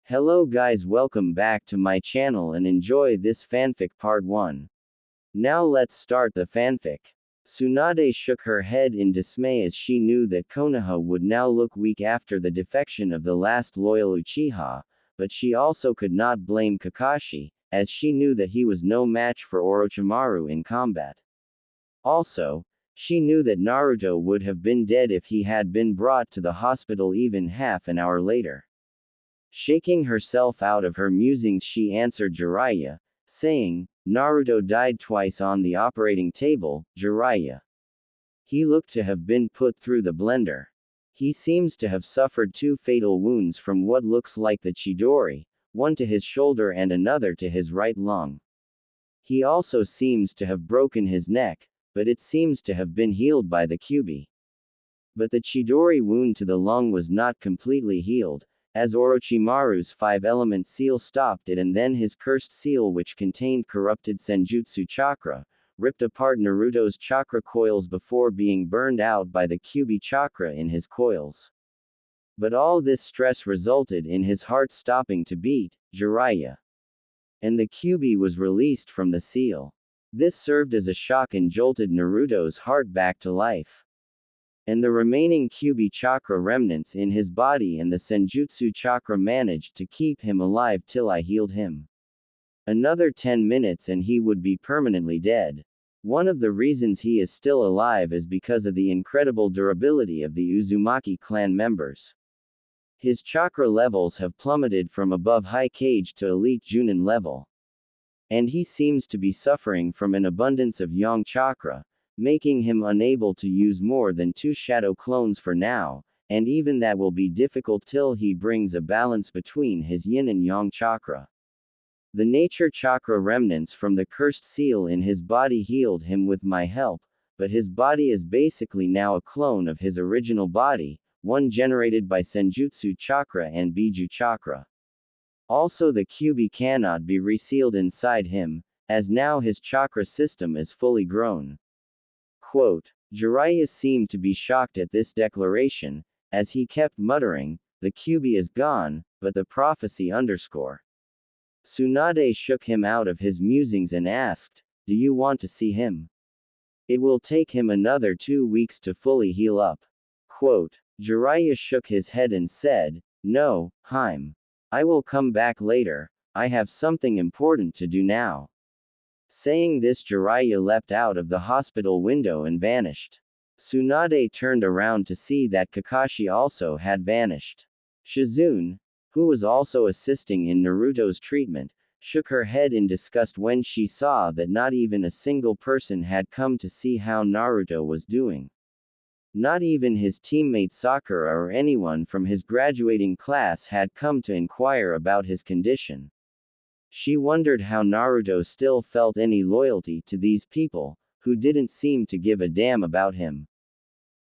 Hello guys, welcome back to my channel and enjoy this fanfic part 1. Now let's start the fanfic. Tsunade shook her head in dismay as she knew that Konoha would now look weak after the defection of the last loyal Uchiha, but she also could not blame Kakashi, as she knew that he was no match for Orochimaru in combat. Also, she knew that Naruto would have been dead if he had been brought to the hospital even half an hour later. Shaking herself out of her musings, she answered Jiraiya, saying, "Naruto died twice on the operating table, Jiraiya. He looked to have been put through the blender. He seems to have suffered 2 fatal wounds from what looks like the Chidori, one to his shoulder and another to his right lung. He also seems to have broken his neck, but it seems to have been healed by the Kyuubi. But the Chidori wound to the lung was not completely healed, as Orochimaru's 5-element seal stopped it, and then his cursed seal, which contained corrupted Senjutsu chakra, ripped apart Naruto's chakra coils before being burned out by the Kyuubi chakra in his coils. But all this stress resulted in his heart stopping to beat, Jiraiya. And the Kyuubi was released from the seal. This served as a shock and jolted Naruto's heart back to life. And the remaining Kyuubi chakra remnants in his body and the Senjutsu chakra managed to keep him alive till I healed him. Another 10 minutes and he would be permanently dead. One of the reasons he is still alive is because of the incredible durability of the Uzumaki clan members. His chakra levels have plummeted from above high Kage to elite Junin level. And he seems to be suffering from an abundance of yang chakra, making him unable to use more than 2 shadow clones for now, and even that will be difficult till he brings a balance between his yin and yang chakra. The nature chakra remnants from the cursed seal in his body healed him with my help, but his body is basically now a clone of his original body, one generated by Senjutsu chakra and Biju chakra. Also the Kyuubi cannot be resealed inside him, as now his chakra system is fully grown." Quote. Jiraiya seemed to be shocked at this declaration, as he kept muttering, "The Kyuubi is gone, but the prophecy underscore." Tsunade shook him out of his musings and asked, "Do you want to see him? It will take him another 2 weeks to fully heal up." Quote. Jiraiya shook his head and said, "No, Haim. I will come back later, I have something important to do now." Saying this, Jiraiya leapt out of the hospital window and vanished. Tsunade turned around to see that Kakashi also had vanished. Shizune, who was also assisting in Naruto's treatment, shook her head in disgust when she saw that not even a single person had come to see how Naruto was doing. Not even his teammate Sakura or anyone from his graduating class had come to inquire about his condition. She wondered how Naruto still felt any loyalty to these people, who didn't seem to give a damn about him.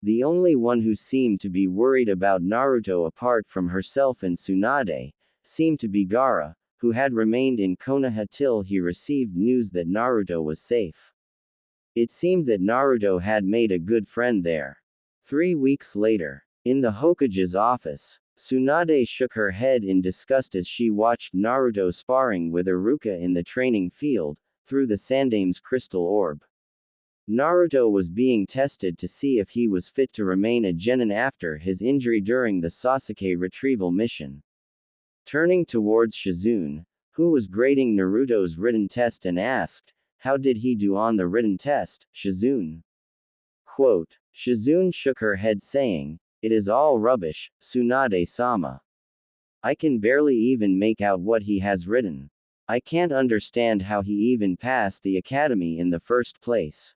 The only one who seemed to be worried about Naruto apart from herself and Tsunade, seemed to be Gaara, who had remained in Konoha till he received news that Naruto was safe. It seemed that Naruto had made a good friend there. 3 weeks later, in the Hokage's office, Tsunade shook her head in disgust as she watched Naruto sparring with Iruka in the training field, through the Sandame's crystal orb. Naruto was being tested to see if he was fit to remain a genin after his injury during the Sasuke retrieval mission. Turning towards Shizune, who was grading Naruto's written test, and asked, "How did he do on the written test, Shizune?" Quote. Shizune shook her head saying, "It is all rubbish, Tsunade-sama. I can barely even make out what he has written. I can't understand how he even passed the academy in the first place."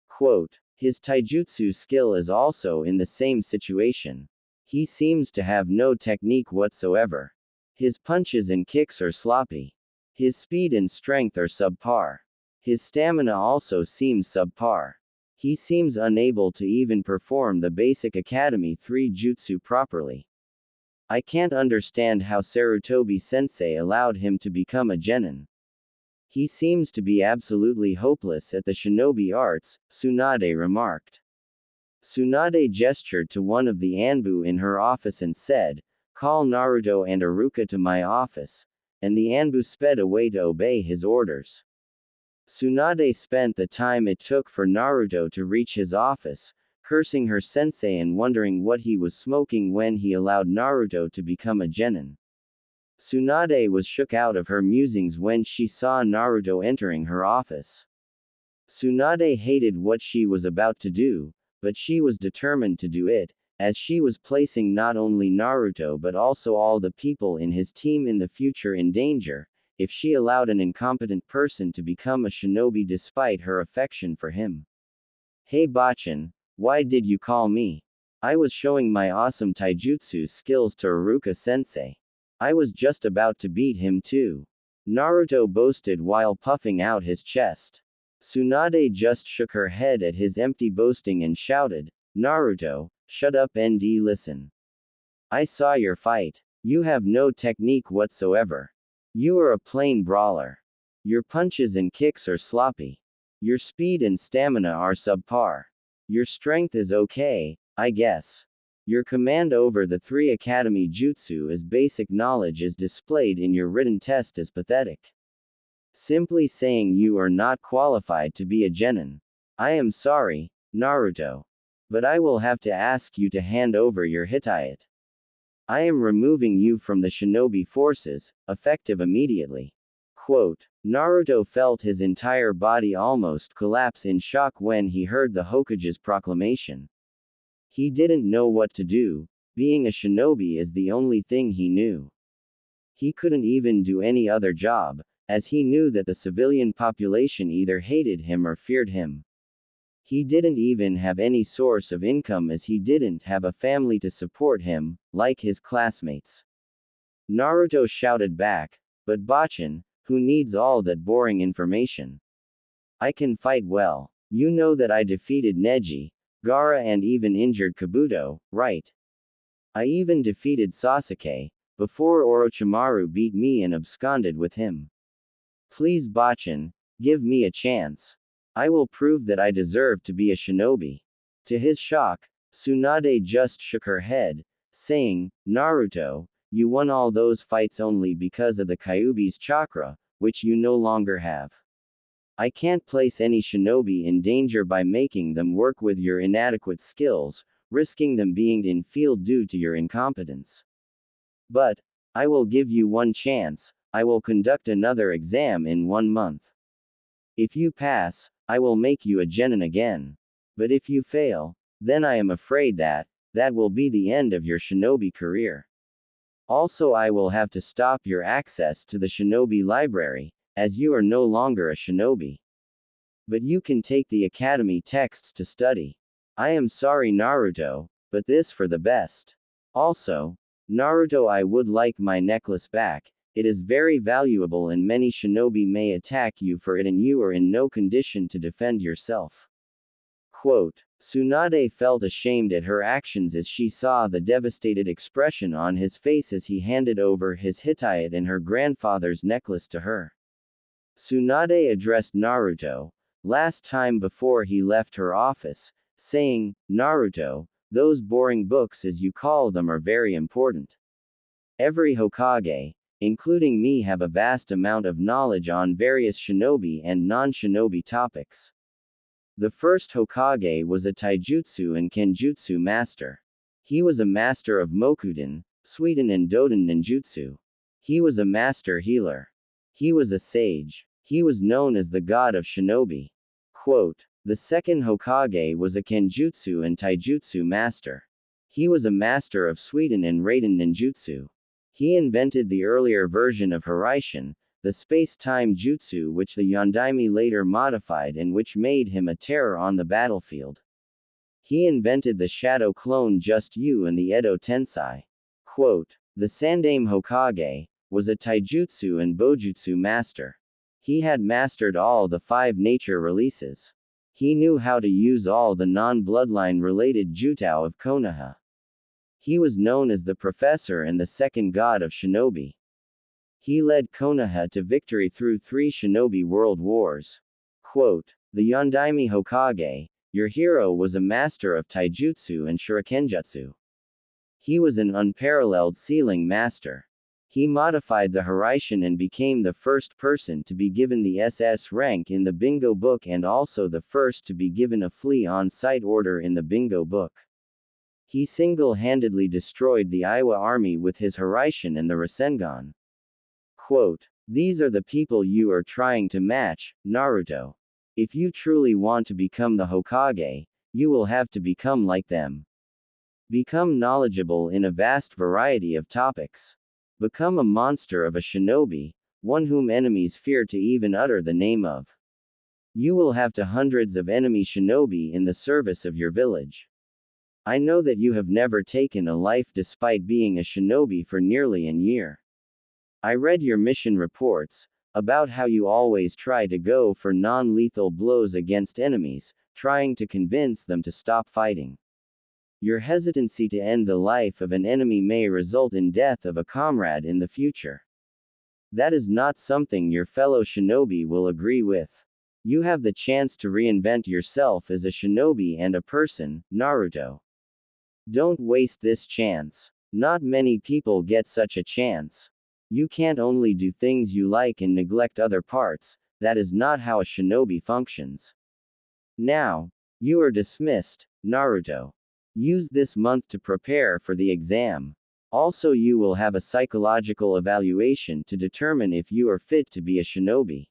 Quote. His taijutsu skill is also in the same situation. He seems to have no technique whatsoever. His punches and kicks are sloppy. His speed and strength are subpar. His stamina also seems subpar. He seems unable to even perform the basic Academy 3 jutsu properly. I can't understand how Sarutobi-sensei allowed him to become a genin. He seems to be absolutely hopeless at the shinobi arts," Tsunade remarked. Tsunade gestured to one of the Anbu in her office and said, Call Naruto and Iruka to my office, and the Anbu sped away to obey his orders. Tsunade spent the time it took for Naruto to reach his office, cursing her sensei and wondering what he was smoking when he allowed Naruto to become a genin. Tsunade was shook out of her musings when she saw Naruto entering her office. Tsunade hated what she was about to do, but she was determined to do it, as she was placing not only Naruto but also all the people in his team in the future in danger, if she allowed an incompetent person to become a shinobi despite her affection for him. Hey Bachan, why did you call me? I was showing my awesome taijutsu skills to Iruka-sensei. I was just about to beat him too. Naruto boasted while puffing out his chest. Tsunade just shook her head at his empty boasting and shouted, Naruto, shut up and listen. I saw your fight. You have no technique whatsoever. You are a plain brawler. Your punches and kicks are sloppy. Your speed and stamina are subpar. Your strength is okay, I guess. Your command over the 3 academy jutsu as basic knowledge is displayed in your written test is pathetic. Simply saying you are not qualified to be a genin. I am sorry, Naruto. But I will have to ask you to hand over your hitayat. I am removing you from the shinobi forces, effective immediately. Quote, Naruto felt his entire body almost collapse in shock when he heard the Hokage's proclamation. He didn't know what to do, being a shinobi is the only thing he knew. He couldn't even do any other job, as he knew that the civilian population either hated him or feared him. He didn't even have any source of income as he didn't have a family to support him, like his classmates. Naruto shouted back, but Bachan, who needs all that boring information? I can fight well. You know that I defeated Neji, Gaara and even injured Kabuto, right? I even defeated Sasuke, before Orochimaru beat me and absconded with him. Please Bachan, give me a chance. I will prove that I deserve to be a shinobi. To his shock, Tsunade just shook her head, saying, Naruto, you won all those fights only because of the Kyuubi's chakra, which you no longer have. I can't place any shinobi in danger by making them work with your inadequate skills, risking them being in field due to your incompetence. But, I will give you one chance, I will conduct another exam in 1 month. If you pass, I will make you a genin again. But if you fail, then I am afraid that will be the end of your shinobi career. Also I will have to stop your access to the shinobi library, as you are no longer a shinobi. But you can take the academy texts to study. I am sorry Naruto, but this for the best. Also, Naruto, I would like my necklace back. It is very valuable and many shinobi may attack you for it and you are in no condition to defend yourself. Quote, Tsunade felt ashamed at her actions as she saw the devastated expression on his face as he handed over his hitayat and her grandfather's necklace to her. Tsunade addressed Naruto, last time before he left her office, saying, Naruto, those boring books as you call them are very important. Every Hokage, including me, have a vast amount of knowledge on various shinobi and non-shinobi topics. The first Hokage was a taijutsu and kenjutsu master. He was a master of Mokuden, Suiten and Doden ninjutsu. He was a master healer. He was a sage. He was known as the god of shinobi. Quote, the second Hokage was a kenjutsu and taijutsu master. He was a master of Suiten and Raiden ninjutsu. He invented the earlier version of Hiraishin, the space-time jutsu which the Yondaime later modified and which made him a terror on the battlefield. He invented the Shadow Clone Just You and the Edo Tensei. Quote, the Sandaime Hokage was a taijutsu and bojutsu master. He had mastered all the 5 nature releases. He knew how to use all the non-bloodline related jutsu of Konoha. He was known as the Professor and the second god of shinobi. He led Konoha to victory through 3 shinobi world wars. Quote, the Yondaime Hokage, your hero, was a master of taijutsu and shurikenjutsu. He was an unparalleled sealing master. He modified the Hiraishin and became the first person to be given the SS rank in the Bingo book and also the first to be given a flea on-site order in the Bingo book. He single-handedly destroyed the Iowa army with his Hiraishin and the Rasengan. Quote, "These are the people you are trying to match, Naruto. If you truly want to become the Hokage, you will have to become like them. Become knowledgeable in a vast variety of topics. Become a monster of a shinobi, one whom enemies fear to even utter the name of. You will have to hundreds of enemy shinobi in the service of your village. I know that you have never taken a life despite being a shinobi for nearly a year. I read your mission reports, about how you always try to go for non-lethal blows against enemies, trying to convince them to stop fighting. Your hesitancy to end the life of an enemy may result in death of a comrade in the future. That is not something your fellow shinobi will agree with. You have the chance to reinvent yourself as a shinobi and a person, Naruto. Don't waste this chance. Not many people get such a chance. You can't only do things you like and neglect other parts, that is not how a shinobi functions. Now, you are dismissed, Naruto. Use this month to prepare for the exam. Also, you will have a psychological evaluation to determine if you are fit to be a shinobi.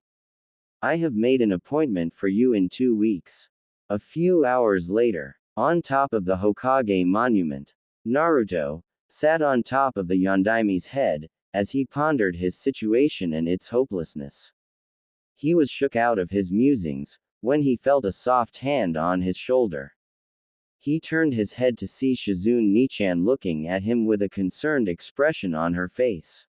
I have made an appointment for you in 2 weeks. A few hours later, on top of the Hokage monument, Naruto sat on top of the Yondaime's head, as he pondered his situation and its hopelessness. He was shook out of his musings, when he felt a soft hand on his shoulder. He turned his head to see Shizune Nichan looking at him with a concerned expression on her face.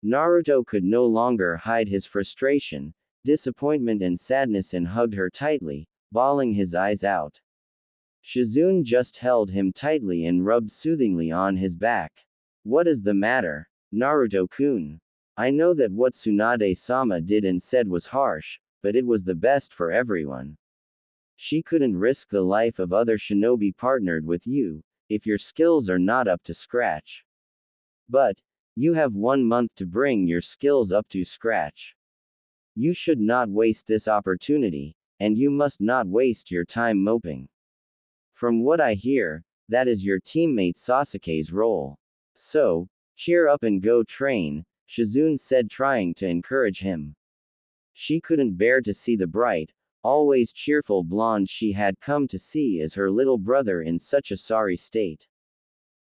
Naruto could no longer hide his frustration, disappointment and sadness and hugged her tightly, bawling his eyes out. Shizune just held him tightly and rubbed soothingly on his back. What is the matter, Naruto-kun? I know that what Tsunade-sama did and said was harsh, but it was the best for everyone. She couldn't risk the life of other shinobi partnered with you, if your skills are not up to scratch. But, you have 1 month to bring your skills up to scratch. You should not waste this opportunity, and you must not waste your time moping. From what I hear, that is your teammate Sasuke's role. So, cheer up and go train, Shizune said, trying to encourage him. She couldn't bear to see the bright, always cheerful blonde she had come to see as her little brother in such a sorry state.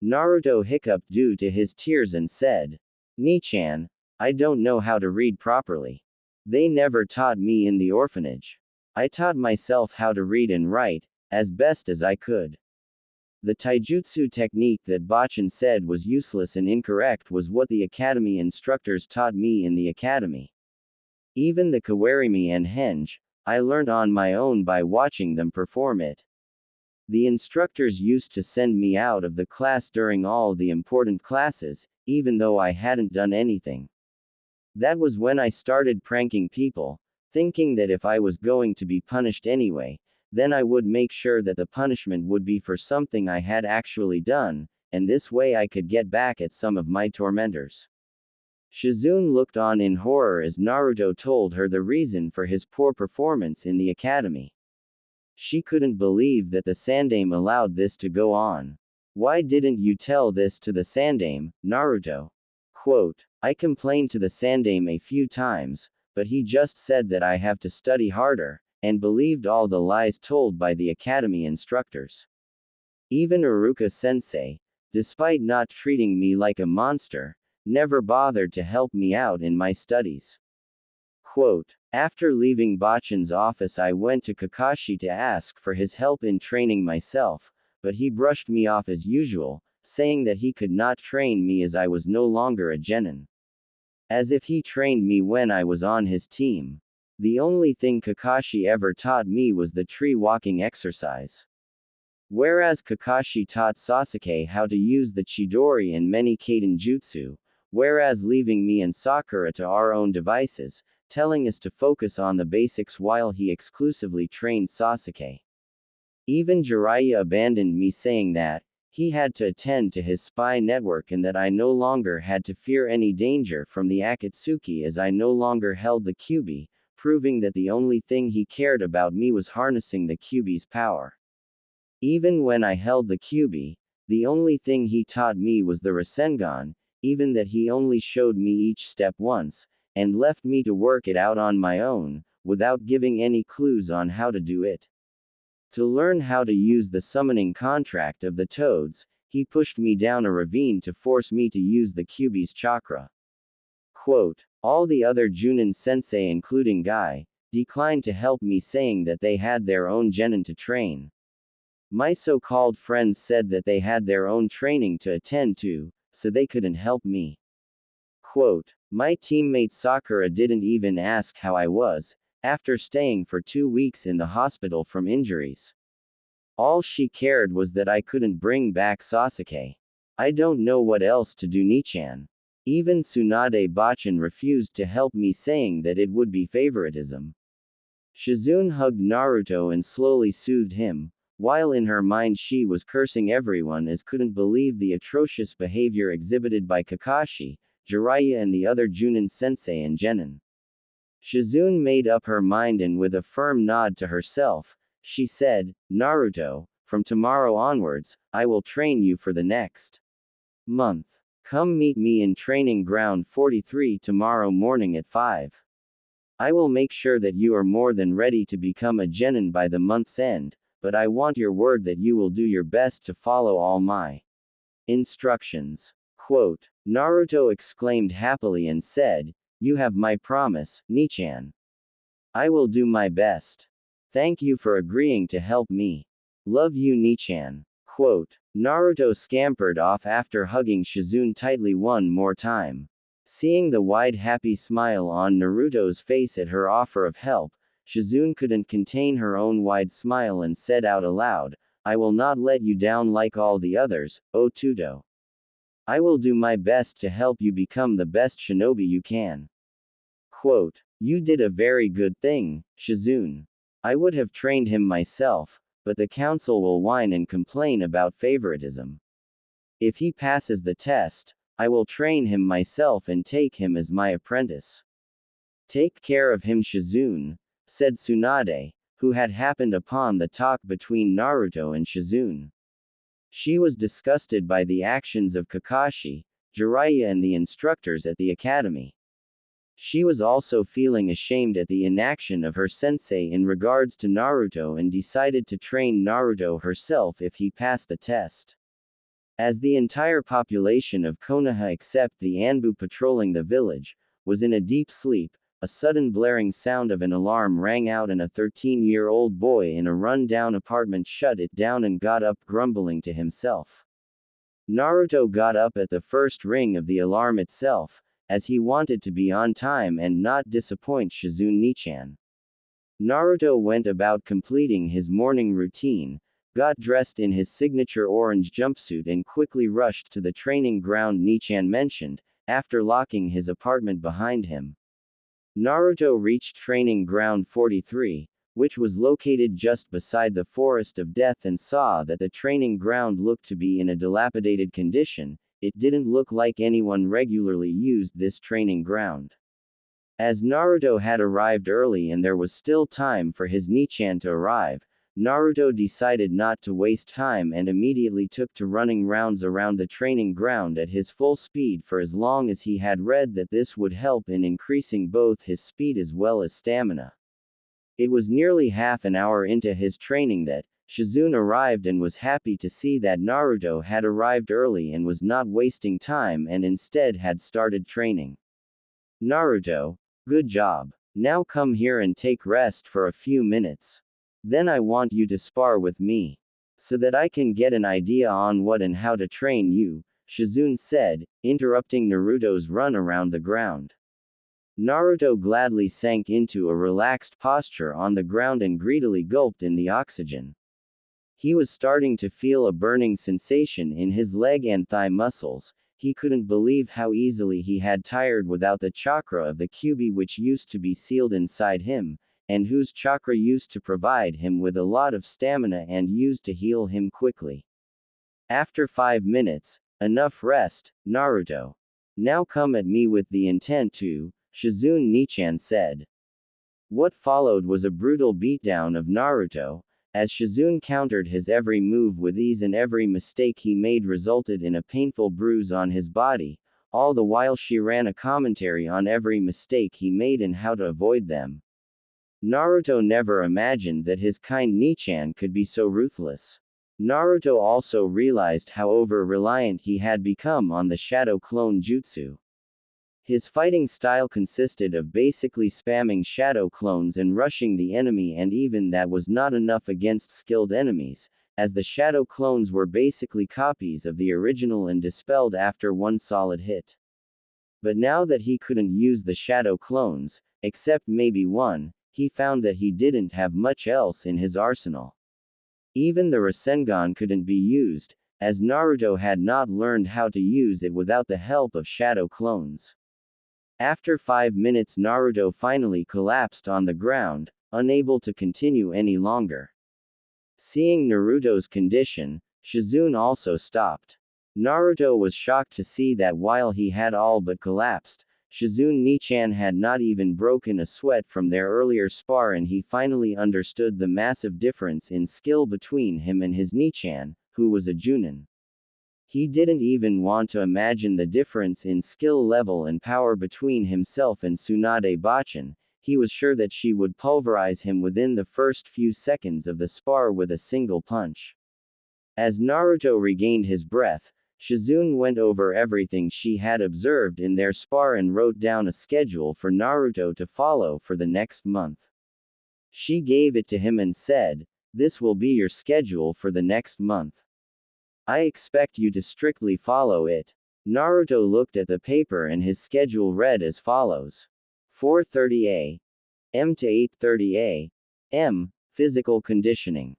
Naruto hiccuped due to his tears and said, "Nichan, I don't know how to read properly. They never taught me in the orphanage. I taught myself how to read and write, as best as I could. The taijutsu technique that Bachan said was useless and incorrect was what the academy instructors taught me in the academy. Even the kawarimi and henge, I learned on my own by watching them perform it. The instructors used to send me out of the class during all the important classes, even though I hadn't done anything. That was when I started pranking people, thinking that if I was going to be punished anyway, then I would make sure that the punishment would be for something I had actually done, and this way I could get back at some of my tormentors." Shizune looked on in horror as Naruto told her the reason for his poor performance in the academy. She couldn't believe that the Sandaime allowed this to go on. "Why didn't you tell this to the Sandaime, Naruto?" Quote, "I complained to the Sandaime a few times, but he just said that I have to study harder, and believed all the lies told by the academy instructors. Even Iruka-sensei, despite not treating me like a monster, never bothered to help me out in my studies." Quote, "After leaving Bachan's office I went to Kakashi to ask for his help in training myself, but he brushed me off as usual, saying that he could not train me as I was no longer a genin. As if he trained me when I was on his team. The only thing Kakashi ever taught me was the tree walking exercise. Whereas Kakashi taught Sasuke how to use the Chidori and many Kaden Jutsu, whereas leaving me and Sakura to our own devices, telling us to focus on the basics while he exclusively trained Sasuke. Even Jiraiya abandoned me saying that, He had to attend to his spy network and that I no longer had to fear any danger from the Akatsuki as I no longer held the Kyuubi, proving that the only thing he cared about me was harnessing the Kyuubi's power. Even when I held the Kyuubi, the only thing he taught me was the Rasengan, even that he only showed me each step once, and left me to work it out on my own, without giving any clues on how to do it. To learn how to use the summoning contract of the toads, he pushed me down a ravine to force me to use the Kyuubi's chakra. Quote, all the other Junin sensei including Guy, declined to help me saying that they had their own genin to train. My so-called friends said that they had their own training to attend to, so they couldn't help me. Quote, my teammate Sakura didn't even ask how I was, after staying for 2 weeks in the hospital from injuries. All she cared was that I couldn't bring back Sasuke. I don't know what else to do, Nichan. Even Tsunade Bachan refused to help me, saying that it would be favoritism. Shizune hugged Naruto and slowly soothed him, while in her mind she was cursing everyone as couldn't believe the atrocious behavior exhibited by Kakashi, Jiraiya and the other Junin sensei and genin. Shizune made up her mind and with a firm nod to herself, she said, Naruto, from tomorrow onwards, I will train you for the next month. Come meet me in training ground 43 tomorrow morning at 5. I will make sure that you are more than ready to become a genin by the month's end, but I want your word that you will do your best to follow all my instructions. Quote, Naruto exclaimed happily and said, you have my promise, Nichan. I will do my best. Thank you for agreeing to help me. Love you, Nichan. Quote, Naruto scampered off after hugging Shizune tightly one more time. Seeing the wide happy smile on Naruto's face at her offer of help, Shizune couldn't contain her own wide smile and said out aloud, I will not let you down like all the others, O Tuto. I will do my best to help you become the best shinobi you can. Quote, you did a very good thing, Shizune. I would have trained him myself, but the council will whine and complain about favoritism. If he passes the test, I will train him myself and take him as my apprentice. Take care of him, Shizune, said Tsunade, who had happened upon the talk between Naruto and Shizune. She was disgusted by the actions of Kakashi, Jiraiya and the instructors at the academy. She was also feeling ashamed at the inaction of her sensei in regards to Naruto and decided to train Naruto herself if he passed the test. As the entire population of Konoha except the Anbu patrolling the village, was in a deep sleep, a sudden blaring sound of an alarm rang out and a 13-year-old boy in a run-down apartment shut it down and got up grumbling to himself. Naruto got up at the first ring of the alarm itself, as he wanted to be on time and not disappoint Shizune Nichan. Naruto went about completing his morning routine, got dressed in his signature orange jumpsuit and quickly rushed to the training ground Nichan mentioned, after locking his apartment behind him. Naruto reached training ground 43, which was located just beside the Forest of Death and saw that the training ground looked to be in a dilapidated condition. It didn't look like anyone regularly used this training ground. As Naruto had arrived early and there was still time for his Nichan to arrive, Naruto decided not to waste time and immediately took to running rounds around the training ground at his full speed for as long as he had read that this would help in increasing both his speed as well as stamina. It was nearly half an hour into his training that Shizune arrived and was happy to see that Naruto had arrived early and was not wasting time and instead had started training. Naruto, good job. Now come here and take rest for a few minutes. Then I want you to spar with me. So that I can get an idea on what and how to train you, Shizune said, interrupting Naruto's run around the ground. Naruto gladly sank into a relaxed posture on the ground and greedily gulped in the oxygen. He was starting to feel a burning sensation in his leg and thigh muscles. He couldn't believe how easily he had tired without the chakra of the Kyuubi which used to be sealed inside him, and whose chakra used to provide him with a lot of stamina and used to heal him quickly. After 5 minutes, enough rest, Naruto. Now come at me with the intent to, Shizune Nichan said. What followed was a brutal beatdown of Naruto, as Shizune countered his every move with ease and every mistake he made resulted in a painful bruise on his body, all the while she ran a commentary on every mistake he made and how to avoid them. Naruto never imagined that his kind Nichan could be so ruthless. Naruto also realized how over-reliant he had become on the shadow clone jutsu. His fighting style consisted of basically spamming shadow clones and rushing the enemy, and even that was not enough against skilled enemies, as the shadow clones were basically copies of the original and dispelled after one solid hit. But now that he couldn't use the shadow clones, except maybe one, he found that he didn't have much else in his arsenal. Even the Rasengan couldn't be used, as Naruto had not learned how to use it without the help of shadow clones. After 5 minutes, Naruto finally collapsed on the ground, unable to continue any longer. Seeing Naruto's condition, Shizune also stopped. Naruto was shocked to see that while he had all but collapsed, Shizune Nichan had not even broken a sweat from their earlier spar, and he finally understood the massive difference in skill between him and his Nichan, who was a Junin. He didn't even want to imagine the difference in skill level and power between himself and Tsunade Bachan. He was sure that she would pulverize him within the first few seconds of the spar with a single punch. As Naruto regained his breath, Shizune went over everything she had observed in their spar and wrote down a schedule for Naruto to follow for the next month. She gave it to him and said, "This will be your schedule for the next month. I expect you to strictly follow it." Naruto looked at the paper and his schedule read as follows. 4:30 a.m. to 8:30 a.m. Physical conditioning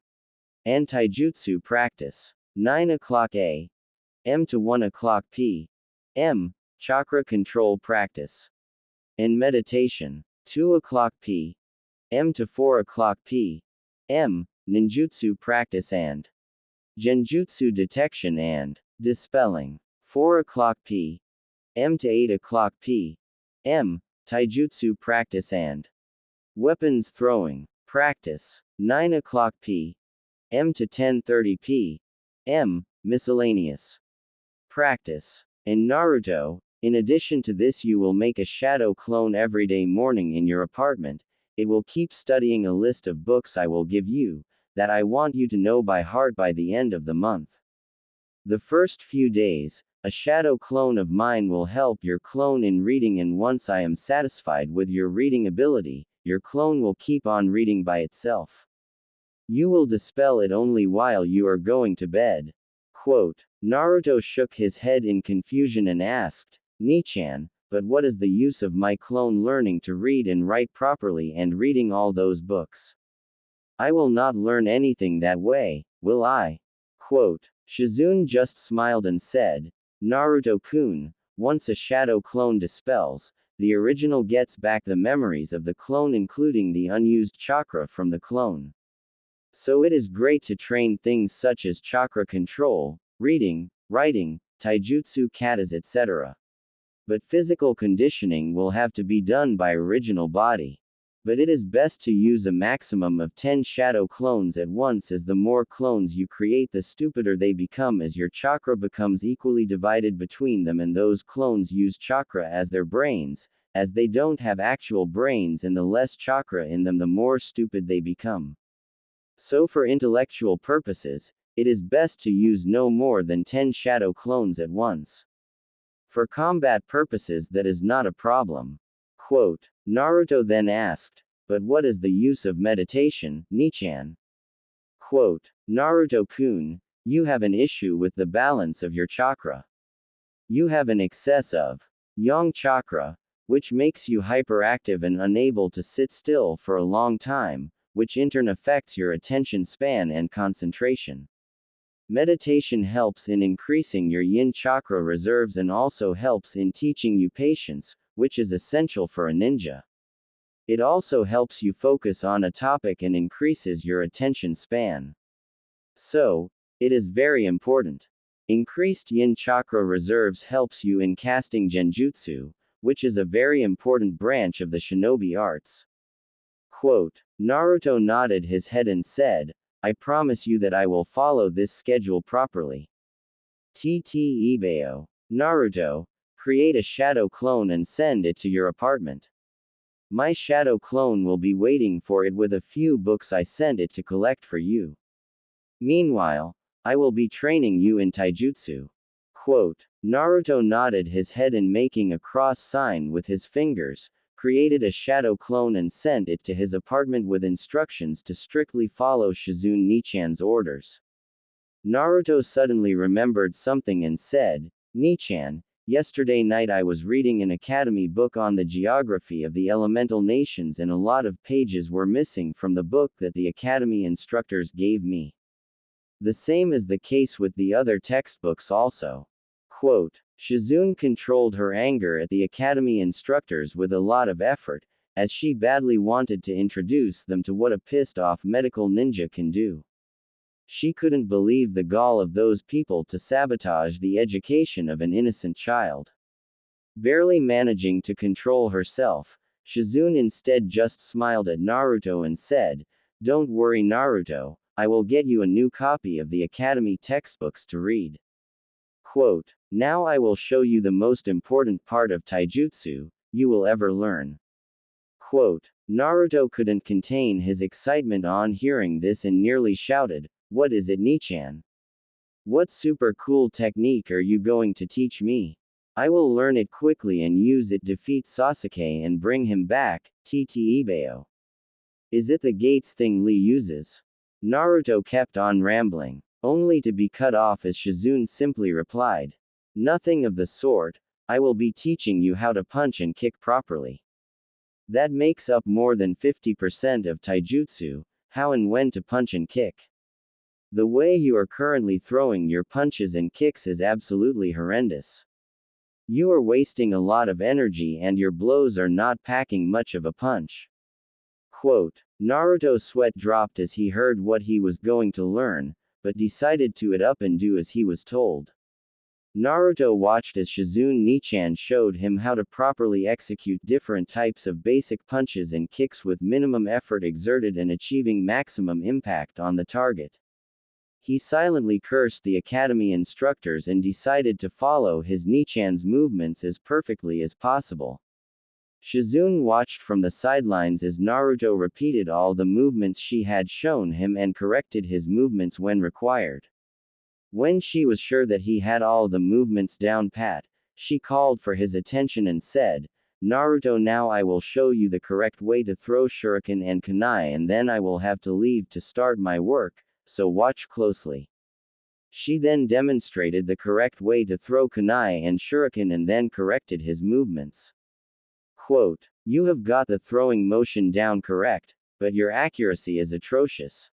and taijutsu practice. 9 o'clock a.m. to 1 o'clock p.m. Chakra control practice and meditation. 2 o'clock p.m. to 4 o'clock p.m. Ninjutsu practice and genjutsu detection and dispelling. 4 o'clock p.m. to 8 o'clock p.m. Taijutsu practice and weapons throwing practice. 9 o'clock p.m. to 10:30 p.m. Miscellaneous practice. In Naruto, in addition to this, you will make a shadow clone every day morning in your apartment. It will keep studying a list of books I will give you, that I want you to know by heart by the end of the month. The first few days, a shadow clone of mine will help your clone in reading, and once I am satisfied with your reading ability, your clone will keep on reading by itself. You will dispel it only while you are going to bed." Quote. Naruto shook his head in confusion and asked, "Nichan, but what is the use of my clone learning to read and write properly and reading all those books? I will not learn anything that way, will I?" Quote. Shizune just smiled and said, "Naruto-kun, once a shadow clone dispels, the original gets back the memories of the clone, including the unused chakra from the clone. So it is great to train things such as chakra control, reading, writing, taijutsu katas, etc. But physical conditioning will have to be done by original body. But it is best to use a maximum of 10 shadow clones at once, as the more clones you create, the stupider they become, as your chakra becomes equally divided between them, and those clones use chakra as their brains, as they don't have actual brains, and the less chakra in them the more stupid they become. So for intellectual purposes, it is best to use no more than 10 shadow clones at once. For combat purposes that is not a problem." Quote. Naruto then asked, "But what is the use of meditation, Nichan?" Quote. Naruto-kun, you have an issue with the balance of your chakra. You have an excess of yang chakra, which makes you hyperactive and unable to sit still for a long time, which in turn affects your attention span and concentration. Meditation helps in increasing your yin chakra reserves and also helps in teaching you patience, which is essential for a ninja. It also helps you focus on a topic and increases your attention span. So, it is very important. Increased yin chakra reserves helps you in casting genjutsu, which is a very important branch of the shinobi arts. Quote, Naruto nodded his head and said, I promise you that I will follow this schedule properly. Ibeo. Naruto, create a shadow clone and send it to your apartment. My shadow clone will be waiting for it with a few books I sent it to collect for you. Meanwhile, I will be training you in taijutsu. Quote, Naruto nodded his head and making a cross sign with his fingers, created a shadow clone and sent it to his apartment with instructions to strictly follow Shizune Nichan's orders. Naruto suddenly remembered something and said, Nichan, yesterday night I was reading an academy book on the geography of the elemental nations and a lot of pages were missing from the book that the academy instructors gave me. The same is the case with the other textbooks also. Quote, Shizune controlled her anger at the academy instructors with a lot of effort, as she badly wanted to introduce them to what a pissed-off medical ninja can do. She couldn't believe the gall of those people to sabotage the education of an innocent child. Barely managing to control herself, Shizune instead just smiled at Naruto and said, Don't worry Naruto, I will get you a new copy of the academy textbooks to read. Quote, Now I will show you the most important part of taijutsu you will ever learn. Quote, Naruto couldn't contain his excitement on hearing this and nearly shouted, What is it Nichan? What super cool technique are you going to teach me? I will learn it quickly and use it to defeat Sasuke and bring him back, Ibeo. Is it the gates thing Lee uses? Naruto kept on rambling, only to be cut off as Shizune simply replied, Nothing of the sort, I will be teaching you how to punch and kick properly. That makes up more than 50% of taijutsu, how and when to punch and kick. The way you are currently throwing your punches and kicks is absolutely horrendous. You are wasting a lot of energy and your blows are not packing much of a punch. Quote, Naruto's sweat dropped as he heard what he was going to learn, but decided to it up and do as he was told. Naruto watched as Shizune Nichan showed him how to properly execute different types of basic punches and kicks with minimum effort exerted and achieving maximum impact on the target. He silently cursed the academy instructors and decided to follow his Nichan's movements as perfectly as possible. Shizune watched from the sidelines as Naruto repeated all the movements she had shown him and corrected his movements when required. When she was sure that he had all the movements down pat, she called for his attention and said, Naruto, now I will show you the correct way to throw shuriken and kunai and then I will have to leave to start my work, so watch closely. She then demonstrated the correct way to throw kunai and shuriken and then corrected his movements. Quote, You have got the throwing motion down correct, but your accuracy is atrocious.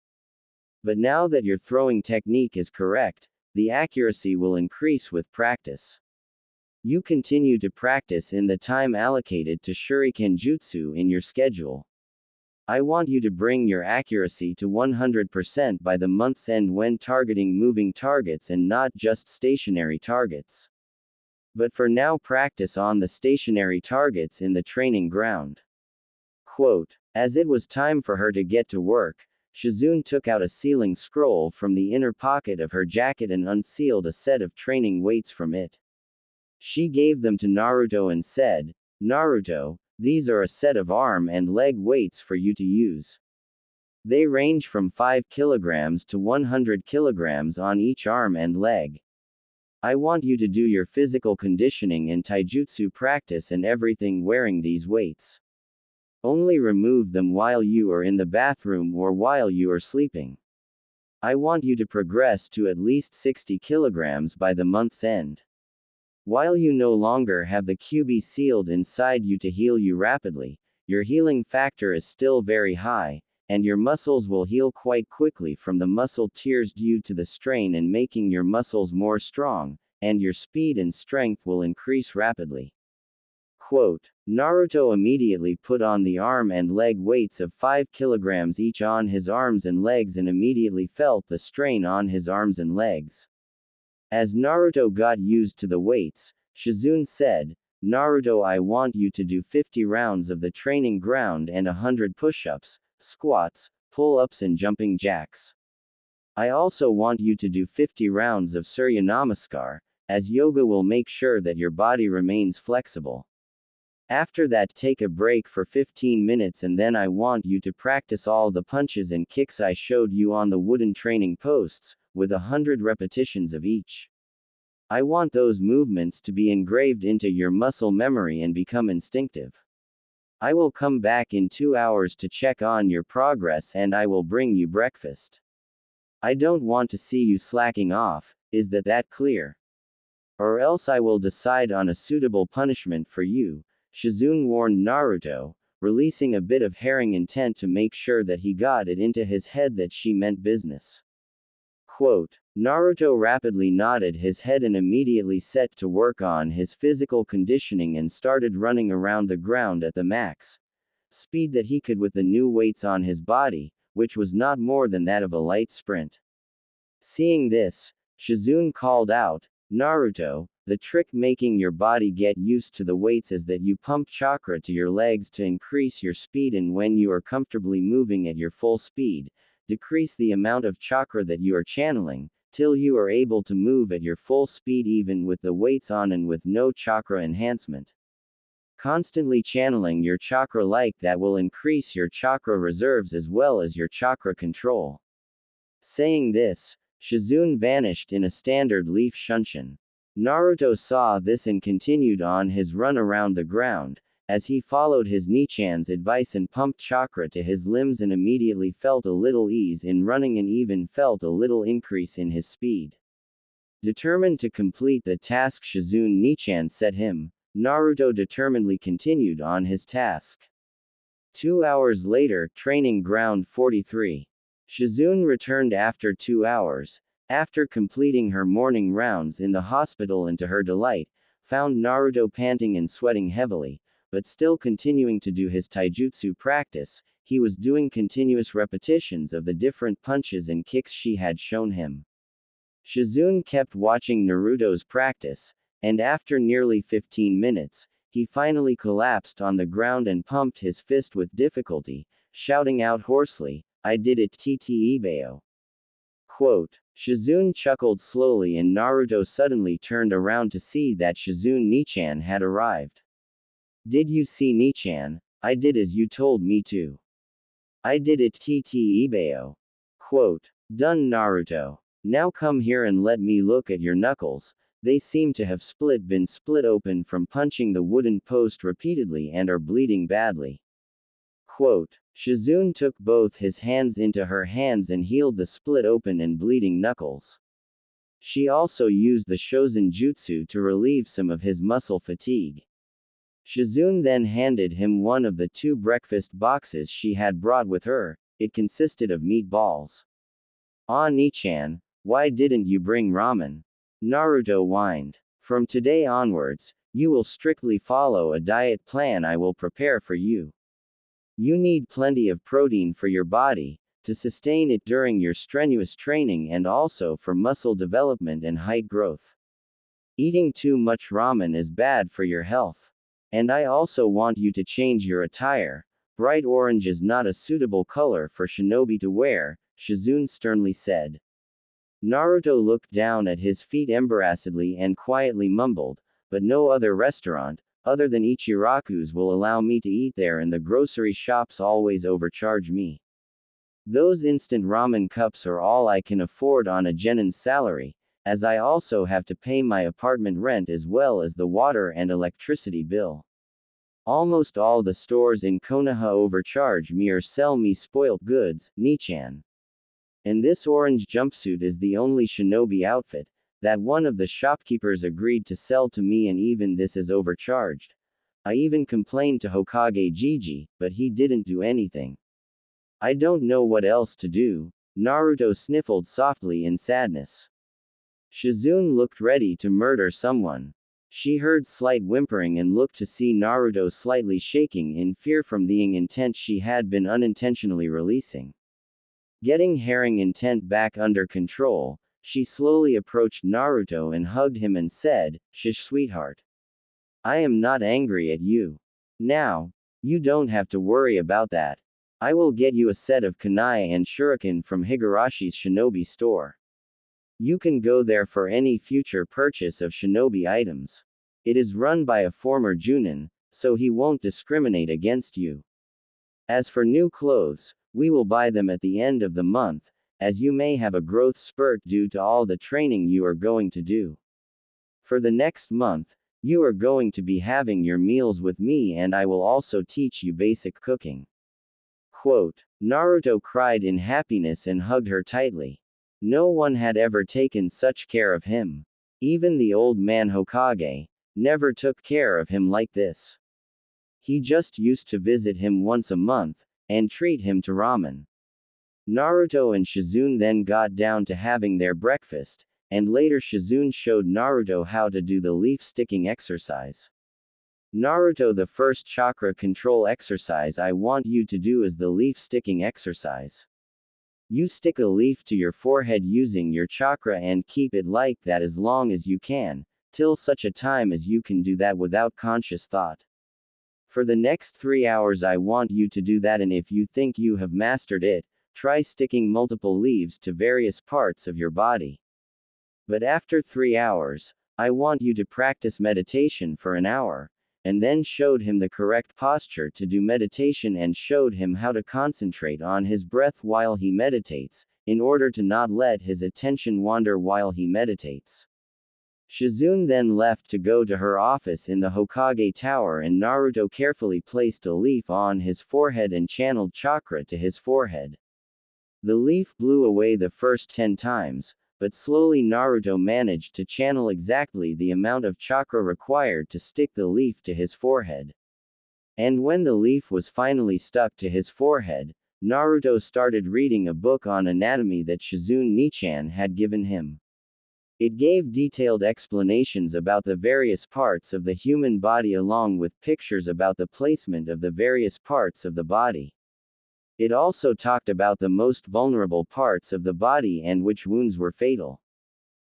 But now that your throwing technique is correct, the accuracy will increase with practice. You continue to practice in the time allocated to shuriken jutsu in your schedule. I want you to bring your accuracy to 100% by the month's end when targeting moving targets and not just stationary targets. But for now, practice on the stationary targets in the training ground. Quote, As it was time for her to get to work, Shizune took out a sealing scroll from the inner pocket of her jacket and unsealed a set of training weights from it. She gave them to Naruto and said, Naruto, these are a set of arm and leg weights for you to use. They range from 5 kilograms to 100 kilograms on each arm and leg. I want you to do your physical conditioning and taijutsu practice and everything wearing these weights. Only remove them while you are in the bathroom or while you are sleeping. I want you to progress to at least 60 kilograms by the month's end. While you no longer have the QB sealed inside you to heal you rapidly, your healing factor is still very high, and your muscles will heal quite quickly from the muscle tears due to the strain and making your muscles more strong, and your speed and strength will increase rapidly. Quote, Naruto immediately put on the arm and leg weights of 5 kilograms each on his arms and legs and immediately felt the strain on his arms and legs. As Naruto got used to the weights, Shizune said, Naruto, I want you to do 50 rounds of the training ground and 100 push-ups, squats, pull-ups and jumping jacks. I also want you to do 50 rounds of Surya Namaskar, as yoga will make sure that your body remains flexible. After that, take a break for 15 minutes and then I want you to practice all the punches and kicks I showed you on the wooden training posts, with 100 repetitions of each. I want those movements to be engraved into your muscle memory and become instinctive. I will come back in 2 hours to check on your progress and I will bring you breakfast. I don't want to see you slacking off, is that clear? Or else I will decide on a suitable punishment for you, Shizune warned Naruto, releasing a bit of herring intent to make sure that he got it into his head that she meant business. Quote, Naruto rapidly nodded his head and immediately set to work on his physical conditioning and started running around the ground at the max speed that he could with the new weights on his body, which was not more than that of a light sprint. Seeing this, Shizune called out, Naruto, the trick making your body get used to the weights is that you pump chakra to your legs to increase your speed, and when you are comfortably moving at your full speed, decrease the amount of chakra that you are channeling, till you are able to move at your full speed even with the weights on and with no chakra enhancement. Constantly channeling your chakra like that will increase your chakra reserves as well as your chakra control. Saying this, Shizune vanished in a standard leaf shunshin. Naruto saw this and continued on his run around the ground, as he followed his Nichan's advice and pumped chakra to his limbs and immediately felt a little ease in running and even felt a little increase in his speed. Determined to complete the task Shizune Nichan set him, Naruto determinedly continued on his task. 2 hours later, training ground 43. Shizune returned after 2 hours, after completing her morning rounds in the hospital, and to her delight, found Naruto panting and sweating heavily, but still continuing to do his taijutsu practice. He was doing continuous repetitions of the different punches and kicks she had shown him. Shizune kept watching Naruto's practice, and after nearly 15 minutes, he finally collapsed on the ground and pumped his fist with difficulty, shouting out hoarsely, I did it Tte. Quote, Shizune chuckled slowly and Naruto suddenly turned around to see that Shizune Nichan had arrived. Did you see Nichan? I did as you told me to. I did it Tte. Quote, done Naruto. Now come here and let me look at your knuckles, they seem to have been split open from punching the wooden post repeatedly and are bleeding badly. Quote, Shizune took both his hands into her hands and healed the split open and bleeding knuckles. She also used the Shozen Jutsu to relieve some of his muscle fatigue. Shizune then handed him one of the 2 breakfast boxes she had brought with her. It consisted of meatballs. Ah, Nichan, why didn't you bring ramen? Naruto whined. From today onwards, you will strictly follow a diet plan I will prepare for you. You need plenty of protein for your body, to sustain it during your strenuous training and also for muscle development and height growth. Eating too much ramen is bad for your health. And I also want you to change your attire. Bright orange is not a suitable color for shinobi to wear, Shizune sternly said. Naruto looked down at his feet embarrassedly and quietly mumbled, but no other restaurant, other than Ichiraku's, will allow me to eat there, and the grocery shops always overcharge me. Those instant ramen cups are all I can afford on a genin's salary, as I also have to pay my apartment rent as well as the water and electricity bill. Almost all the stores in Konoha overcharge me or sell me spoilt goods, Nichan. And this orange jumpsuit is the only shinobi outfit that one of the shopkeepers agreed to sell to me, and even this is overcharged. I even complained to Hokage Jiji, but he didn't do anything. I don't know what else to do. Naruto sniffled softly in sadness. Shizune looked ready to murder someone. She heard slight whimpering and looked to see Naruto slightly shaking in fear from the intent she had been unintentionally releasing. Getting herring intent back under control, she slowly approached Naruto and hugged him and said, "Shish, sweetheart. I am not angry at you. Now, you don't have to worry about that. I will get you a set of kunai and shuriken from Higarashi's shinobi store. You can go there for any future purchase of shinobi items. It is run by a former Junin, so he won't discriminate against you. As for new clothes, we will buy them at the end of the month, as you may have a growth spurt due to all the training you are going to do. For the next month, you are going to be having your meals with me and I will also teach you basic cooking." Quote. Naruto cried in happiness and hugged her tightly. No one had ever taken such care of him. Even the old man Hokage never took care of him like this. He just used to visit him once a month, and treat him to ramen. Naruto and Shizune then got down to having their breakfast, and later Shizune showed Naruto how to do the leaf sticking exercise. Naruto, the first chakra control exercise I want you to do is the leaf sticking exercise. You stick a leaf to your forehead using your chakra and keep it like that as long as you can, till such a time as you can do that without conscious thought. For the next 3 hours I want you to do that, and if you think you have mastered it, try sticking multiple leaves to various parts of your body. But after 3 hours, I want you to practice meditation for an hour, and then showed him the correct posture to do meditation and showed him how to concentrate on his breath while he meditates, in order to not let his attention wander while he meditates. Shizune then left to go to her office in the Hokage Tower, and Naruto carefully placed a leaf on his forehead and channeled chakra to his forehead. The leaf blew away the first 10 times, but slowly Naruto managed to channel exactly the amount of chakra required to stick the leaf to his forehead. And when the leaf was finally stuck to his forehead, Naruto started reading a book on anatomy that Shizune Nichan had given him. It gave detailed explanations about the various parts of the human body along with pictures about the placement of the various parts of the body. It also talked about the most vulnerable parts of the body and which wounds were fatal.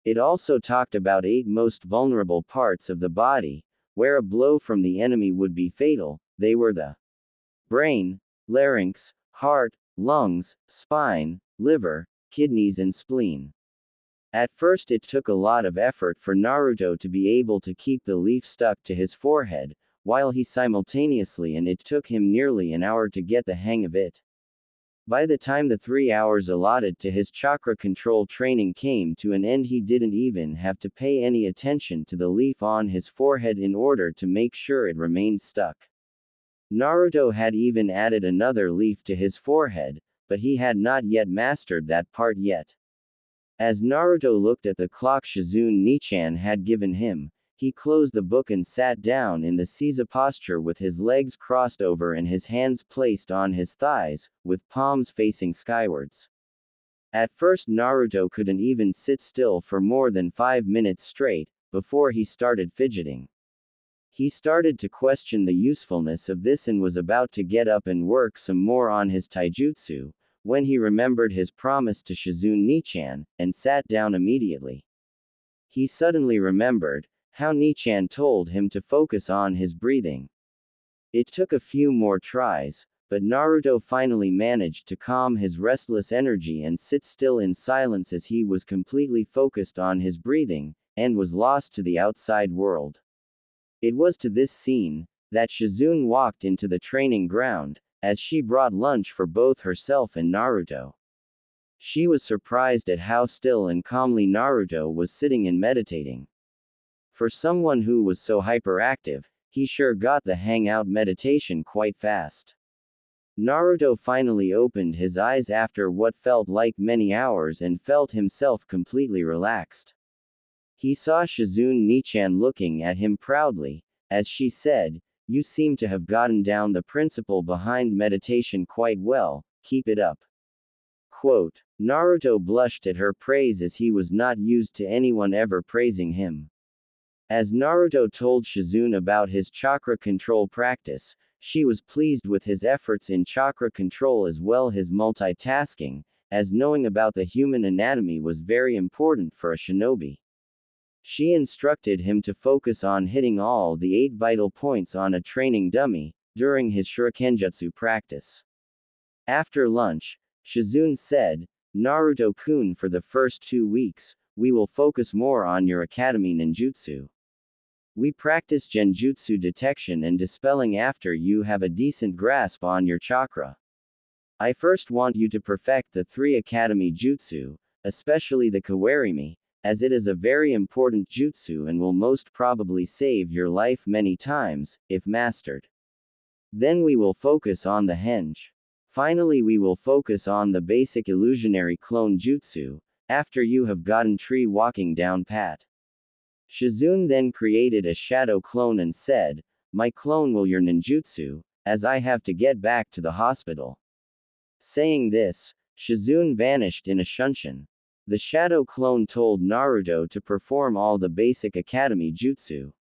It also talked about 8 most vulnerable parts of the body, where a blow from the enemy would be fatal. They were the brain, larynx, heart, lungs, spine, liver, kidneys and spleen. At first it took a lot of effort for Naruto to be able to keep the leaf stuck to his forehead, while he simultaneously, and it took him nearly an hour to get the hang of it. By the time the 3 hours allotted to his chakra control training came to an end, he didn't even have to pay any attention to the leaf on his forehead in order to make sure it remained stuck. Naruto had even added another leaf to his forehead, but he had not yet mastered that part yet. As Naruto looked at the clock Shizune Nichan had given him, he closed the book and sat down in the Seiza posture with his legs crossed over and his hands placed on his thighs, with palms facing skywards. At first Naruto couldn't even sit still for more than 5 minutes straight, before he started fidgeting. He started to question the usefulness of this and was about to get up and work some more on his taijutsu, when he remembered his promise to Shizune Nichan, and sat down immediately. He suddenly remembered how Nichan told him to focus on his breathing. It took a few more tries, but Naruto finally managed to calm his restless energy and sit still in silence as he was completely focused on his breathing, and was lost to the outside world. It was to this scene that Shizune walked into the training ground, as she brought lunch for both herself and Naruto. She was surprised at how still and calmly Naruto was sitting and meditating. For someone who was so hyperactive, he sure got the hang out meditation quite fast. Naruto finally opened his eyes after what felt like many hours and felt himself completely relaxed. He saw Shizune Nichan looking at him proudly, as she said, "You seem to have gotten down the principle behind meditation quite well, keep it up." Quote. Naruto blushed at her praise as he was not used to anyone ever praising him. As Naruto told Shizune about his chakra control practice, she was pleased with his efforts in chakra control as well as his multitasking, as knowing about the human anatomy was very important for a shinobi. She instructed him to focus on hitting all the 8 vital points on a training dummy, during his shurikenjutsu practice. After lunch, Shizune said, Naruto-kun, for the first 2 weeks, we will focus more on your academy ninjutsu. We practice genjutsu detection and dispelling after you have a decent grasp on your chakra. I first want you to perfect the 3 academy jutsu, especially the kawarimi, as it is a very important jutsu and will most probably save your life many times, if mastered. Then we will focus on the henge. Finally we will focus on the basic illusionary clone jutsu, after you have gotten tree walking down pat. Shizune then created a shadow clone and said, my clone will your ninjutsu, as I have to get back to the hospital. Saying this, Shizune vanished in a shunshin. The shadow clone told Naruto to perform all the basic academy jutsu.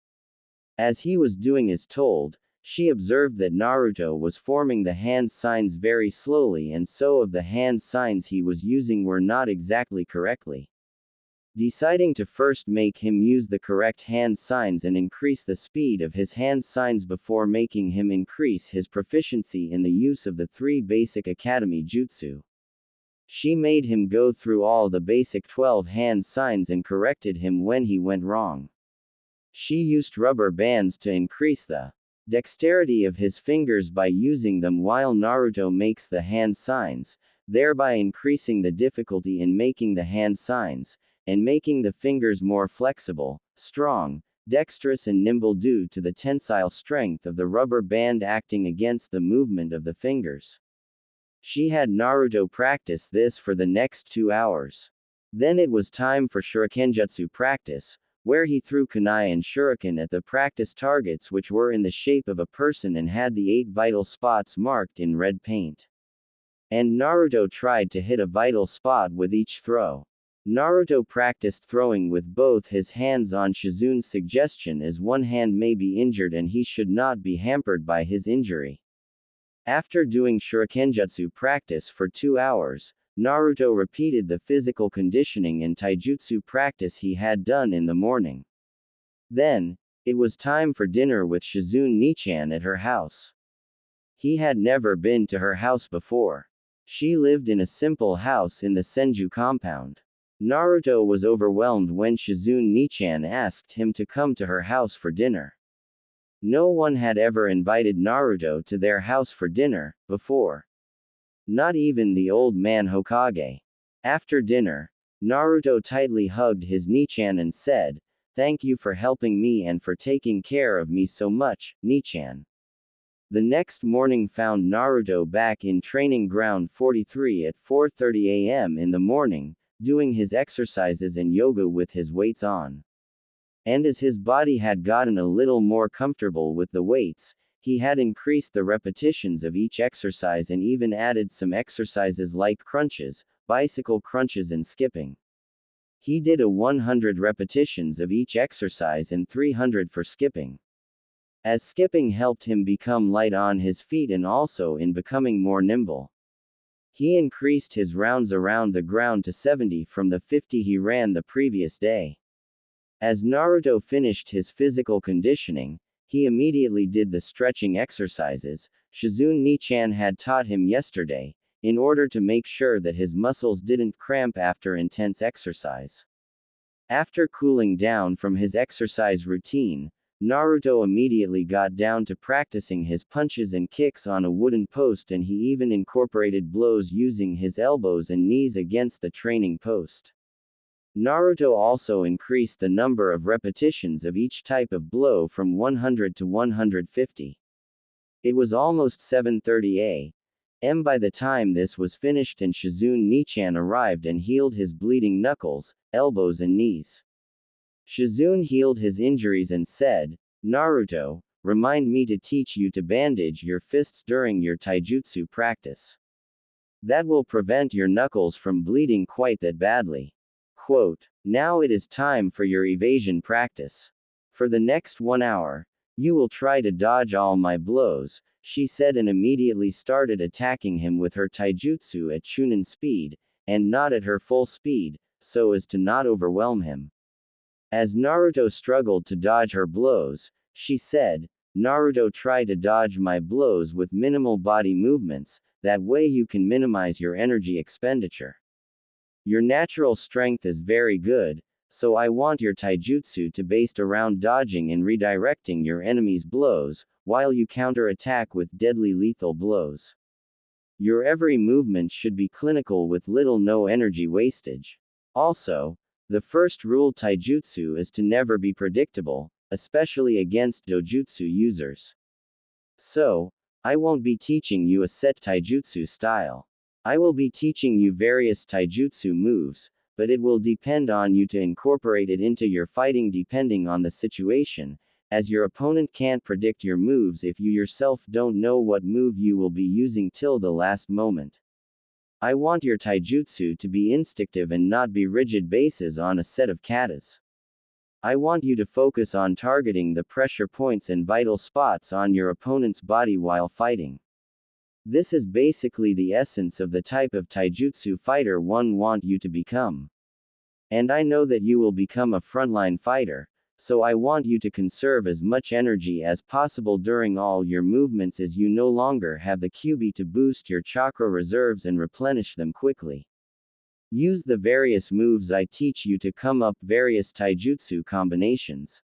As he was doing as told, she observed that Naruto was forming the hand signs very slowly, and so of the hand signs he was using were not exactly correctly. Deciding to first make him use the correct hand signs and increase the speed of his hand signs before making him increase his proficiency in the use of the 3 basic academy jutsu. She made him go through all the basic 12 hand signs and corrected him when he went wrong. She used rubber bands to increase the dexterity of his fingers by using them while Naruto makes the hand signs, thereby increasing the difficulty in making the hand signs, and making the fingers more flexible, strong, dexterous and nimble due to the tensile strength of the rubber band acting against the movement of the fingers. She had Naruto practice this for the next 2 hours. Then it was time for shurikenjutsu practice, where he threw kunai and shuriken at the practice targets, which were in the shape of a person and had the 8 vital spots marked in red paint. And Naruto tried to hit a vital spot with each throw. Naruto practiced throwing with both his hands on Shizune's suggestion, as one hand may be injured and he should not be hampered by his injury. After doing shurikenjutsu practice for 2 hours, Naruto repeated the physical conditioning and taijutsu practice he had done in the morning. Then, it was time for dinner with Shizune Nichan at her house. He had never been to her house before. She lived in a simple house in the Senju compound. Naruto was overwhelmed when Shizune Nichan asked him to come to her house for dinner. No one had ever invited Naruto to their house for dinner, before. Not even the old man Hokage. After dinner, Naruto tightly hugged his Nichan and said, "Thank you for helping me and for taking care of me so much, Nichan." The next morning found Naruto back in training ground 43 at 4:30 a.m. in the morning, doing his exercises and yoga with his weights on. And as his body had gotten a little more comfortable with the weights, he had increased the repetitions of each exercise and even added some exercises like crunches, bicycle crunches and skipping. He did a 100 repetitions of each exercise and 300 for skipping. As skipping helped him become light on his feet and also in becoming more nimble. He increased his rounds around the ground to 70 from the 50 he ran the previous day. As Naruto finished his physical conditioning, he immediately did the stretching exercises Shizune Nichan had taught him yesterday, in order to make sure that his muscles didn't cramp after intense exercise. After cooling down from his exercise routine, Naruto immediately got down to practicing his punches and kicks on a wooden post, and he even incorporated blows using his elbows and knees against the training post. Naruto also increased the number of repetitions of each type of blow from 100 to 150. It was almost 7:30 a.m. by the time this was finished, and Shizune Nichan arrived and healed his bleeding knuckles, elbows and knees. Shizune healed his injuries and said, "Naruto, remind me to teach you to bandage your fists during your taijutsu practice. That will prevent your knuckles from bleeding quite that badly." Quote, "Now it is time for your evasion practice. For the next 1 hour, you will try to dodge all my blows," she said, and immediately started attacking him with her taijutsu at Chunin speed, and not at her full speed, so as to not overwhelm him. As Naruto struggled to dodge her blows, she said, "Naruto, try to dodge my blows with minimal body movements, that way you can minimize your energy expenditure. Your natural strength is very good, so I want your taijutsu to based around dodging and redirecting your enemy's blows, while you counter-attack with deadly lethal blows. Your every movement should be clinical with little no energy wastage. Also, the first rule taijutsu is to never be predictable, especially against dojutsu users. So, I won't be teaching you a set taijutsu style. I will be teaching you various taijutsu moves, but it will depend on you to incorporate it into your fighting depending on the situation, as your opponent can't predict your moves if you yourself don't know what move you will be using till the last moment. I want your taijutsu to be instinctive and not be rigid bases on a set of katas. I want you to focus on targeting the pressure points and vital spots on your opponent's body while fighting. This is basically the essence of the type of taijutsu fighter one want you to become. And I know that you will become a frontline fighter, so I want you to conserve as much energy as possible during all your movements as you no longer have the QB to boost your chakra reserves and replenish them quickly. Use the various moves I teach you to come up various taijutsu combinations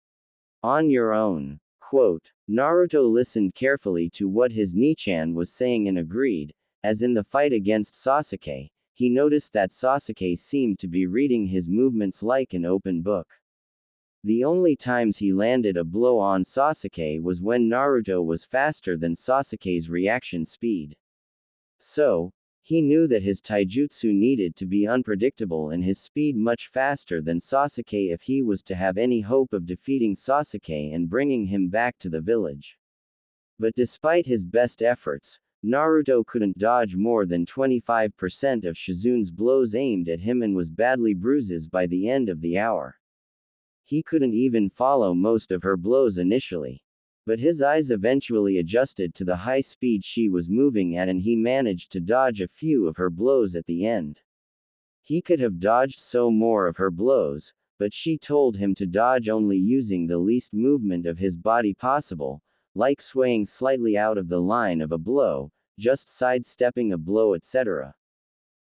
on your own." Quote. Naruto listened carefully to what his Nichan was saying and agreed, as in the fight against Sasuke, he noticed that Sasuke seemed to be reading his movements like an open book. The only times he landed a blow on Sasuke was when Naruto was faster than Sasuke's reaction speed. So, he knew that his taijutsu needed to be unpredictable and his speed much faster than Sasuke if he was to have any hope of defeating Sasuke and bringing him back to the village. But despite his best efforts, Naruto couldn't dodge more than 25% of Shizune's blows aimed at him and was badly bruises by the end of the hour. He couldn't even follow most of her blows initially. But his eyes eventually adjusted to the high speed she was moving at and he managed to dodge a few of her blows at the end. He could have dodged so more of her blows, but she told him to dodge only using the least movement of his body possible, like swaying slightly out of the line of a blow, just sidestepping a blow, etc.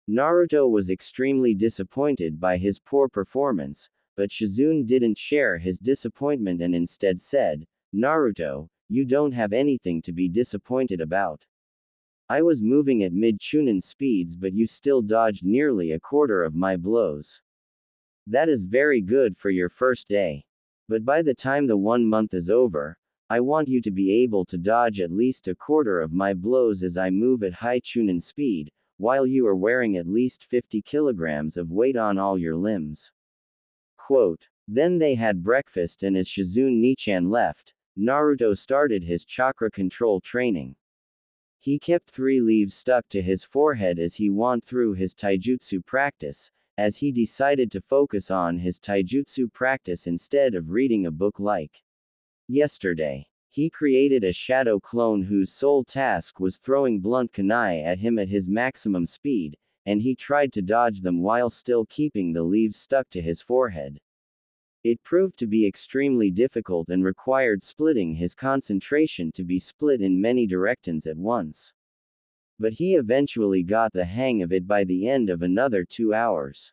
Naruto was extremely disappointed by his poor performance, but Shizune didn't share his disappointment and instead said, "Naruto, you don't have anything to be disappointed about. I was moving at mid-chunin speeds but you still dodged nearly a quarter of my blows. That is very good for your first day. But by the time the 1 month is over, I want you to be able to dodge at least a quarter of my blows as I move at high chunin speed, while you are wearing at least 50 kilograms of weight on all your limbs." Quote. Then they had breakfast and as Shizune Nichan left, Naruto started his chakra control training. He kept 3 leaves stuck to his forehead as he went through his taijutsu practice, as he decided to focus on his taijutsu practice instead of reading a book like yesterday. He created a shadow clone whose sole task was throwing blunt kunai at him at his maximum speed, and he tried to dodge them while still keeping the leaves stuck to his forehead. It proved to be extremely difficult and required splitting his concentration to be split in many directions at once. But he eventually got the hang of it by the end of another 2 hours.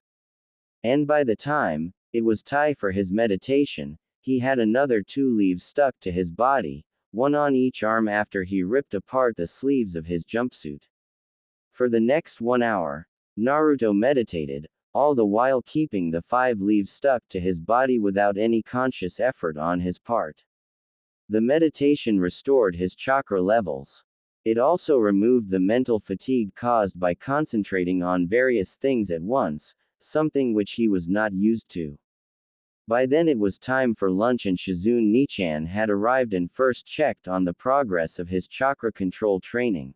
And by the time it was time for his meditation, he had another 2 leaves stuck to his body, one on each arm after he ripped apart the sleeves of his jumpsuit. For the next 1 hour, Naruto meditated, all the while keeping the 5 leaves stuck to his body without any conscious effort on his part. The meditation restored his chakra levels. It also removed the mental fatigue caused by concentrating on various things at once, something which he was not used to. By then it was time for lunch and Shizune Nichan had arrived and first checked on the progress of his chakra control training.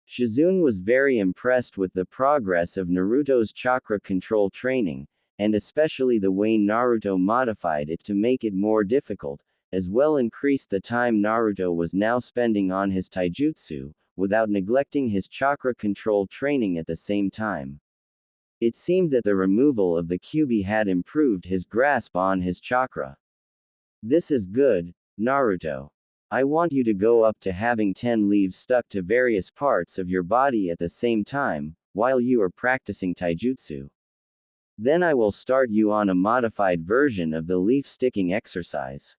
Shizune was very impressed with the progress of Naruto's chakra control training, and especially the way Naruto modified it to make it more difficult, as well increased the time Naruto was now spending on his taijutsu, without neglecting his chakra control training at the same time. It seemed that the removal of the Kyuubi had improved his grasp on his chakra. This is good, Naruto. I want you to go up to having 10 leaves stuck to various parts of your body at the same time, while you are practicing taijutsu. Then I will start you on a modified version of the leaf sticking exercise.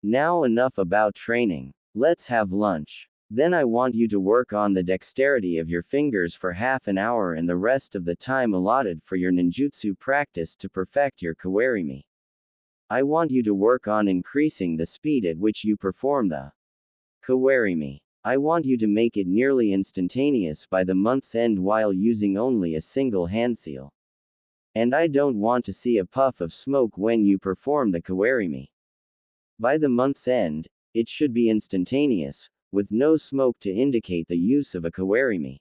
Now enough about training. Let's have lunch. Then I want you to work on the dexterity of your fingers for half an hour and the rest of the time allotted for your ninjutsu practice to perfect your kawarimi. I want you to work on increasing the speed at which you perform the kawarimi. I want you to make it nearly instantaneous by the month's end while using only a single hand seal. And I don't want to see a puff of smoke when you perform the kawarimi. By the month's end, it should be instantaneous, with no smoke to indicate the use of a kawarimi.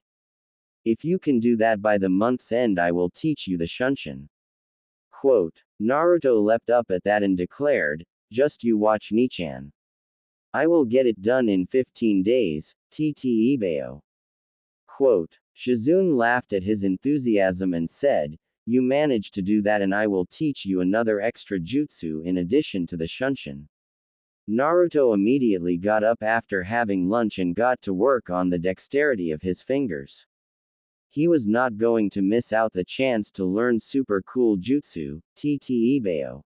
If you can do that by the month's end, I will teach you the shunshin. Quote. Naruto leapt up at that and declared, just you watch Nichan. I will get it done in 15 days, Tte Ibeo. Quote. Shizune laughed at his enthusiasm and said, you managed to do that and I will teach you another extra jutsu in addition to the shunshin. Naruto immediately got up after having lunch and got to work on the dexterity of his fingers. He was not going to miss out the chance to learn super cool jutsu, Tte Ibeo.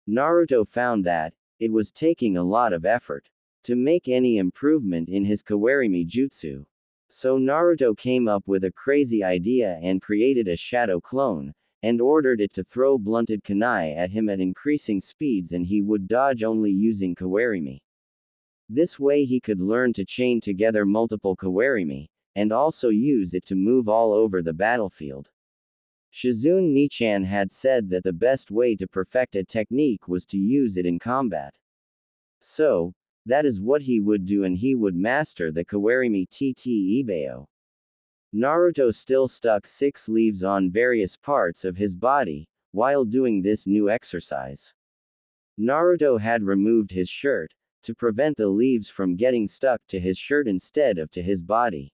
Naruto found that it was taking a lot of effort to make any improvement in his kawarimi jutsu. So Naruto came up with a crazy idea and created a shadow clone, and ordered it to throw blunted kunai at him at increasing speeds and he would dodge only using kawarimi. This way he could learn to chain together multiple kawarimi, and also use it to move all over the battlefield. Shizune Nichan had said that the best way to perfect a technique was to use it in combat. So, that is what he would do and he would master the kawarimi Tte Ibeo. Naruto still stuck 6 leaves on various parts of his body, while doing this new exercise. Naruto had removed his shirt, to prevent the leaves from getting stuck to his shirt instead of to his body.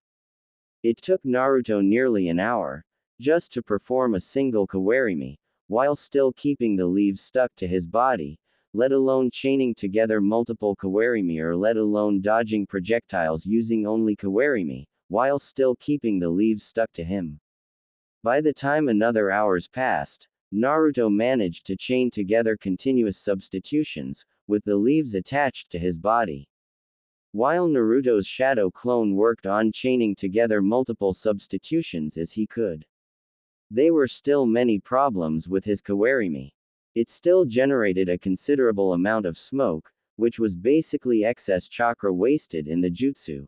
It took Naruto nearly an hour, just to perform a single kawarimi, while still keeping the leaves stuck to his body, let alone chaining together multiple kawarimi or let alone dodging projectiles using only kawarimi, while still keeping the leaves stuck to him. By the time another hours passed, Naruto managed to chain together continuous substitutions, with the leaves attached to his body. While Naruto's shadow clone worked on chaining together multiple substitutions as he could. There were still many problems with his kawarimi. It still generated a considerable amount of smoke, which was basically excess chakra wasted in the jutsu.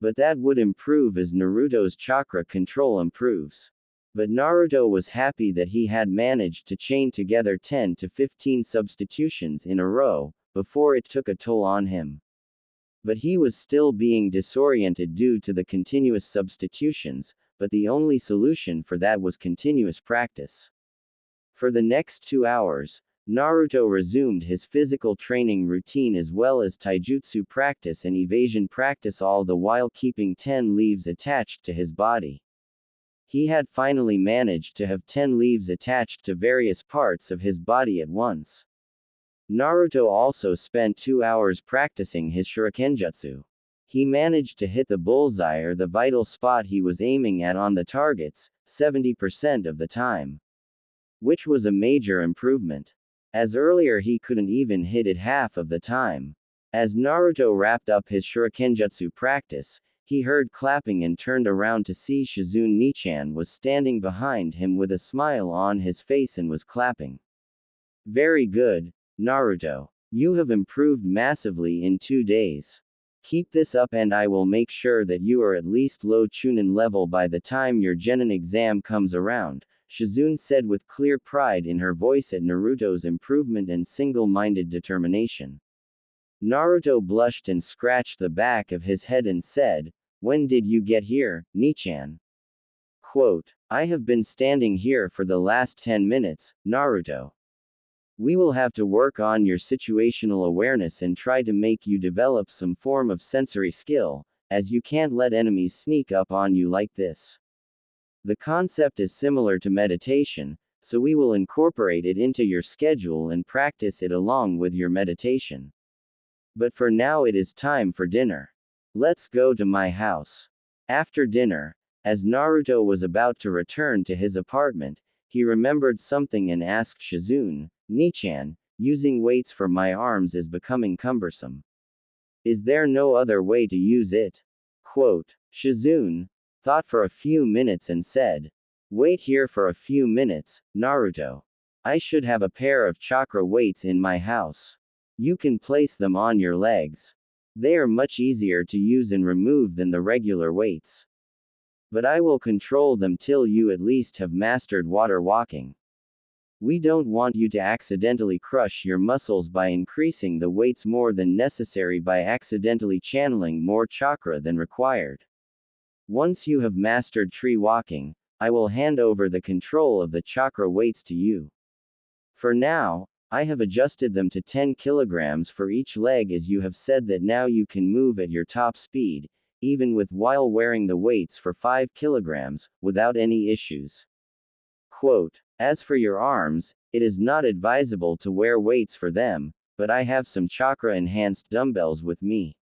But that would improve as Naruto's chakra control improves. But Naruto was happy that he had managed to chain together 10 to 15 substitutions in a row, before it took a toll on him. But he was still being disoriented due to the continuous substitutions, but the only solution for that was continuous practice. For the next 2 hours, Naruto resumed his physical training routine as well as taijutsu practice and evasion practice, all the while keeping 10 leaves attached to his body. He had finally managed to have 10 leaves attached to various parts of his body at once. Naruto also spent 2 hours practicing his shurikenjutsu. He managed to hit the bullseye or the vital spot he was aiming at on the targets, 70% of the time. Which was a major improvement. As earlier he couldn't even hit it half of the time. As Naruto wrapped up his shurikenjutsu practice, he heard clapping and turned around to see Shizune Nichan was standing behind him with a smile on his face and was clapping. Very good, Naruto. You have improved massively in 2 days. Keep this up and I will make sure that you are at least low Chunin level by the time your Genin exam comes around, Shizune said with clear pride in her voice at Naruto's improvement and single-minded determination. Naruto blushed and scratched the back of his head and said, when did you get here, Nichan? Quote, I have been standing here for the last 10 minutes, Naruto. We will have to work on your situational awareness and try to make you develop some form of sensory skill, as you can't let enemies sneak up on you like this. The concept is similar to meditation, so we will incorporate it into your schedule and practice it along with your meditation. But for now it is time for dinner. Let's go to my house. After dinner, as Naruto was about to return to his apartment, he remembered something and asked Shizune, "Nichan, using weights for my arms is becoming cumbersome. Is there no other way to use it?" Quote. Shizune thought for a few minutes and said, "Wait here for a few minutes, Naruto. I should have a pair of chakra weights in my house. You can place them on your legs. They are much easier to use and remove than the regular weights. But I will control them till you at least have mastered water walking. We don't want you to accidentally crush your muscles by increasing the weights more than necessary by accidentally channeling more chakra than required. Once you have mastered tree walking, I will hand over the control of the chakra weights to you. For now, I have adjusted them to 10 kilograms for each leg as you have said that now you can move at your top speed, even with while wearing the weights for 5 kilograms, without any issues." Quote. As for your arms, it is not advisable to wear weights for them, but I have some chakra-enhanced dumbbells with me.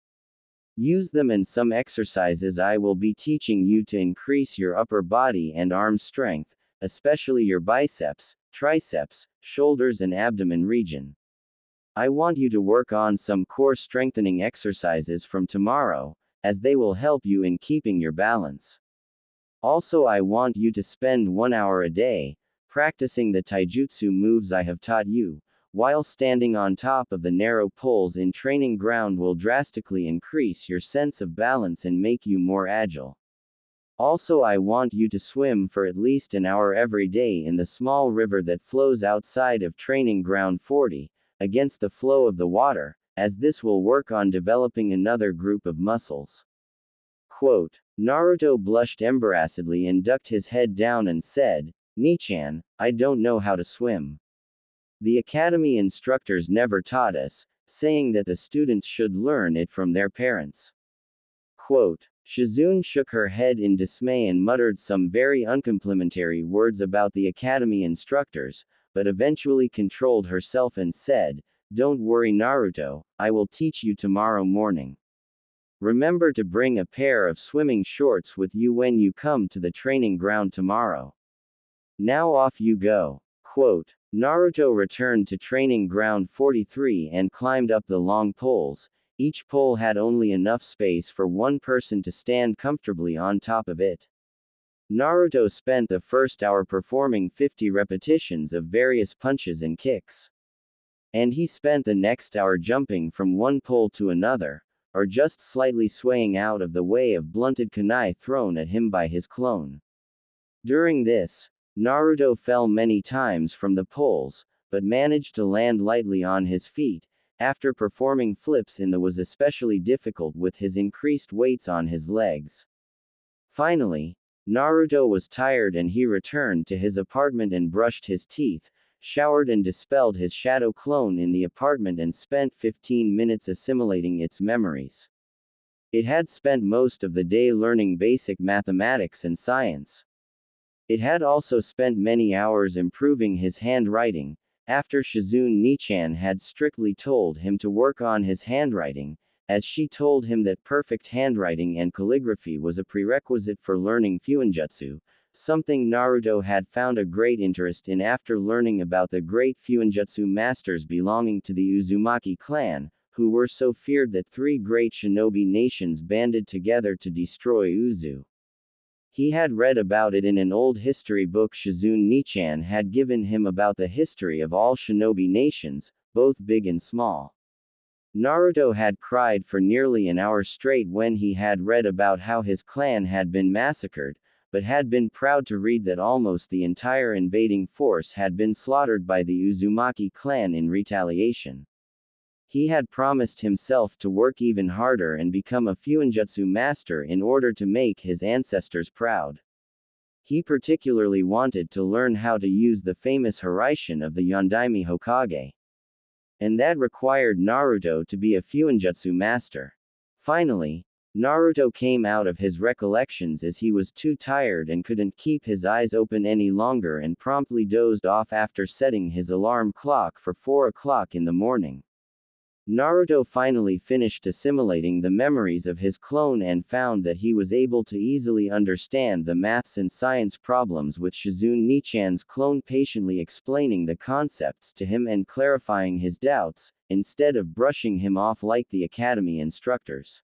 Use them and some exercises I will be teaching you to increase your upper body and arm strength, especially your biceps, triceps, shoulders and abdomen region. I want you to work on some core strengthening exercises from tomorrow, as they will help you in keeping your balance. Also I want you to spend 1 hour a day, practicing the taijutsu moves I have taught you, while standing on top of the narrow poles in training ground will drastically increase your sense of balance and make you more agile. Also I want you to swim for at least an hour every day in the small river that flows outside of training ground 40, against the flow of the water, as this will work on developing another group of muscles." Quote. Naruto blushed embarrassedly and ducked his head down and said, "Nichan, I don't know how to swim. The academy instructors never taught us, saying that the students should learn it from their parents." Quote. Shizune shook her head in dismay and muttered some very uncomplimentary words about the academy instructors, but eventually controlled herself and said, "Don't worry Naruto, I will teach you tomorrow morning. Remember to bring a pair of swimming shorts with you when you come to the training ground tomorrow. Now off you go." Quote. Naruto returned to training ground 43 and climbed up the long poles. Each pole had only enough space for one person to stand comfortably on top of it. Naruto spent the first hour performing 50 repetitions of various punches and kicks. And he spent the next hour jumping from one pole to another, or just slightly swaying out of the way of blunted kunai thrown at him by his clone. During this, Naruto fell many times from the poles, but managed to land lightly on his feet. After performing flips in the was especially difficult with his increased weights on his legs. Finally, Naruto was tired and he returned to his apartment and brushed his teeth, showered and dispelled his shadow clone in the apartment and spent 15 minutes assimilating its memories. It had spent most of the day learning basic mathematics and science. It had also spent many hours improving his handwriting, after Shizune Nichan had strictly told him to work on his handwriting, as she told him that perfect handwriting and calligraphy was a prerequisite for learning Fuinjutsu, something Naruto had found a great interest in after learning about the great Fuinjutsu masters belonging to the Uzumaki clan, who were so feared that 3 great shinobi nations banded together to destroy Uzu. He had read about it in an old history book Shizune Nichan had given him about the history of all shinobi nations, both big and small. Naruto had cried for nearly an hour straight when he had read about how his clan had been massacred, but had been proud to read that almost the entire invading force had been slaughtered by the Uzumaki clan in retaliation. He had promised himself to work even harder and become a Fuinjutsu master in order to make his ancestors proud. He particularly wanted to learn how to use the famous Hiraishin of the Yondaime Hokage. And that required Naruto to be a Fuinjutsu master. Finally, Naruto came out of his recollections as he was too tired and couldn't keep his eyes open any longer and promptly dozed off after setting his alarm clock for 4 o'clock in the morning. Naruto finally finished assimilating the memories of his clone and found that he was able to easily understand the maths and science problems with Shizune Nichan's clone patiently explaining the concepts to him and clarifying his doubts, instead of brushing him off like the academy instructors.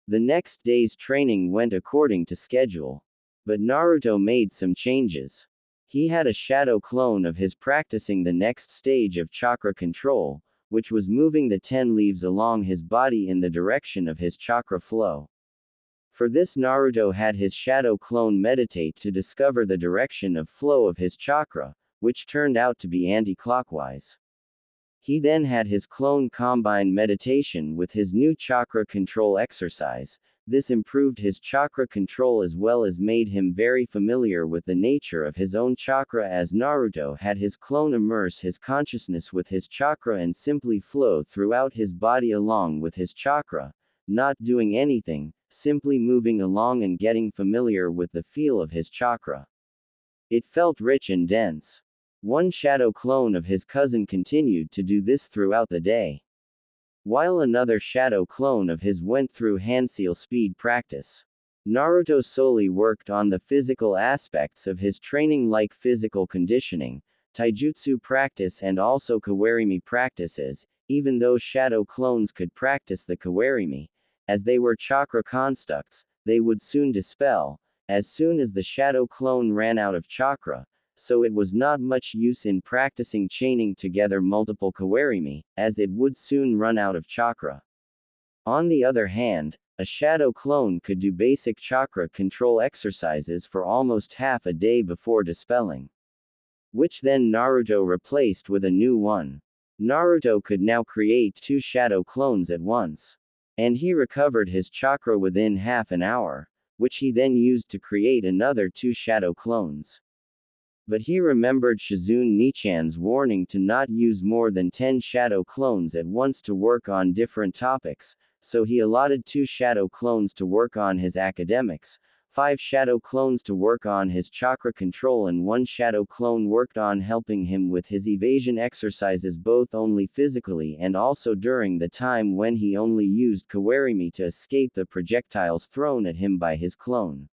The next day's training went according to schedule. But Naruto made some changes. He had a shadow clone of his practicing the next stage of chakra control, which was moving the 10 leaves along his body in the direction of his chakra flow. For this, Naruto had his shadow clone meditate to discover the direction of flow of his chakra, which turned out to be anti-clockwise. He then had his clone combine meditation with his new chakra control exercise. This improved his chakra control as well as made him very familiar with the nature of his own chakra, as Naruto had his clone immerse his consciousness with his chakra and simply flow throughout his body along with his chakra, not doing anything, simply moving along and getting familiar with the feel of his chakra. It felt rich and dense. One shadow clone of his cousin continued to do this throughout the day, while another shadow clone of his went through handseal speed practice. Naruto solely worked on the physical aspects of his training like physical conditioning, taijutsu practice and also kawarimi practices, even though shadow clones could practice the kawarimi, as they were chakra constructs, they would soon dispel, as soon as the shadow clone ran out of chakra, so it was not much use in practicing chaining together multiple kawarimi, as it would soon run out of chakra. On the other hand, a shadow clone could do basic chakra control exercises for almost half a day before dispelling, which then Naruto replaced with a new one. Naruto could now create 2 shadow clones at once, and he recovered his chakra within half an hour, which he then used to create another 2 shadow clones. But he remembered Shizune Nichan's warning to not use more than 10 shadow clones at once to work on different topics, so he allotted 2 shadow clones to work on his academics, 5 shadow clones to work on his chakra control and 1 shadow clone worked on helping him with his evasion exercises, both only physically and also during the time when he only used kawarimi to escape the projectiles thrown at him by his clone.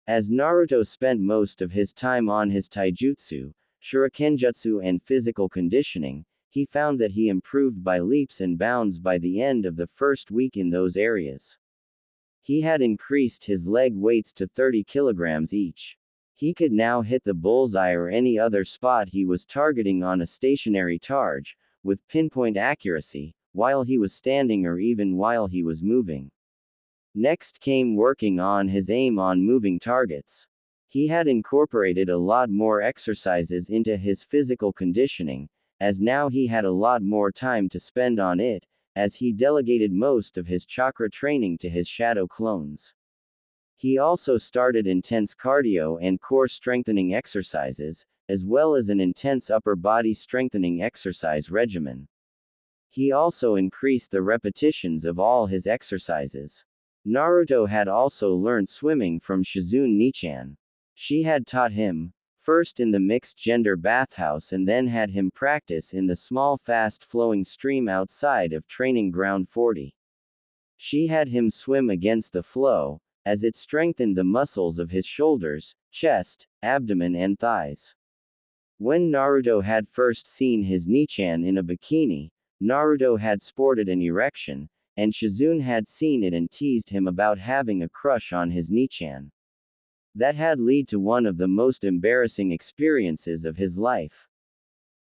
As Naruto spent most of his time on his taijutsu, shurikenjutsu and physical conditioning, he found that he improved by leaps and bounds by the end of the first week in those areas. He had increased his leg weights to 30 kilograms each. He could now hit the bullseye or any other spot he was targeting on a stationary target, with pinpoint accuracy, while he was standing or even while he was moving. Next came working on his aim on moving targets. He had incorporated a lot more exercises into his physical conditioning, as now he had a lot more time to spend on it, as he delegated most of his chakra training to his shadow clones. He also started intense cardio and core strengthening exercises, as well as an intense upper body strengthening exercise regimen. He also increased the repetitions of all his exercises. Naruto had also learned swimming from Shizune Nichan. She had taught him, first in the mixed-gender bathhouse and then had him practice in the small fast-flowing stream outside of Training Ground 40. She had him swim against the flow, as it strengthened the muscles of his shoulders, chest, abdomen and thighs. When Naruto had first seen his Nichan in a bikini, Naruto had sported an erection, and Shizune had seen it and teased him about having a crush on his Nichan. That had led to one of the most embarrassing experiences of his life.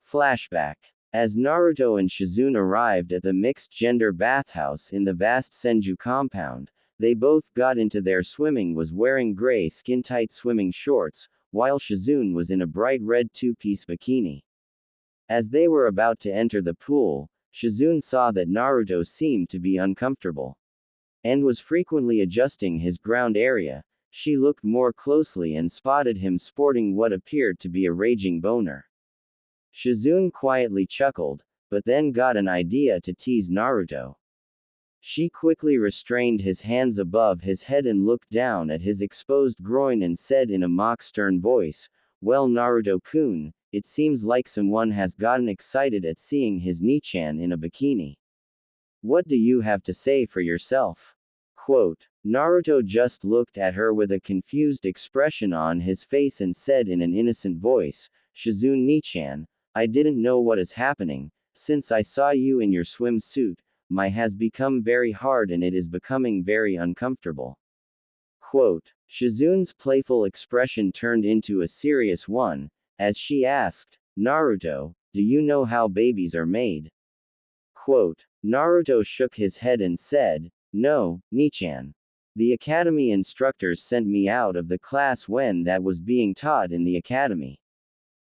Flashback. As Naruto and Shizune arrived at the mixed-gender bathhouse in the vast Senju compound, they both got into their swimming was wearing gray skin-tight swimming shorts, while Shizune was in a bright red 2-piece bikini. As they were about to enter the pool, Shizune saw that Naruto seemed to be uncomfortable, and was frequently adjusting his ground area. She looked more closely and spotted him sporting what appeared to be a raging boner. Shizune quietly chuckled, but then got an idea to tease Naruto. She quickly restrained his hands above his head and looked down at his exposed groin and said in a mock stern voice, "Well, Naruto-kun, it seems like someone has gotten excited at seeing his Nichan in a bikini. What do you have to say for yourself?" Quote. Naruto just looked at her with a confused expression on his face and said in an innocent voice, "Shizune Nichan, I didn't know what is happening. Since I saw you in your swimsuit, my has become very hard and it is becoming very uncomfortable." Quote. Shizune's playful expression turned into a serious one, as she asked, "Naruto, do you know how babies are made?" Quote. Naruto shook his head and said, "No, Nichan. The academy instructors sent me out of the class when that was being taught in the academy.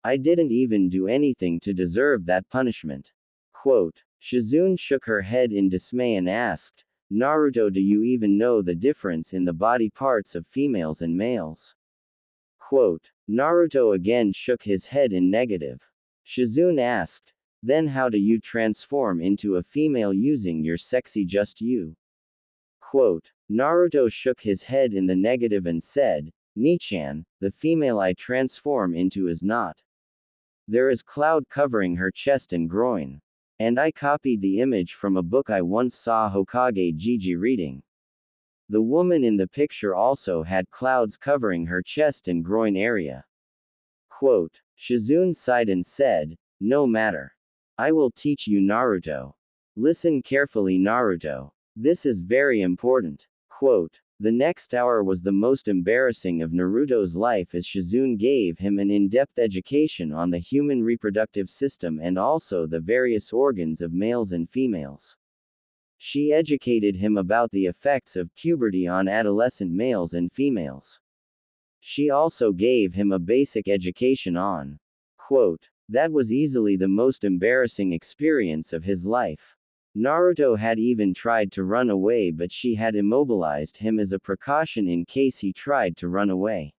I didn't even do anything to deserve that punishment." Quote. Shizune shook her head in dismay and asked, "Naruto, do you even know the difference in the body parts of females and males?" Quote. Naruto again shook his head in negative. Shizune asked, "Then how do you transform into a female using your sexy just you?" Quote. Naruto shook his head in the negative and said, "Nichan, the female I transform into is not. There is cloud covering her chest and groin. And I copied the image from a book I once saw Hokage Gigi reading. The woman in the picture also had clouds covering her chest and groin area." Quote. Shizune sighed and said, "No matter. I will teach you, Naruto. Listen carefully, Naruto. This is very important." Quote. The next hour was the most embarrassing of Naruto's life as Shizune gave him an in-depth education on the human reproductive system and also the various organs of males and females. She educated him about the effects of puberty on adolescent males and females. She also gave him a basic education on. Quote. That was easily the most embarrassing experience of his life. Naruto had even tried to run away, but she had immobilized him as a precaution in case he tried to run away.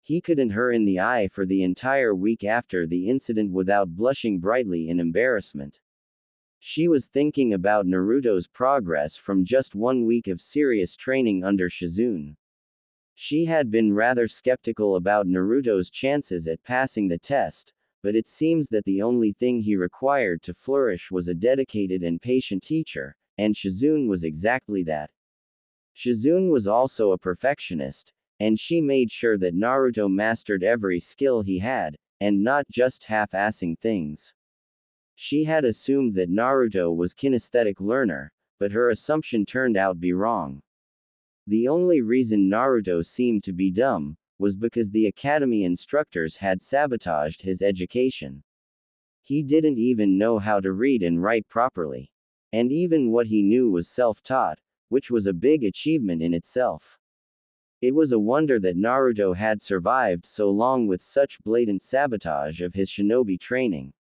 He couldn't her in the eye for the entire week after the incident without blushing brightly in embarrassment. She was thinking about Naruto's progress from just 1 week of serious training under Shizune. She had been rather skeptical about Naruto's chances at passing the test, but it seems that the only thing he required to flourish was a dedicated and patient teacher, and Shizune was exactly that. Shizune was also a perfectionist, and she made sure that Naruto mastered every skill he had, and not just half-assing things. She had assumed that Naruto was kinesthetic learner, but her assumption turned out to be wrong. The only reason Naruto seemed to be dumb was because the academy instructors had sabotaged his education. He didn't even know how to read and write properly. And even what he knew was self-taught, which was a big achievement in itself. It was a wonder that Naruto had survived so long with such blatant sabotage of his shinobi training.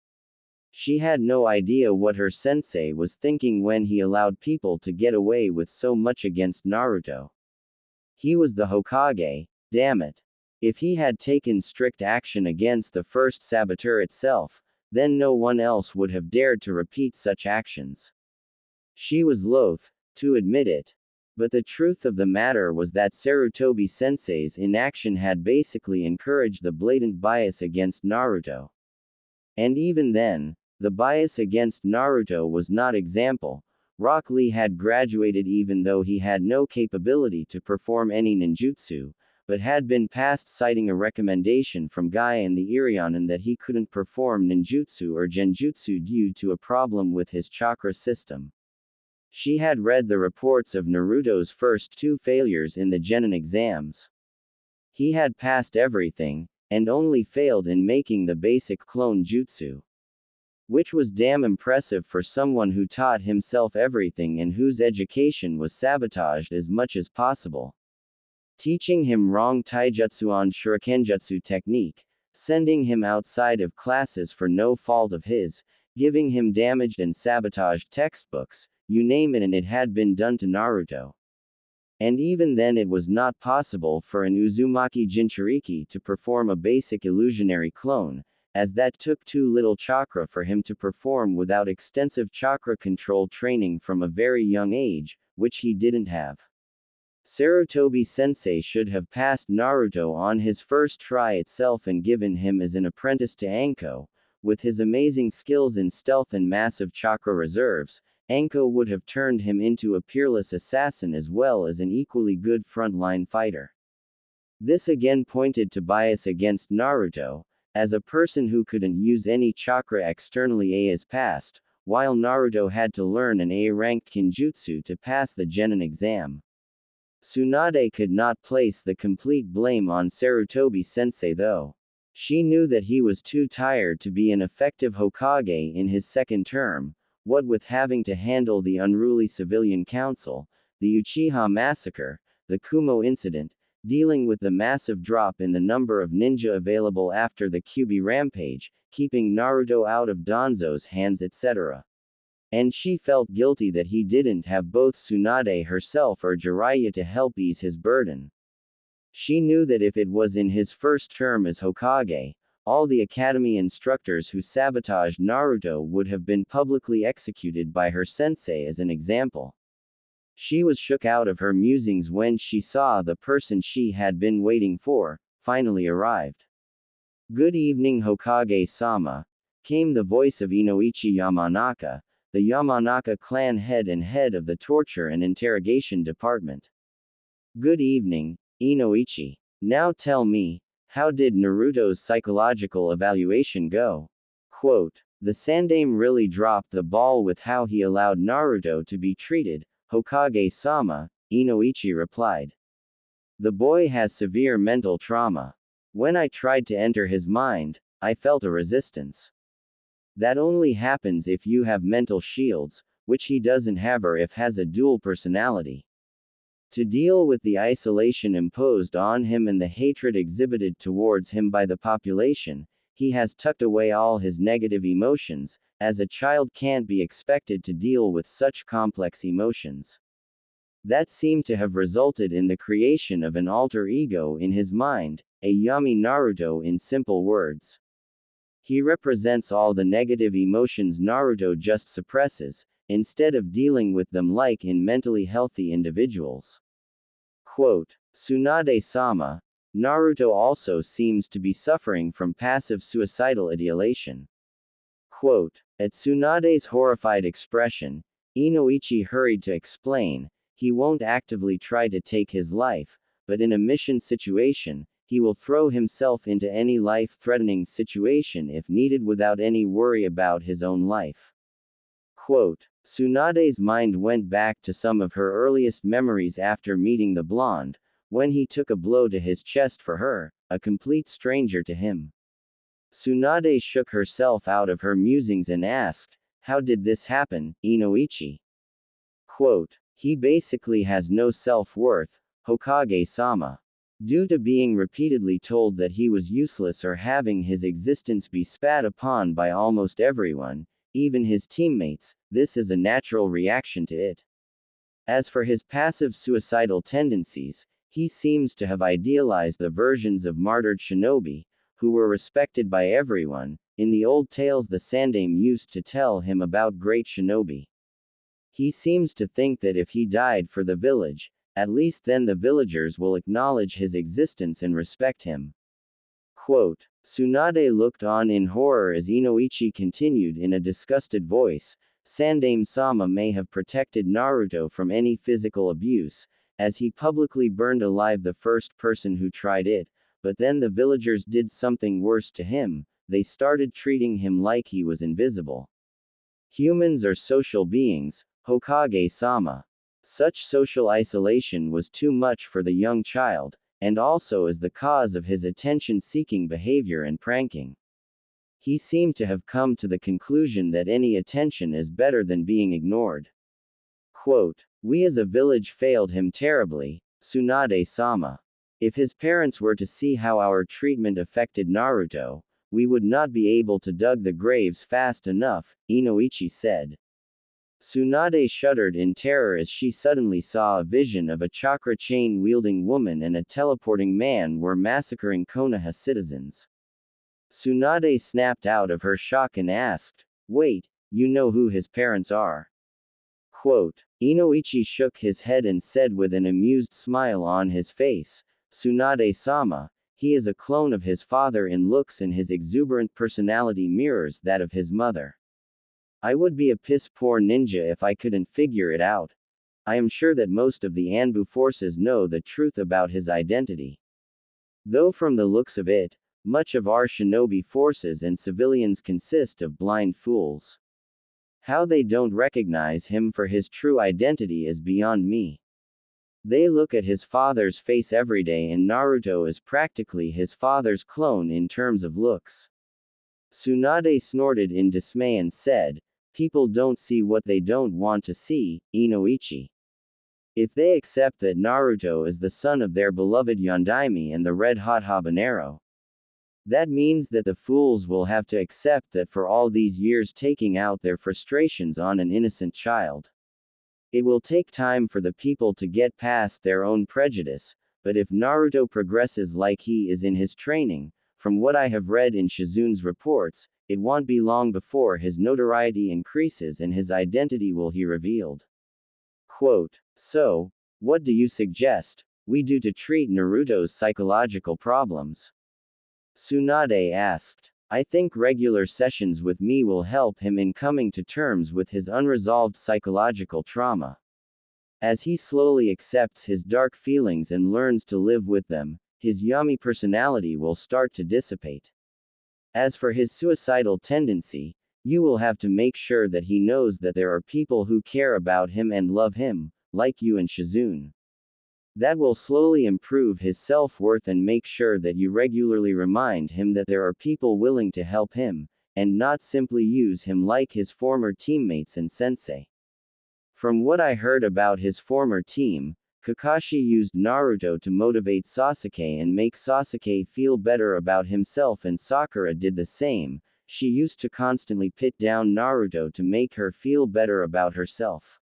She had no idea what her sensei was thinking when he allowed people to get away with so much against Naruto. He was the Hokage, damn it. If he had taken strict action against the first saboteur itself, then no one else would have dared to repeat such actions. She was loath to admit it. But the truth of the matter was that Sarutobi Sensei's inaction had basically encouraged the blatant bias against Naruto. And even then, the bias against Naruto was not example. Rock Lee had graduated even though he had no capability to perform any ninjutsu, but had been passed citing a recommendation from Guy and the Irionen that he couldn't perform ninjutsu or genjutsu due to a problem with his chakra system. She had read the reports of Naruto's first 2 failures in the genin exams. He had passed everything, and only failed in making the basic clone jutsu. Which was damn impressive for someone who taught himself everything and whose education was sabotaged as much as possible. Teaching him wrong taijutsu on shurikenjutsu technique, sending him outside of classes for no fault of his, giving him damaged and sabotaged textbooks, you name it, and it had been done to Naruto. And even then it was not possible for an Uzumaki Jinchuriki to perform a basic illusionary clone, as that took too little chakra for him to perform without extensive chakra control training from a very young age, which he didn't have. Sarutobi Sensei should have passed Naruto on his first try itself and given him as an apprentice to Anko. With his amazing skills in stealth and massive chakra reserves, Anko would have turned him into a peerless assassin as well as an equally good frontline fighter. This again pointed to bias against Naruto, as a person who couldn't use any chakra externally as passed, while Naruto had to learn an A-ranked kinjutsu to pass the Genin exam. Tsunade could not place the complete blame on Sarutobi Sensei though. She knew that he was too tired to be an effective Hokage in his second term, what with having to handle the unruly civilian council, the Uchiha massacre, the Kumo incident, dealing with the massive drop in the number of ninja available after the Kyuubi rampage, keeping Naruto out of Danzo's hands etc. And she felt guilty that he didn't have both Tsunade herself or Jiraiya to help ease his burden. She knew that if it was in his first term as Hokage, all the academy instructors who sabotaged Naruto would have been publicly executed by her sensei as an example. She was shook out of her musings when she saw the person she had been waiting for, finally arrived. "Good evening Hokage-sama," came the voice of Inoichi Yamanaka, the Yamanaka clan head and head of the torture and interrogation department. "Good evening, Inoichi. Now tell me, how did Naruto's psychological evaluation go?" Quote, "The Sandaime really dropped the ball with how he allowed Naruto to be treated, Hokage-sama," Inoichi replied. "The boy has severe mental trauma. When I tried to enter his mind, I felt a resistance. That only happens if you have mental shields, which he doesn't have or if has a dual personality. To deal with the isolation imposed on him and the hatred exhibited towards him by the population, he has tucked away all his negative emotions, as a child can't be expected to deal with such complex emotions. That seemed to have resulted in the creation of an alter ego in his mind, a Yami Naruto in simple words. He represents all the negative emotions Naruto just suppresses, instead of dealing with them like in mentally healthy individuals." Quote, "Tsunade-sama, Naruto also seems to be suffering from passive suicidal ideation." Quote, at Tsunade's horrified expression, Inoichi hurried to explain, "He won't actively try to take his life, but in a mission situation, he will throw himself into any life-threatening situation if needed without any worry about his own life." Quote, Tsunade's mind went back to some of her earliest memories after meeting the blonde, when he took a blow to his chest for her, a complete stranger to him. Tsunade shook herself out of her musings and asked, "How did this happen, Inoichi?" Quote, "He basically has no self-worth, Hokage-sama. Due to being repeatedly told that he was useless or having his existence be spat upon by almost everyone, even his teammates, this is a natural reaction to it. As for his passive suicidal tendencies, he seems to have idealized the versions of martyred shinobi, who were respected by everyone, in the old tales the Sandaime used to tell him about great shinobi. He seems to think that if he died for the village, at least then the villagers will acknowledge his existence and respect him." Quote, Tsunade looked on in horror as Inoichi continued in a disgusted voice, "Sandaime-sama may have protected Naruto from any physical abuse, as he publicly burned alive the first person who tried it, but then the villagers did something worse to him, they started treating him like he was invisible. Humans are social beings, Hokage-sama. Such social isolation was too much for the young child, and also is the cause of his attention-seeking behavior and pranking. He seemed to have come to the conclusion that any attention is better than being ignored." Quote, "We as a village failed him terribly, Tsunade-sama. If his parents were to see how our treatment affected Naruto, we would not be able to dig the graves fast enough," Inoichi said. Tsunade shuddered in terror as she suddenly saw a vision of a chakra chain-wielding woman and a teleporting man were massacring Konoha citizens. Tsunade snapped out of her shock and asked, "Wait, you know who his parents are?" Quote. Inoichi shook his head and said with an amused smile on his face, "Tsunade-sama, he is a clone of his father in looks and his exuberant personality mirrors that of his mother. I would be a piss-poor ninja if I couldn't figure it out. I am sure that most of the Anbu forces know the truth about his identity. Though from the looks of it, much of our shinobi forces and civilians consist of blind fools. How they don't recognize him for his true identity is beyond me. They look at his father's face every day and Naruto is practically his father's clone in terms of looks." Tsunade snorted in dismay and said, "People don't see what they don't want to see, Inoichi. If they accept that Naruto is the son of their beloved Yondaime and the red-hot habanero, that means that the fools will have to accept that for all these years taking out their frustrations on an innocent child. It will take time for the people to get past their own prejudice, but if Naruto progresses like he is in his training, from what I have read in Shizune's reports, it won't be long before his notoriety increases and his identity will be revealed." Quote. "So, what do you suggest we do to treat Naruto's psychological problems?" Tsunade asked. "I think regular sessions with me will help him in coming to terms with his unresolved psychological trauma. As he slowly accepts his dark feelings and learns to live with them, his yummy personality will start to dissipate. As for his suicidal tendency, you will have to make sure that he knows that there are people who care about him and love him, like you and Shizune. That will slowly improve his self-worth and make sure that you regularly remind him that there are people willing to help him, and not simply use him like his former teammates and sensei. From what I heard about his former team, Kakashi used Naruto to motivate Sasuke and make Sasuke feel better about himself and Sakura did the same. She used to constantly put down Naruto to make her feel better about herself.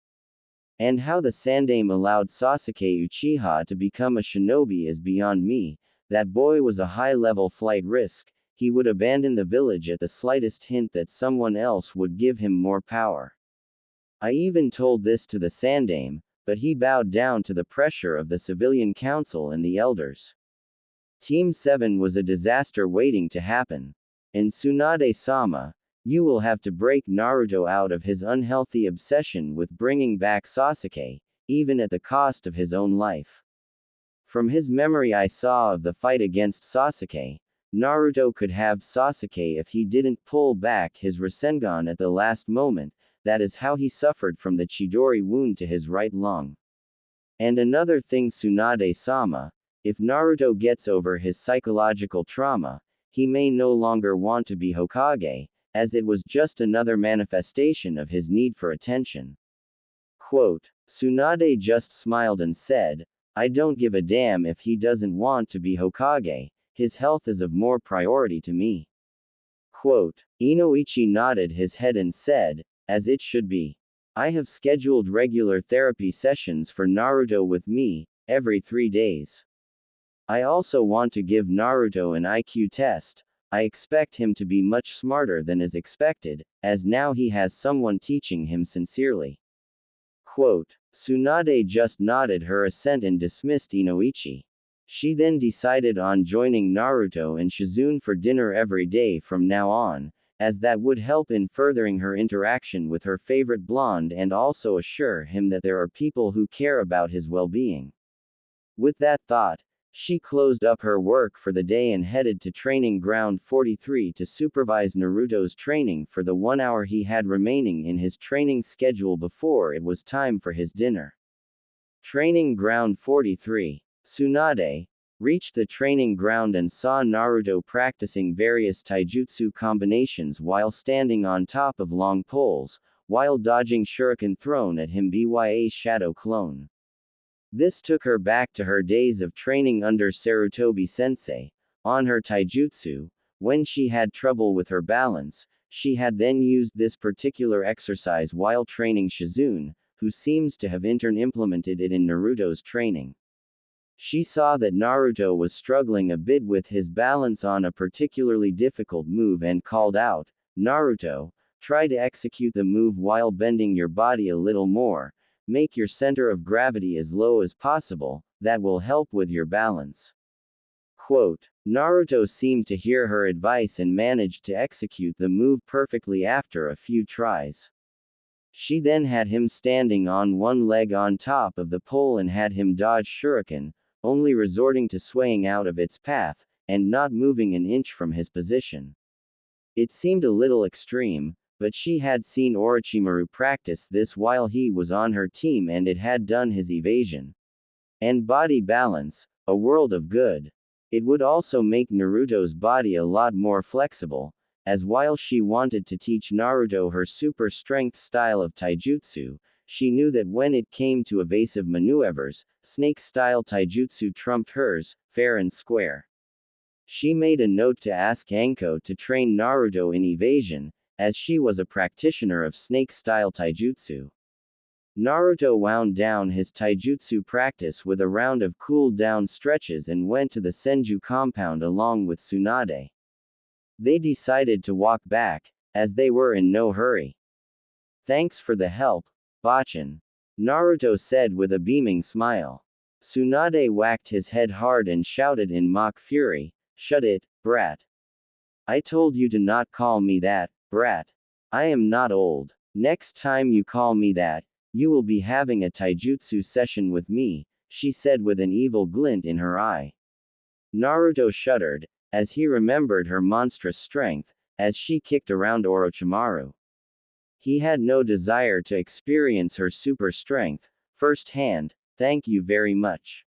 And how the Sandaime allowed Sasuke Uchiha to become a shinobi is beyond me. That boy was a high-level flight risk. He would abandon the village at the slightest hint that someone else would give him more power. I even told this to the Sandaime, but he bowed down to the pressure of the civilian council and the elders. Team 7 was a disaster waiting to happen. And Tsunade-sama, you will have to break Naruto out of his unhealthy obsession with bringing back Sasuke, even at the cost of his own life. From his memory I saw of the fight against Sasuke, Naruto could have Sasuke if he didn't pull back his Rasengan at the last moment. That is how he suffered from the Chidori wound to his right lung. And another thing, Tsunade-sama, if Naruto gets over his psychological trauma, he may no longer want to be Hokage, as it was just another manifestation of his need for attention." Quote. Tsunade just smiled and said, "I don't give a damn if he doesn't want to be Hokage, his health is of more priority to me." Quote. Inoichi nodded his head and said, "As it should be. I have scheduled regular therapy sessions for Naruto with me, every 3 days. I also want to give Naruto an IQ test. I expect him to be much smarter than is expected, as now he has someone teaching him sincerely." Quote. Tsunade just nodded her assent and dismissed Inoichi. She then decided on joining Naruto and Shizune for dinner every day from now on, as that would help in furthering her interaction with her favorite blonde and also assure him that there are people who care about his well-being. With that thought, she closed up her work for the day and headed to Training Ground 43 to supervise Naruto's training for the 1 hour he had remaining in his training schedule before it was time for his dinner. Training Ground 43. Tsunade reached the training ground and saw Naruto practicing various taijutsu combinations while standing on top of long poles, while dodging shuriken thrown at him by a shadow clone. This took her back to her days of training under Sarutobi sensei. On her taijutsu, when she had trouble with her balance, she had then used this particular exercise while training Shizune, who seems to have implemented it in Naruto's training. She saw that Naruto was struggling a bit with his balance on a particularly difficult move and called out, "Naruto, try to execute the move while bending your body a little more. Make your center of gravity as low as possible, that will help with your balance." Quote, Naruto seemed to hear her advice and managed to execute the move perfectly after a few tries. She then had him standing on one leg on top of the pole and had him dodge shuriken, only resorting to swaying out of its path, and not moving an inch from his position. It seemed a little extreme, but she had seen Orochimaru practice this while he was on her team and it had done his evasion and body balance a world of good. It would also make Naruto's body a lot more flexible, as while she wanted to teach Naruto her super strength style of taijutsu, she knew that when it came to evasive maneuvers, snake-style taijutsu trumped hers, fair and square. She made a note to ask Anko to train Naruto in evasion, as she was a practitioner of snake-style taijutsu. Naruto wound down his taijutsu practice with a round of cool-down stretches and went to the Senju compound along with Tsunade. They decided to walk back, as they were in no hurry. "Thanks for the help, Bachan," Naruto said with a beaming smile. Tsunade whacked his head hard and shouted in mock fury, "Shut it, brat. I told you to not call me that, brat. I am not old. Next time you call me that, you will be having a taijutsu session with me," she said with an evil glint in her eye. Naruto shuddered, as he remembered her monstrous strength, as she kicked around Orochimaru. He had no desire to experience her super strength firsthand, thank you very much.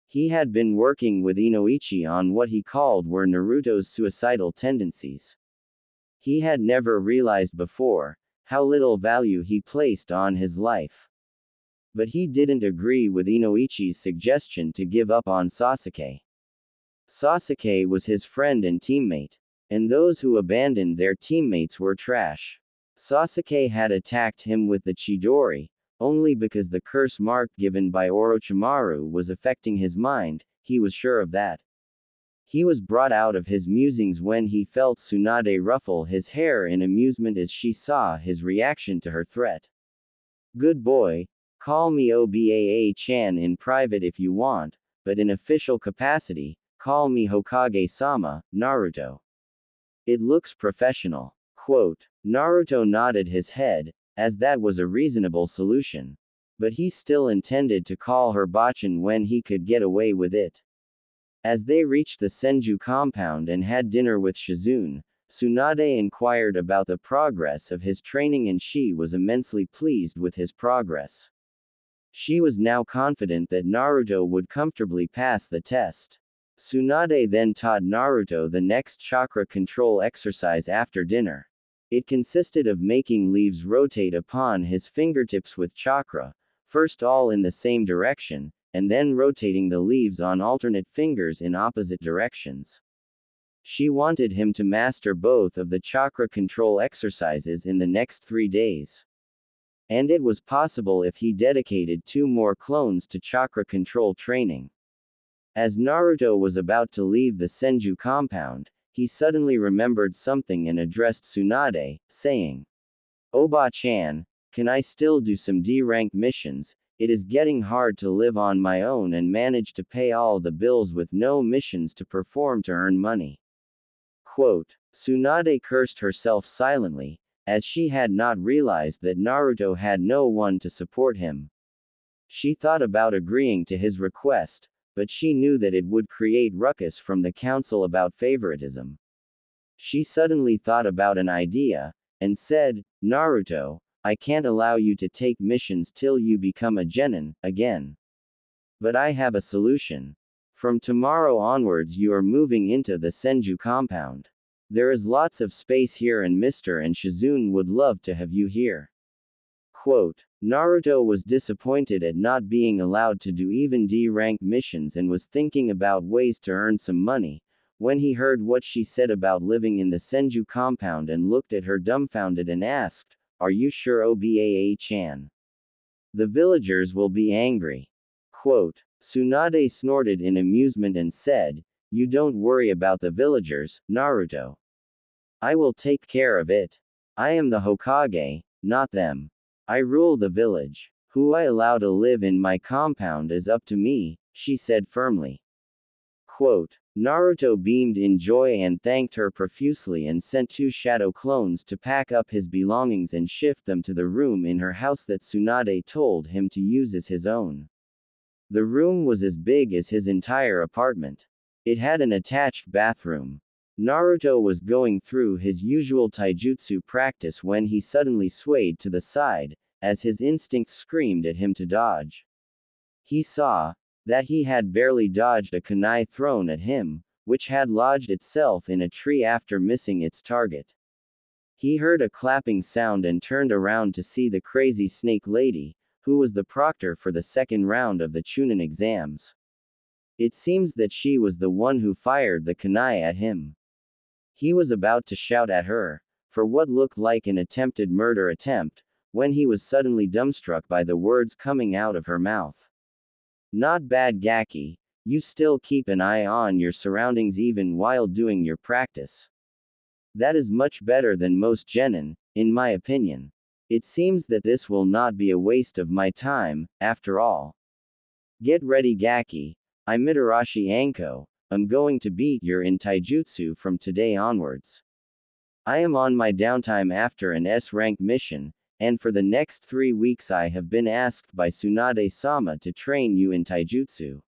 He had been working with Inoichi on what he called were Naruto's suicidal tendencies. He had never realized before how little value he placed on his life. But he didn't agree with Inoichi's suggestion to give up on Sasuke. Sasuke was his friend and teammate, and those who abandoned their teammates were trash. Sasuke had attacked him with the Chidori, only because the curse mark given by Orochimaru was affecting his mind, he was sure of that. He was brought out of his musings when he felt Tsunade ruffle his hair in amusement as she saw his reaction to her threat. "Good boy, call me Obaa-chan in private if you want, but in official capacity, call me Hokage-sama, Naruto. It looks professional." Quote, Naruto nodded his head, as that was a reasonable solution. But he still intended to call her Bachan when he could get away with it. As they reached the Senju compound and had dinner with Shizune, Tsunade inquired about the progress of his training and she was immensely pleased with his progress. She was now confident that Naruto would comfortably pass the test. Tsunade then taught Naruto the next chakra control exercise after dinner. It consisted of making leaves rotate upon his fingertips with chakra, first all in the same direction, and then rotating the leaves on alternate fingers in opposite directions. She wanted him to master both of the chakra control exercises in the next 3 days. And it was possible if he dedicated 2 more clones to chakra control training. As Naruto was about to leave the Senju compound, he suddenly remembered something and addressed Tsunade, saying, "Oba-chan, can I still do some D-rank missions? It is getting hard to live on my own and manage to pay all the bills with no missions to perform to earn money." Quote, Tsunade cursed herself silently, as she had not realized that Naruto had no one to support him. She thought about agreeing to his request, but she knew that it would create ruckus from the council about favoritism. She suddenly thought about an idea, and said, "Naruto, I can't allow you to take missions till you become a genin, again. But I have a solution. From tomorrow onwards you are moving into the Senju compound. There is lots of space here and Mr. and Shizune would love to have you here." Quote, Naruto was disappointed at not being allowed to do even D-rank missions and was thinking about ways to earn some money, when he heard what she said about living in the Senju compound and looked at her dumbfounded and asked, "Are you sure, Obaa-chan? The villagers will be angry." Quote, Tsunade snorted in amusement and said, "You don't worry about the villagers, Naruto. I will take care of it. I am the Hokage, not them. I rule the village. Who I allow to live in my compound is up to me," she said firmly. Quote, Naruto beamed in joy and thanked her profusely and sent 2 shadow clones to pack up his belongings and shift them to the room in her house that Tsunade told him to use as his own. The room was as big as his entire apartment. It had an attached bathroom. Naruto was going through his usual taijutsu practice when he suddenly swayed to the side, as his instincts screamed at him to dodge. He saw that he had barely dodged a kunai thrown at him, which had lodged itself in a tree after missing its target. He heard a clapping sound and turned around to see the crazy snake lady, who was the proctor for the second round of the Chunin exams. It seems that she was the one who fired the kunai at him. He was about to shout at her, for what looked like an attempted murder attempt, when he was suddenly dumbstruck by the words coming out of her mouth. "Not bad, Gaki. You still keep an eye on your surroundings even while doing your practice. That is much better than most genin, in my opinion. It seems that this will not be a waste of my time, after all. Get ready, Gaki. I'm Mitarashi Anko. I'm going to beat your in taijutsu from today onwards. I am on my downtime after an S-rank mission, and for the next 3 weeks I have been asked by Tsunade-sama to train you in taijutsu.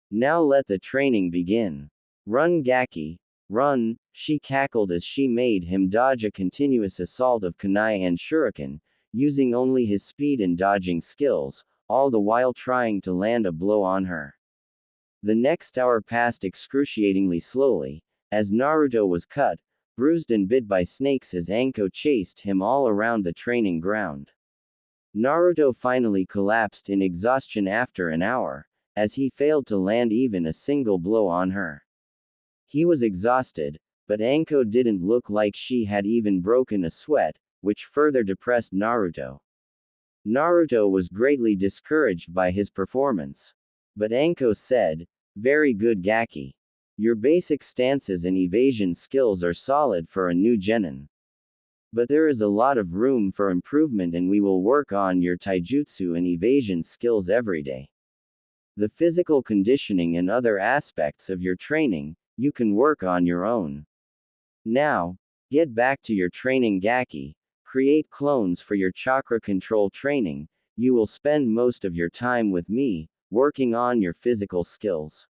Now let the training begin. Run, Gaki. Run," she cackled as she made him dodge a continuous assault of kunai and shuriken, using only his speed and dodging skills, all the while trying to land a blow on her. The next hour passed excruciatingly slowly, as Naruto was cut, bruised and bit by snakes as Anko chased him all around the training ground. Naruto finally collapsed in exhaustion after an hour, as he failed to land even a single blow on her. He was exhausted, but Anko didn't look like she had even broken a sweat, which further depressed Naruto. Naruto was greatly discouraged by his performance. But Anko said, "Very good, Gaki. Your basic stances and evasion skills are solid for a new genin. But there is a lot of room for improvement and we will work on your taijutsu and evasion skills every day. The physical conditioning and other aspects of your training, you can work on your own. Now, get back to your training, Gaki. Create clones for your chakra control training. You will spend most of your time with me, working on your physical skills."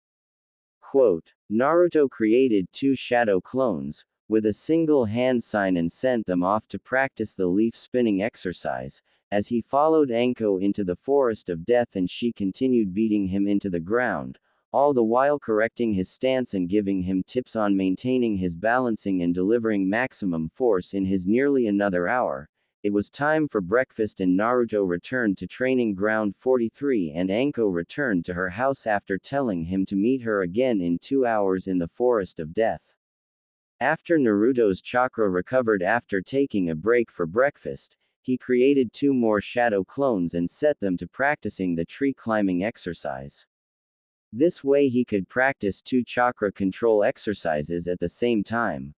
Quote, Naruto created 2 shadow clones, with a single hand sign and sent them off to practice the leaf spinning exercise, as he followed Anko into the forest of death and she continued beating him into the ground, all the while correcting his stance and giving him tips on maintaining his balancing and delivering maximum force in his nearly another hour. It was time for breakfast and Naruto returned to training ground 43 and Anko returned to her house after telling him to meet her again in 2 hours in the forest of death. After Naruto's chakra recovered after taking a break for breakfast, he created 2 more shadow clones and set them to practicing the tree climbing exercise. This way he could practice 2 chakra control exercises at the same time.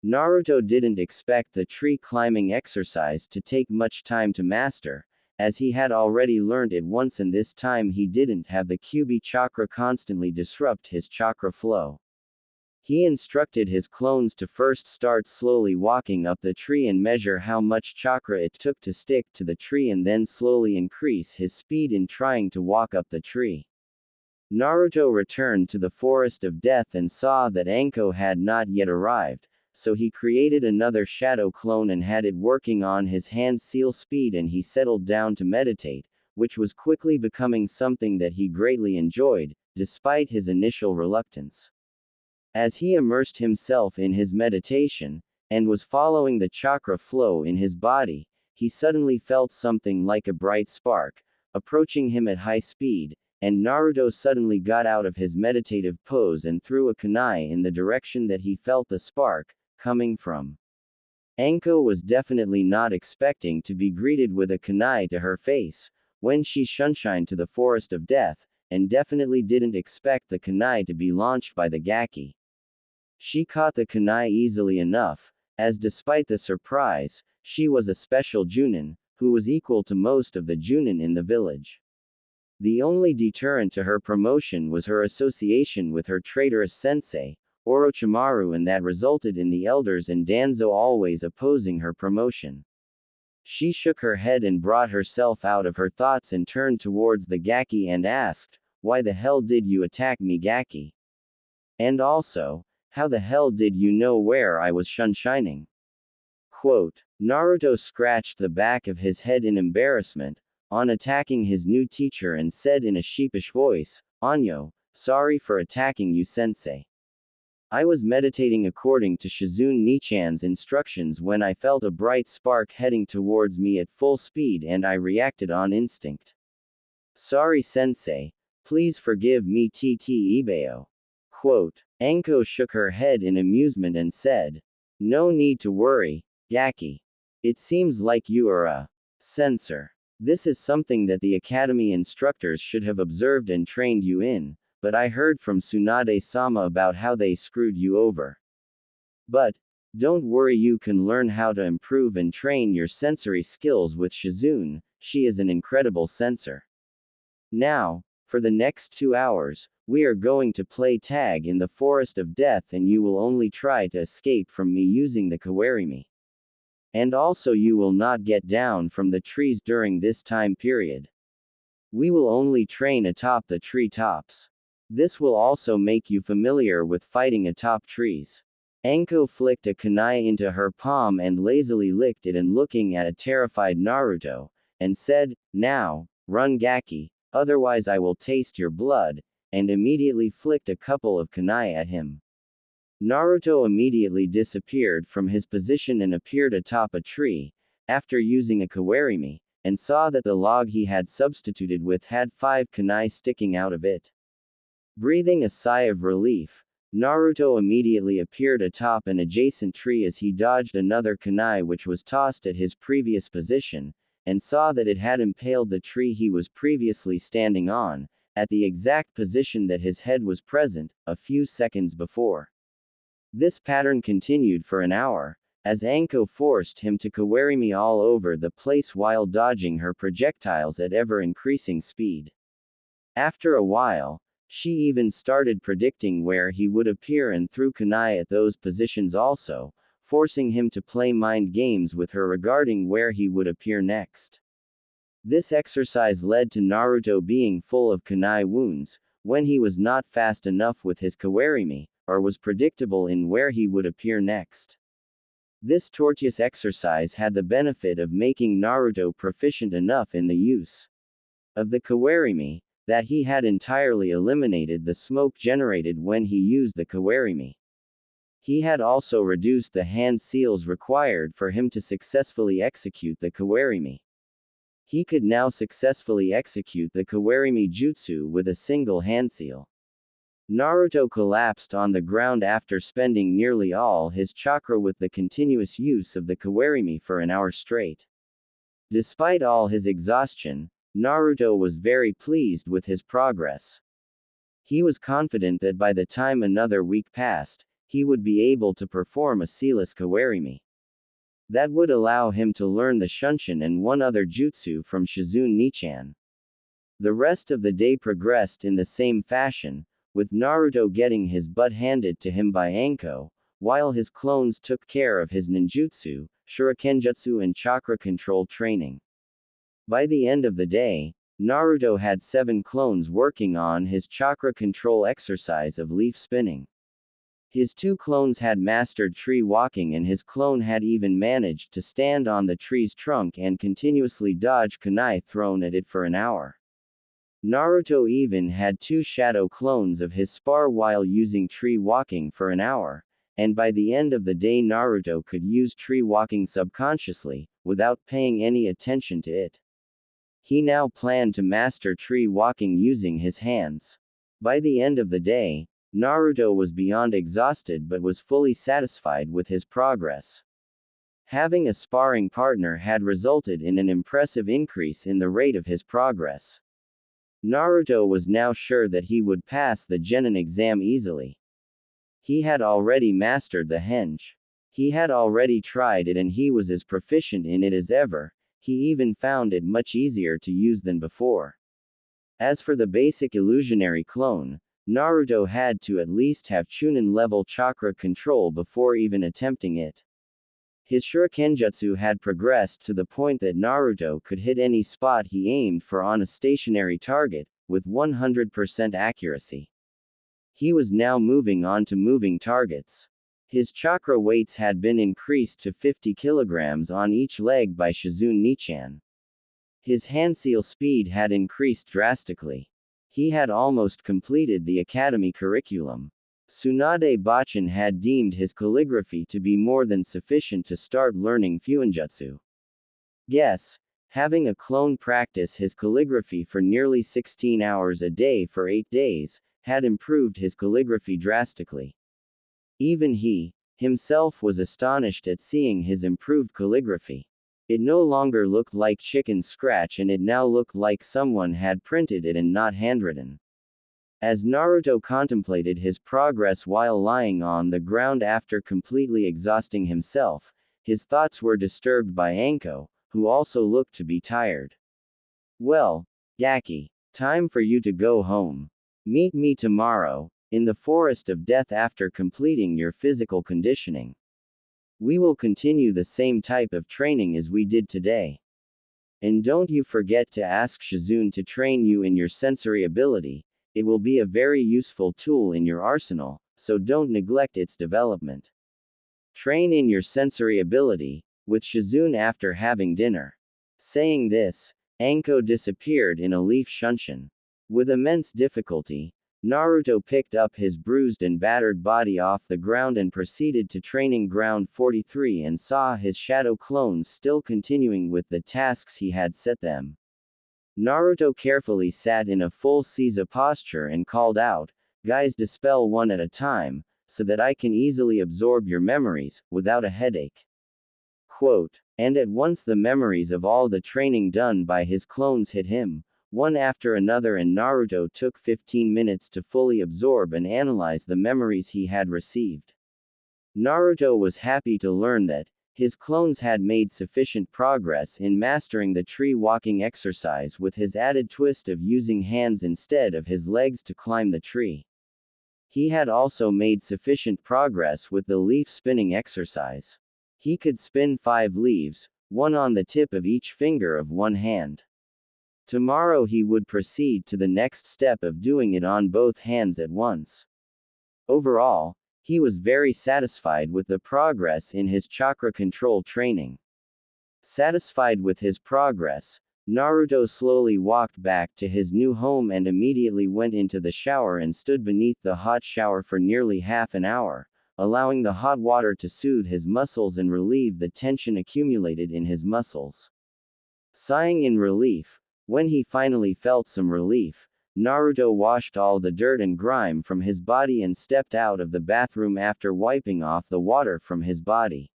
Naruto didn't expect the tree climbing exercise to take much time to master, as he had already learned it once and this time he didn't have the Kyuubi chakra constantly disrupt his chakra flow. He instructed his clones to first start slowly walking up the tree and measure how much chakra it took to stick to the tree and then slowly increase his speed in trying to walk up the tree. Naruto returned to the forest of death and saw that Anko had not yet arrived, so he created another shadow clone and had it working on his hand seal speed and he settled down to meditate, which was quickly becoming something that he greatly enjoyed, despite his initial reluctance. As he immersed himself in his meditation, and was following the chakra flow in his body, he suddenly felt something like a bright spark, approaching him at high speed, and Naruto suddenly got out of his meditative pose and threw a kunai in the direction that he felt the spark coming from. Anko was definitely not expecting to be greeted with a kunai to her face, when she shunshined to the forest of death, and definitely didn't expect the kunai to be launched by the gaki. She caught the kunai easily enough, as despite the surprise, she was a special Junin, who was equal to most of the Junin in the village. The only deterrent to her promotion was her association with her traitorous sensei, Orochimaru, and that resulted in the elders and Danzo always opposing her promotion. She shook her head and brought herself out of her thoughts and turned towards the gaki and asked, "Why the hell did you attack me, gaki? And also, how the hell did you know where I was shining?" Quote. Naruto scratched the back of his head in embarrassment, on attacking his new teacher, and said in a sheepish voice, "Anyo, sorry for attacking you, sensei. I was meditating according to Shizune Nichan's instructions when I felt a bright spark heading towards me at full speed and I reacted on instinct. Sorry, sensei. Please forgive me, TT Ibeo." Quote. Anko shook her head in amusement and said, "No need to worry, Gaki. It seems like you are a censor. This is something that the academy instructors should have observed and trained you in, but I heard from Tsunade-sama about how they screwed you over. But, don't worry, you can learn how to improve and train your sensory skills with Shizune. She is an incredible censor. Now, for the next 2 hours, we are going to play tag in the Forest of Death and you will only try to escape from me using the Kawarimi. And also you will not get down from the trees during this time period. We will only train atop the tree tops. This will also make you familiar with fighting atop trees." Anko flicked a kunai into her palm and lazily licked it and looking at a terrified Naruto, and said, "Now, run, Gaki, otherwise I will taste your blood," and immediately flicked a couple of kunai at him. Naruto immediately disappeared from his position and appeared atop a tree, after using a kawarimi, and saw that the log he had substituted with had 5 kunai sticking out of it. Breathing a sigh of relief, Naruto immediately appeared atop an adjacent tree as he dodged another kunai which was tossed at his previous position, and saw that it had impaled the tree he was previously standing on, at the exact position that his head was present, a few seconds before. This pattern continued for an hour, as Anko forced him to kawarimi all over the place while dodging her projectiles at ever-increasing speed. After a while, she even started predicting where he would appear and threw kunai at those positions also, forcing him to play mind games with her regarding where he would appear next. This exercise led to Naruto being full of kunai wounds, when he was not fast enough with his kawarimi, or was predictable in where he would appear next. This tortuous exercise had the benefit of making Naruto proficient enough in the use of the kawarimi, that he had entirely eliminated the smoke generated when he used the kawarimi. He had also reduced the hand seals required for him to successfully execute the kawarimi. He could now successfully execute the kawarimi jutsu with a single hand seal. Naruto collapsed on the ground after spending nearly all his chakra with the continuous use of the kawarimi for an hour straight. Despite all his exhaustion, Naruto was very pleased with his progress. He was confident that by the time another week passed, he would be able to perform a sealess kawarimi. That would allow him to learn the Shunshin and one other jutsu from Shizune Nichan. The rest of the day progressed in the same fashion, with Naruto getting his butt handed to him by Anko, while his clones took care of his ninjutsu, shurikenjutsu and chakra control training. By the end of the day, Naruto had 7 clones working on his chakra control exercise of leaf spinning. His 2 clones had mastered tree walking and his clone had even managed to stand on the tree's trunk and continuously dodge kunai thrown at it for an hour. Naruto even had 2 shadow clones of his spar while using tree walking for an hour, and by the end of the day Naruto could use tree walking subconsciously, without paying any attention to it. He now planned to master tree walking using his hands. By the end of the day, Naruto was beyond exhausted but was fully satisfied with his progress. Having a sparring partner had resulted in an impressive increase in the rate of his progress. Naruto was now sure that he would pass the Genin exam easily. He had already mastered the henge. He had already tried it and he was as proficient in it as ever. He even found it much easier to use than before. As for the basic illusionary clone, Naruto had to at least have Chunin level chakra control before even attempting it. His shurikenjutsu had progressed to the point that Naruto could hit any spot he aimed for on a stationary target, with 100% accuracy. He was now moving on to moving targets. His chakra weights had been increased to 50 kilograms on each leg by Shizune Nichan. His handseal speed had increased drastically. He had almost completed the academy curriculum. Tsunade Bachin had deemed his calligraphy to be more than sufficient to start learning Fuinjutsu. Yes, having a clone practice his calligraphy for nearly 16 hours a day for 8 days, had improved his calligraphy drastically. Even he, himself was astonished at seeing his improved calligraphy. It no longer looked like chicken scratch and it now looked like someone had printed it and not handwritten. As Naruto contemplated his progress while lying on the ground after completely exhausting himself, his thoughts were disturbed by Anko, who also looked to be tired. Well, Gaki, time for you to go home. Meet me tomorrow, in the Forest of Death after completing your physical conditioning. We will continue the same type of training as we did today. And don't you forget to ask Shizune to train you in your sensory ability, it will be a very useful tool in your arsenal, so don't neglect its development. Train in your sensory ability, with Shizune after having dinner. Saying this, Anko disappeared in a leaf shunshin. With immense difficulty, Naruto picked up his bruised and battered body off the ground and proceeded to training ground 43 and saw his shadow clones still continuing with the tasks he had set them. Naruto carefully sat in a full Seiza posture and called out, "Guys, dispel one at a time, so that I can easily absorb your memories, without a headache." Quote, and at once the memories of all the training done by his clones hit him, one after another, and Naruto took 15 minutes to fully absorb and analyze the memories he had received. Naruto was happy to learn that his clones had made sufficient progress in mastering the tree walking exercise with his added twist of using hands instead of his legs to climb the tree. He had also made sufficient progress with the leaf spinning exercise. He could spin 5 leaves, one on the tip of each finger of one hand. Tomorrow he would proceed to the next step of doing it on both hands at once. Overall, he was very satisfied with the progress in his chakra control training. Satisfied with his progress, Naruto slowly walked back to his new home and immediately went into the shower and stood beneath the hot shower for nearly half an hour, allowing the hot water to soothe his muscles and relieve the tension accumulated in his muscles. Sighing in relief, when he finally felt some relief, Naruto washed all the dirt and grime from his body and stepped out of the bathroom after wiping off the water from his body.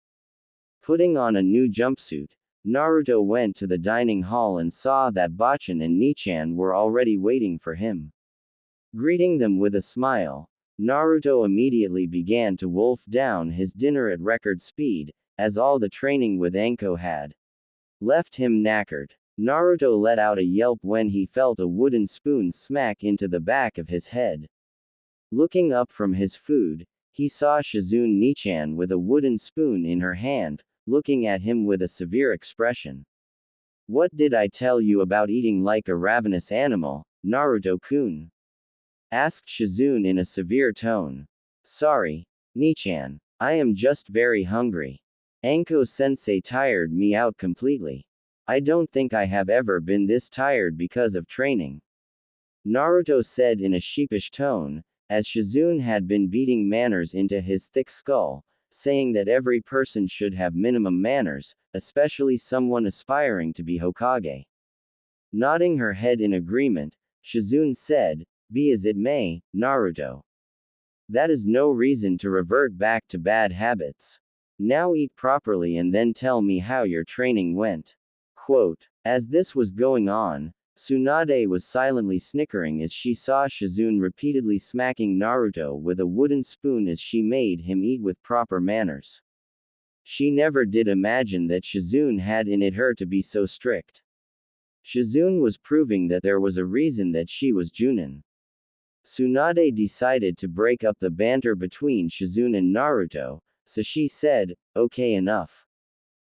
Putting on a new jumpsuit, Naruto went to the dining hall and saw that Bachin and Nichan were already waiting for him. Greeting them with a smile, Naruto immediately began to wolf down his dinner at record speed, as all the training with Anko had left him knackered. Naruto let out a yelp when he felt a wooden spoon smack into the back of his head. Looking up from his food, he saw Shizune Nichan with a wooden spoon in her hand, looking at him with a severe expression. "What did I tell you about eating like a ravenous animal, Naruto-kun?" asked Shizune in a severe tone. "Sorry, Nichan. I am just very hungry. Anko-sensei tired me out completely. I don't think I have ever been this tired because of training," Naruto said in a sheepish tone, as Shizune had been beating manners into his thick skull, saying that every person should have minimum manners, especially someone aspiring to be Hokage. Nodding her head in agreement, Shizune said, "Be as it may, Naruto. That is no reason to revert back to bad habits. Now eat properly and then tell me how your training went." Quote, as this was going on, Tsunade was silently snickering as she saw Shizune repeatedly smacking Naruto with a wooden spoon as she made him eat with proper manners. She never did imagine that Shizune had in it her to be so strict. Shizune was proving that there was a reason that she was Junin. Tsunade decided to break up the banter between Shizune and Naruto, so she said, "Okay, enough.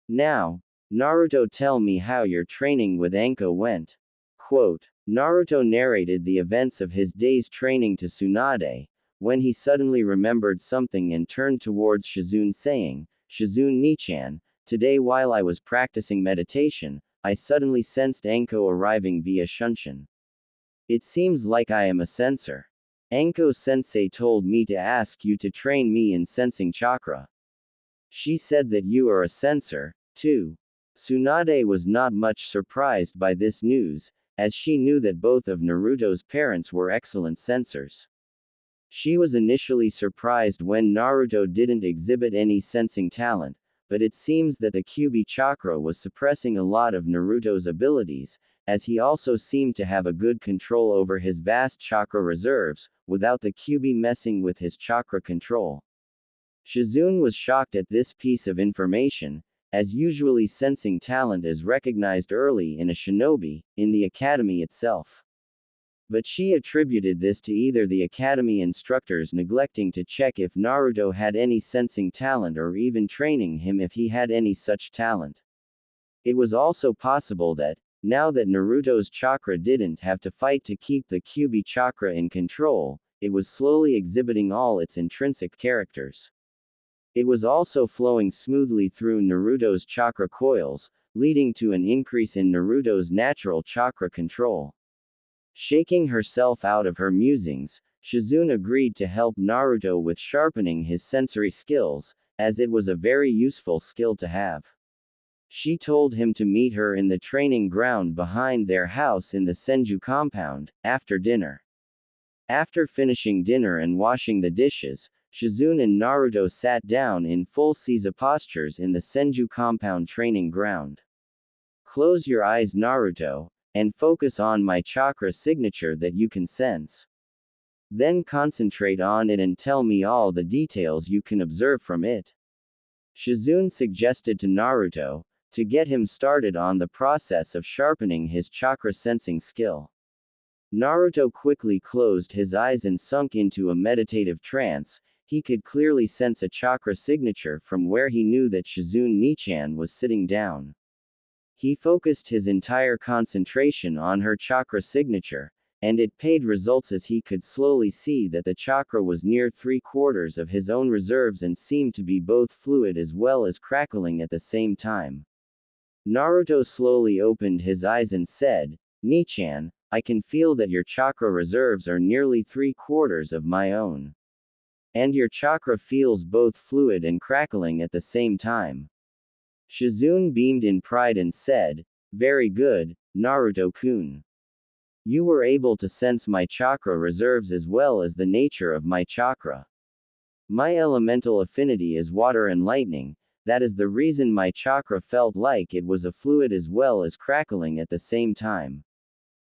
Now, Naruto, tell me how your training with Anko went." Quote, Naruto narrated the events of his day's training to Tsunade, when he suddenly remembered something and turned towards Shizune saying, "Shizune Nichan, today while I was practicing meditation, I suddenly sensed Anko arriving via Shunshin. It seems like I am a sensor. Anko-sensei told me to ask you to train me in sensing chakra. She said that you are a sensor, too." Tsunade was not much surprised by this news, as she knew that both of Naruto's parents were excellent sensors. She was initially surprised when Naruto didn't exhibit any sensing talent, but it seems that the Kyuubi chakra was suppressing a lot of Naruto's abilities, as he also seemed to have a good control over his vast chakra reserves, without the Kyuubi messing with his chakra control. Shizune was shocked at this piece of information, as usually sensing talent is recognized early in a shinobi, in the academy itself. But she attributed this to either the academy instructors neglecting to check if Naruto had any sensing talent or even training him if he had any such talent. It was also possible that, now that Naruto's chakra didn't have to fight to keep the Kyuubi chakra in control, it was slowly exhibiting all its intrinsic characters. It was also flowing smoothly through Naruto's chakra coils, leading to an increase in Naruto's natural chakra control. Shaking herself out of her musings, Shizune agreed to help Naruto with sharpening his sensory skills, as it was a very useful skill to have. She told him to meet her in the training ground behind their house in the Senju compound, after dinner. After finishing dinner and washing the dishes, Shizune and Naruto sat down in full Seiza postures in the Senju compound training ground. "Close your eyes, Naruto, and focus on my chakra signature that you can sense. Then concentrate on it and tell me all the details you can observe from it," Shizune suggested to Naruto, to get him started on the process of sharpening his chakra sensing skill. Naruto quickly closed his eyes and sunk into a meditative trance. He could clearly sense a chakra signature from where he knew that Shizune Nichan was sitting down. He focused his entire concentration on her chakra signature, and it paid results as he could slowly see that the chakra was near 3/4 of his own reserves and seemed to be both fluid as well as crackling at the same time. Naruto slowly opened his eyes and said, "Nichan, I can feel that your chakra reserves are nearly 3/4 of my own. And your chakra feels both fluid and crackling at the same time." Shizune beamed in pride and said, "Very good, Naruto-kun. You were able to sense my chakra reserves as well as the nature of my chakra. My elemental affinity is water and lightning, that is the reason my chakra felt like it was a fluid as well as crackling at the same time."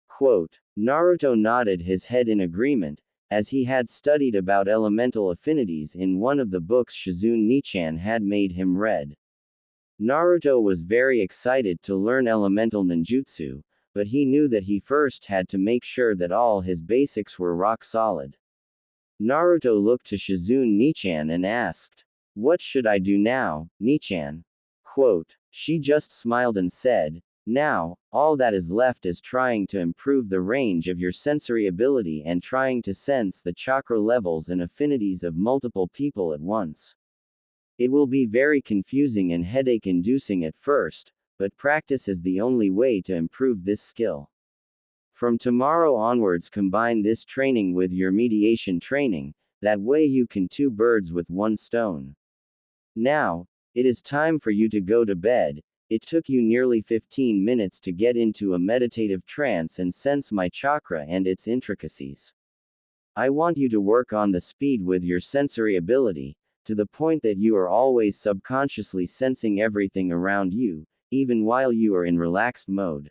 Quote, Naruto nodded his head in agreement, as he had studied about elemental affinities in one of the books Shizune Nichan had made him read. Naruto was very excited to learn elemental ninjutsu, but he knew that he first had to make sure that all his basics were rock solid. Naruto looked to Shizune Nichan and asked, "What should I do now, Nichan?" Quote, she just smiled and said, "Now, all that is left is trying to improve the range of your sensory ability and trying to sense the chakra levels and affinities of multiple people at once. It will be very confusing and headache-inducing at first, but practice is the only way to improve this skill. From tomorrow onwards combine this training with your mediation training, that way you can two birds with one stone. Now, it is time for you to go to bed. It took you nearly 15 minutes to get into a meditative trance and sense my chakra and its intricacies. I want you to work on the speed with your sensory ability, to the point that you are always subconsciously sensing everything around you, even while you are in relaxed mode.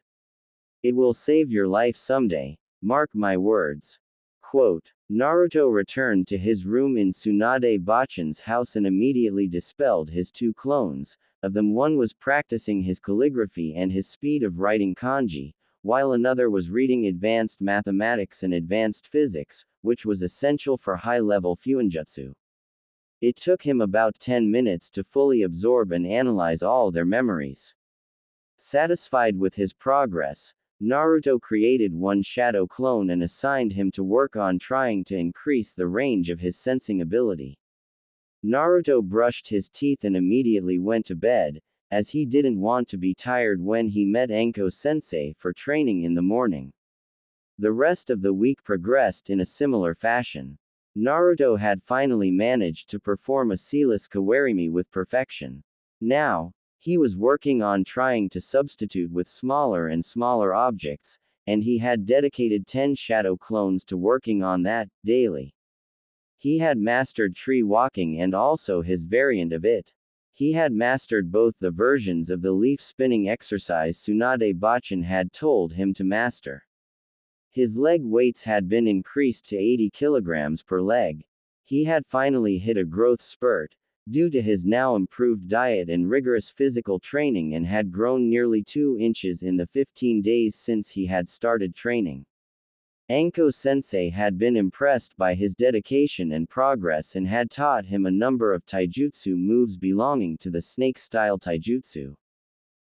It will save your life someday. Mark my words. Quote, Naruto returned to his room in Tsunade Bachan's house and immediately dispelled his two clones. Of them, one was practicing his calligraphy and his speed of writing kanji, while another was reading advanced mathematics and advanced physics, which was essential for high-level fuinjutsu. It took him about 10 minutes to fully absorb and analyze all their memories. Satisfied with his progress, Naruto created one shadow clone and assigned him to work on trying to increase the range of his sensing ability. Naruto brushed his teeth and immediately went to bed, as he didn't want to be tired when he met Anko-sensei for training in the morning. The rest of the week progressed in a similar fashion. Naruto had finally managed to perform a sealess kawarimi with perfection. Now, he was working on trying to substitute with smaller and smaller objects, and he had dedicated 10 shadow clones to working on that, daily. He had mastered tree walking and also his variant of it. He had mastered both the versions of the leaf spinning exercise Tsunade Bachan had told him to master. His leg weights had been increased to 80 kilograms per leg. He had finally hit a growth spurt, due to his now improved diet and rigorous physical training, and had grown nearly 2 inches in the 15 days since he had started training. Anko-sensei had been impressed by his dedication and progress and had taught him a number of taijutsu moves belonging to the snake-style taijutsu.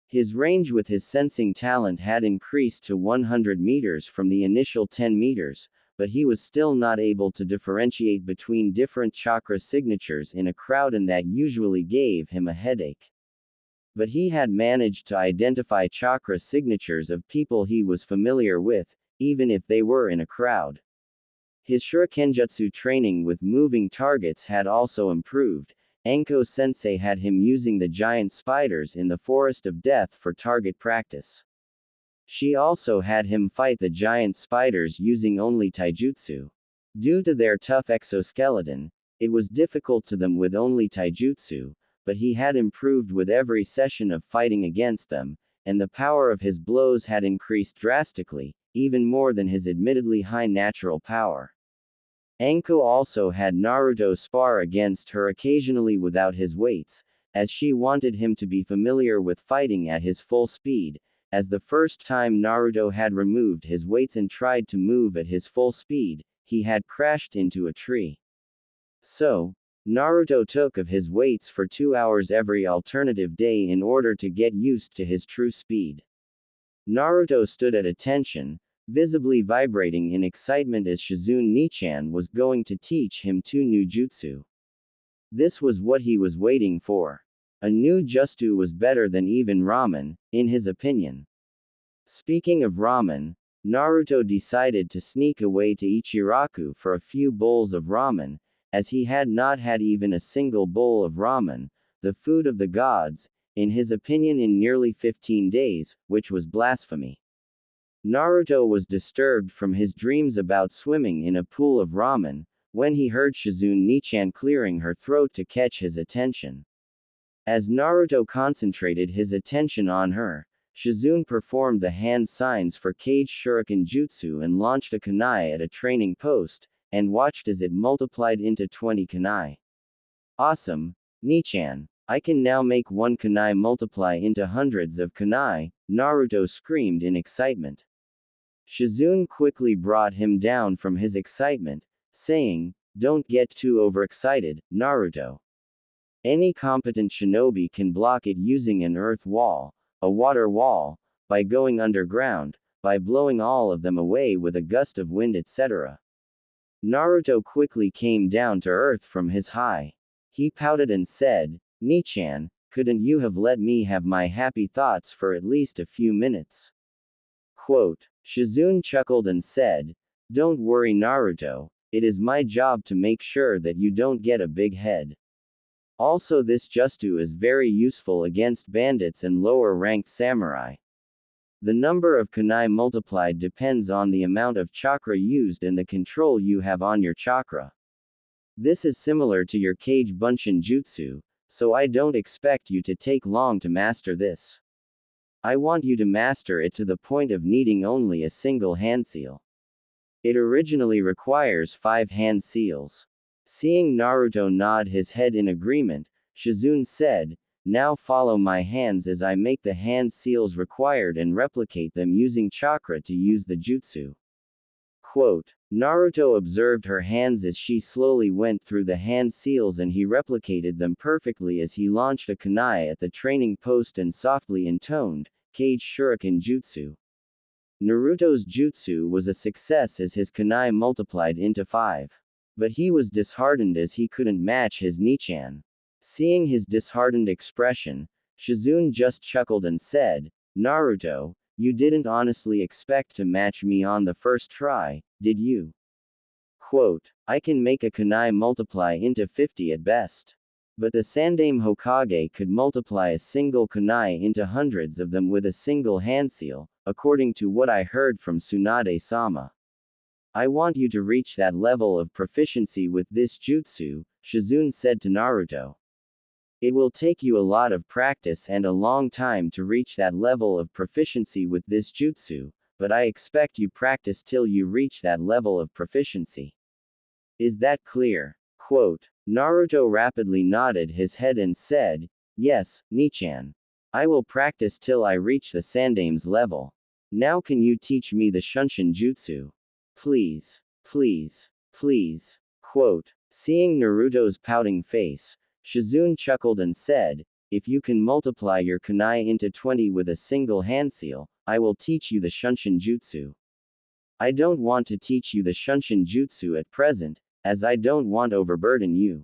His range with his sensing talent had increased to 100 meters from the initial 10 meters, but he was still not able to differentiate between different chakra signatures in a crowd, and that usually gave him a headache. But he had managed to identify chakra signatures of people he was familiar with, even if they were in a crowd. His shurikenjutsu training with moving targets had also improved. Anko-sensei had him using the giant spiders in the Forest of Death for target practice. She also had him fight the giant spiders using only taijutsu. Due to their tough exoskeleton, it was difficult to them with only taijutsu, but he had improved with every session of fighting against them, and the power of his blows had increased drastically, even more than his admittedly high natural power. Anko also had Naruto spar against her occasionally without his weights, as she wanted him to be familiar with fighting at his full speed, as the first time Naruto had removed his weights and tried to move at his full speed, he had crashed into a tree. So, Naruto took of his weights for 2 hours every alternative day in order to get used to his true speed. Naruto stood at attention, visibly vibrating in excitement as Shizune Nichan was going to teach him 2 new jutsu. This was what he was waiting for. A new jutsu was better than even ramen, in his opinion. Speaking of ramen, Naruto decided to sneak away to Ichiraku for a few bowls of ramen, as he had not had even a single bowl of ramen, the food of the gods, in his opinion, in nearly 15 days, which was blasphemy. Naruto was disturbed from his dreams about swimming in a pool of ramen, when he heard Shizune Nichan clearing her throat to catch his attention. As Naruto concentrated his attention on her, Shizune performed the hand signs for Kage Shuriken Jutsu and launched a kunai at a training post, and watched as it multiplied into 20 kunai. Awesome, Nichan. I can now make one kunai multiply into hundreds of kunai, Naruto screamed in excitement. Shizune quickly brought him down from his excitement, saying, "Don't get too overexcited, Naruto. Any competent shinobi can block it using an earth wall, a water wall, by going underground, by blowing all of them away with a gust of wind, etc." Naruto quickly came down to earth from his high. He pouted and said, "Nichan, couldn't you have let me have my happy thoughts for at least a few minutes?" Quote, Shizune chuckled and said, "Don't worry, Naruto, it is my job to make sure that you don't get a big head. Also, this jutsu is very useful against bandits and lower-ranked samurai. The number of kunai multiplied depends on the amount of chakra used and the control you have on your chakra. This is similar to your Kage Bunshin Jutsu, so I don't expect you to take long to master this. I want you to master it to the point of needing only a single hand seal. It originally requires 5 hand seals. Seeing Naruto nod his head in agreement, Shizune said, "Now follow my hands as I make the hand seals required and replicate them using chakra to use the jutsu." Quote, Naruto observed her hands as she slowly went through the hand seals and he replicated them perfectly as he launched a kunai at the training post and softly intoned, "Cage Shuriken Jutsu." Naruto's jutsu was a success as his kunai multiplied into 5. But he was disheartened as he couldn't match his Nichan. Seeing his disheartened expression, Shizune just chuckled and said, "Naruto, you didn't honestly expect to match me on the first try, did you?" Quote, "I can make a kunai multiply into 50 at best. But the Sandaime Hokage could multiply a single kunai into hundreds of them with a single hand seal, according to what I heard from Tsunade-sama. I want you to reach that level of proficiency with this jutsu," Shizune said to Naruto. "It will take you a lot of practice and a long time to reach that level of proficiency with this jutsu, but I expect you practice till you reach that level of proficiency. Is that clear?" Quote, Naruto rapidly nodded his head and said, "Yes, Nichan. I will practice till I reach the Sandaime's level. Now can you teach me the Shunshin Jutsu? Please, please, please." Quote, seeing Naruto's pouting face, Shizune chuckled and said, "If you can multiply your kunai into 20 with a single hand seal, I will teach you the Shunshin Jutsu. I don't want to teach you the Shunshin Jutsu at present, as I don't want to overburden you.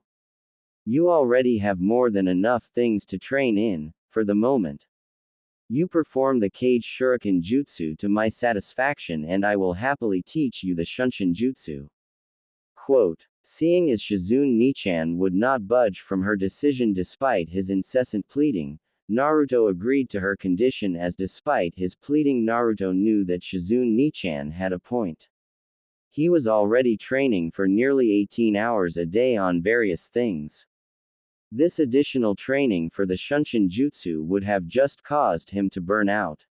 You already have more than enough things to train in, for the moment. You perform the Cage Shuriken Jutsu to my satisfaction and I will happily teach you the Shunshin Jutsu." Quote, seeing as Shizune Nichan would not budge from her decision despite his incessant pleading, Naruto agreed to her condition as despite his pleading Naruto knew that Shizune Nichan had a point. He was already training for nearly 18 hours a day on various things. This additional training for the Shunshin Jutsu would have just caused him to burn out.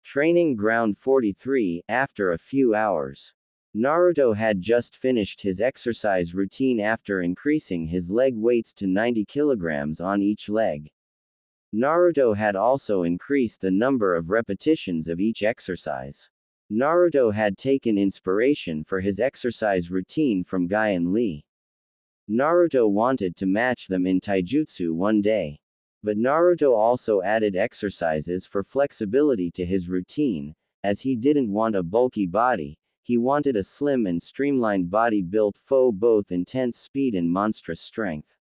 Training Ground 43, after a few hours. Naruto had just finished his exercise routine after increasing his leg weights to 90 kilograms on each leg. Naruto had also increased the number of repetitions of each exercise. Naruto had taken inspiration for his exercise routine from Guy and Lee. Naruto wanted to match them in taijutsu one day. But Naruto also added exercises for flexibility to his routine, as he didn't want a bulky body, he wanted a slim and streamlined body built for both intense speed and monstrous strength.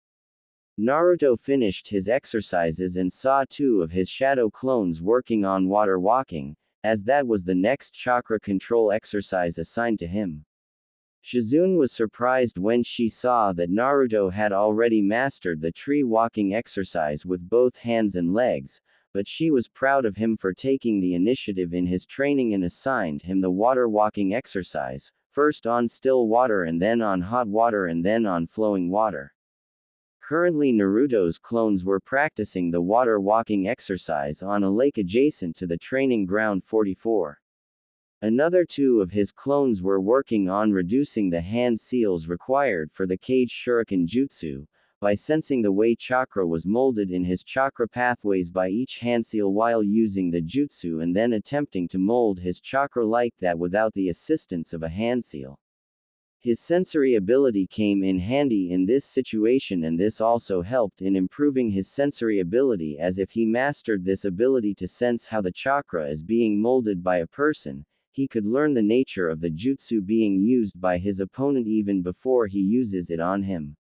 Naruto finished his exercises and saw 2 of his shadow clones working on water walking, as that was the next chakra control exercise assigned to him. Shizune was surprised when she saw that Naruto had already mastered the tree walking exercise with both hands and legs, but she was proud of him for taking the initiative in his training and assigned him the water walking exercise, first on still water and then on hot water and then on flowing water. Currently Naruto's clones were practicing the water walking exercise on a lake adjacent to the training ground 44. Another 2 of his clones were working on reducing the hand seals required for the Cage Shuriken Jutsu, by sensing the way chakra was molded in his chakra pathways by each hand seal while using the jutsu and then attempting to mold his chakra like that without the assistance of a hand seal. His sensory ability came in handy in this situation and this also helped in improving his sensory ability as if he mastered this ability to sense how the chakra is being molded by a person, he could learn the nature of the jutsu being used by his opponent even before he uses it on him.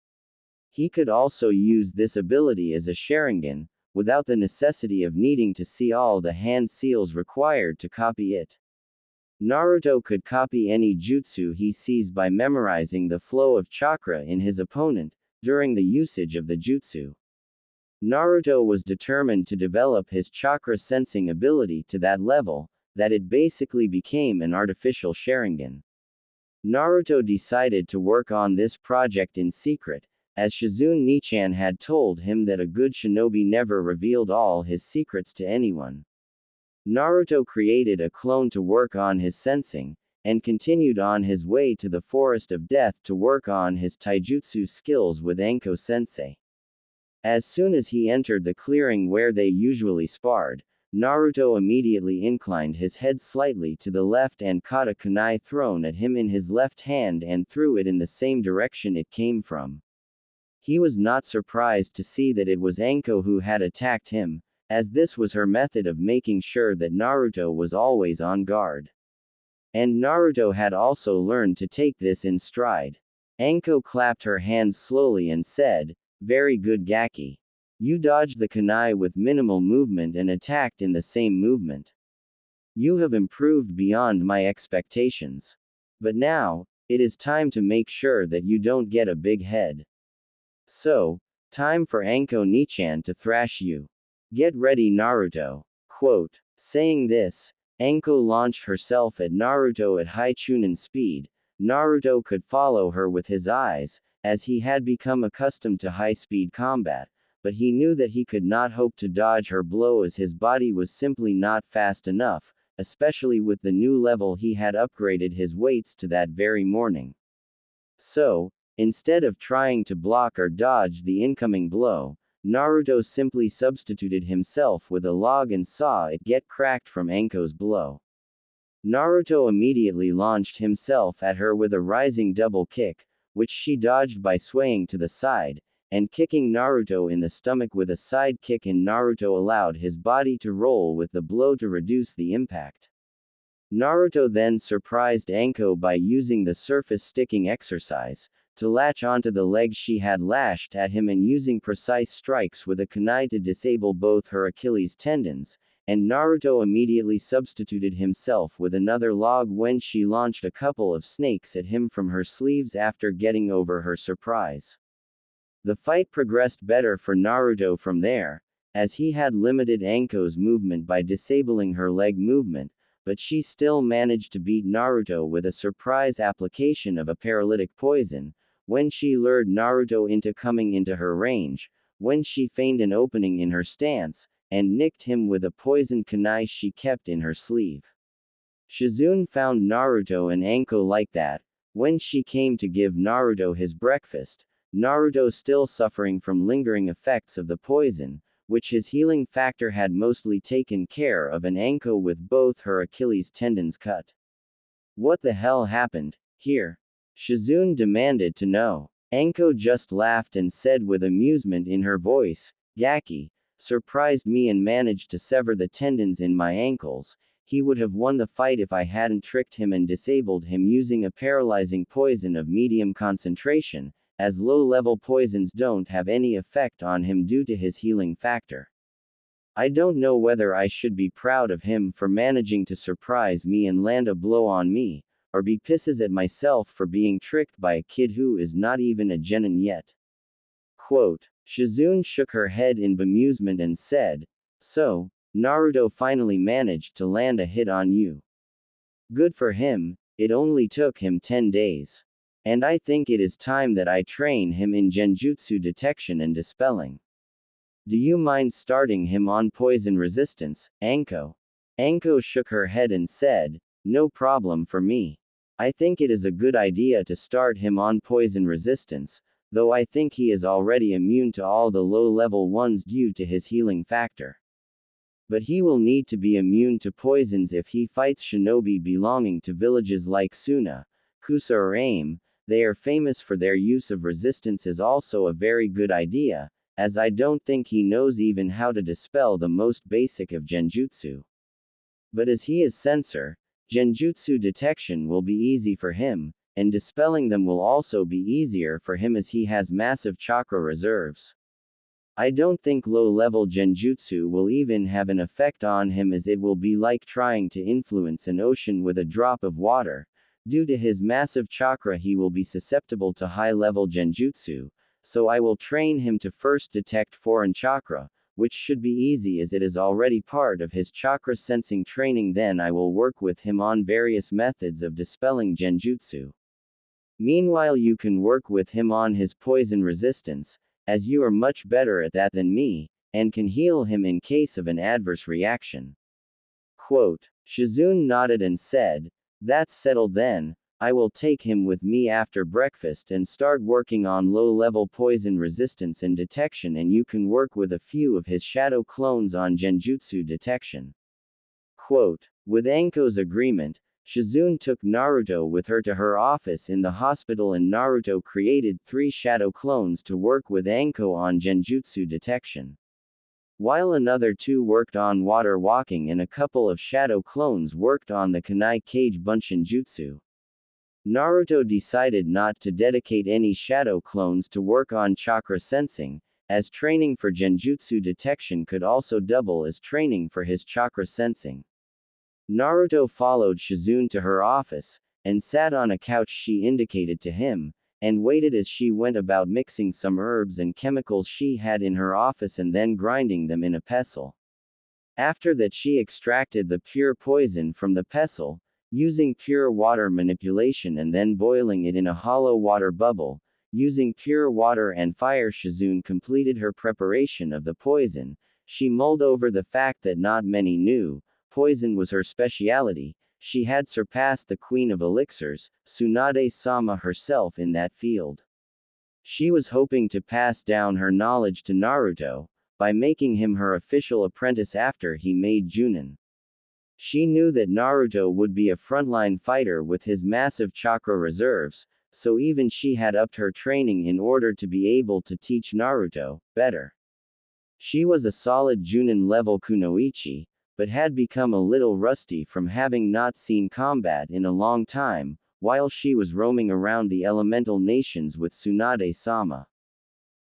He could also use this ability as a Sharingan, without the necessity of needing to see all the hand seals required to copy it. Naruto could copy any jutsu he sees by memorizing the flow of chakra in his opponent, during the usage of the jutsu. Naruto was determined to develop his chakra sensing ability to that level, that it basically became an artificial Sharingan. Naruto decided to work on this project in secret, as Shizune Nichan had told him that a good shinobi never revealed all his secrets to anyone. Naruto created a clone to work on his sensing, and continued on his way to the Forest of Death to work on his taijutsu skills with Anko-sensei. As soon as he entered the clearing where they usually sparred, Naruto immediately inclined his head slightly to the left and caught a kunai thrown at him in his left hand and threw it in the same direction it came from. He was not surprised to see that it was Anko who had attacked him, as this was her method of making sure that Naruto was always on guard. And Naruto had also learned to take this in stride. Anko clapped her hands slowly and said, "Very good Gaki. You dodged the kunai with minimal movement and attacked in the same movement. You have improved beyond my expectations. But now, it is time to make sure that you don't get a big head. So, time for Anko Nichan to thrash you. Get ready Naruto." Quote. Saying this, Anko launched herself at Naruto at high Chunin speed. Naruto could follow her with his eyes, as he had become accustomed to high-speed combat, but he knew that he could not hope to dodge her blow as his body was simply not fast enough, especially with the new level he had upgraded his weights to that very morning. So, instead of trying to block or dodge the incoming blow, Naruto simply substituted himself with a log and saw it get cracked from Anko's blow. Naruto immediately launched himself at her with a rising double kick, which she dodged by swaying to the side, and kicking Naruto in the stomach with a side kick, and Naruto allowed his body to roll with the blow to reduce the impact. Naruto then surprised Anko by using the surface sticking exercise, to latch onto the leg she had lashed at him and using precise strikes with a kunai to disable both her Achilles tendons, and Naruto immediately substituted himself with another log when she launched a couple of snakes at him from her sleeves after getting over her surprise. The fight progressed better for Naruto from there, as he had limited Anko's movement by disabling her leg movement, but she still managed to beat Naruto with a surprise application of a paralytic poison, when she lured Naruto into coming into her range, when she feigned an opening in her stance, and nicked him with a poisoned kunai she kept in her sleeve. Shizune found Naruto and Anko like that. When she came to give Naruto his breakfast, Naruto still suffering from lingering effects of the poison, which his healing factor had mostly taken care of, and Anko with both her Achilles tendons cut. What the hell happened here? Shizune demanded to know. Anko just laughed and said with amusement in her voice, "Gaki surprised me and managed to sever the tendons in my ankles. He would have won the fight if I hadn't tricked him and disabled him using a paralyzing poison of medium concentration, as low-level poisons don't have any effect on him due to his healing factor. I don't know whether I should be proud of him for managing to surprise me and land a blow on me, or be pisses at myself for being tricked by a kid who is not even a genin yet." Quote. Shizune shook her head in bemusement and said, "So, Naruto finally managed to land a hit on you. Good for him, it only took him 10 days. And I think it is time that I train him in genjutsu detection and dispelling. Do you mind starting him on poison resistance, Anko?" Anko shook her head and said, "No problem for me. I think it is a good idea to start him on poison resistance, though I think he is already immune to all the low-level ones due to his healing factor. But he will need to be immune to poisons if he fights shinobi belonging to villages like Suna, Kusa or Aim. They are famous for their use of resistance is also a very good idea, as I don't think he knows even how to dispel the most basic of genjutsu. But as he is censor, genjutsu detection will be easy for him, and dispelling them will also be easier for him as he has massive chakra reserves. I don't think low-level genjutsu will even have an effect on him, as it will be like trying to influence an ocean with a drop of water. Due to his massive chakra he will be susceptible to high-level genjutsu, so I will train him to first detect foreign chakra, which should be easy as it is already part of his chakra sensing training. Then I will work with him on various methods of dispelling genjutsu. Meanwhile you can work with him on his poison resistance, as you are much better at that than me, and can heal him in case of an adverse reaction." Quote, Shizune nodded and said, "That's settled then. I will take him with me after breakfast and start working on low-level poison resistance and detection, and you can work with a few of his shadow clones on genjutsu detection." Quote, with Anko's agreement, Shizune took Naruto with her to her office in the hospital, and Naruto created 3 shadow clones to work with Anko on genjutsu detection. While another 2 worked on water walking and a couple of shadow clones worked on the kunai cage bunshin jutsu. Naruto decided not to dedicate any shadow clones to work on chakra sensing, as training for genjutsu detection could also double as training for his chakra sensing. Naruto followed Shizune to her office, and sat on a couch she indicated to him, and waited as she went about mixing some herbs and chemicals she had in her office and then grinding them in a pestle. After that she extracted the pure poison from the pestle, using pure water manipulation and then boiling it in a hollow water bubble. Using pure water and fire, Shizune completed her preparation of the poison. She mulled over the fact that not many knew poison was her speciality. She had surpassed the queen of elixirs, Tsunade-sama herself, in that field. She was hoping to pass down her knowledge to Naruto, by making him her official apprentice after he made Junin. She knew that Naruto would be a frontline fighter with his massive chakra reserves, so even she had upped her training in order to be able to teach Naruto better. She was a solid Junin level kunoichi, but had become a little rusty from having not seen combat in a long time, while she was roaming around the elemental nations with Tsunade-sama.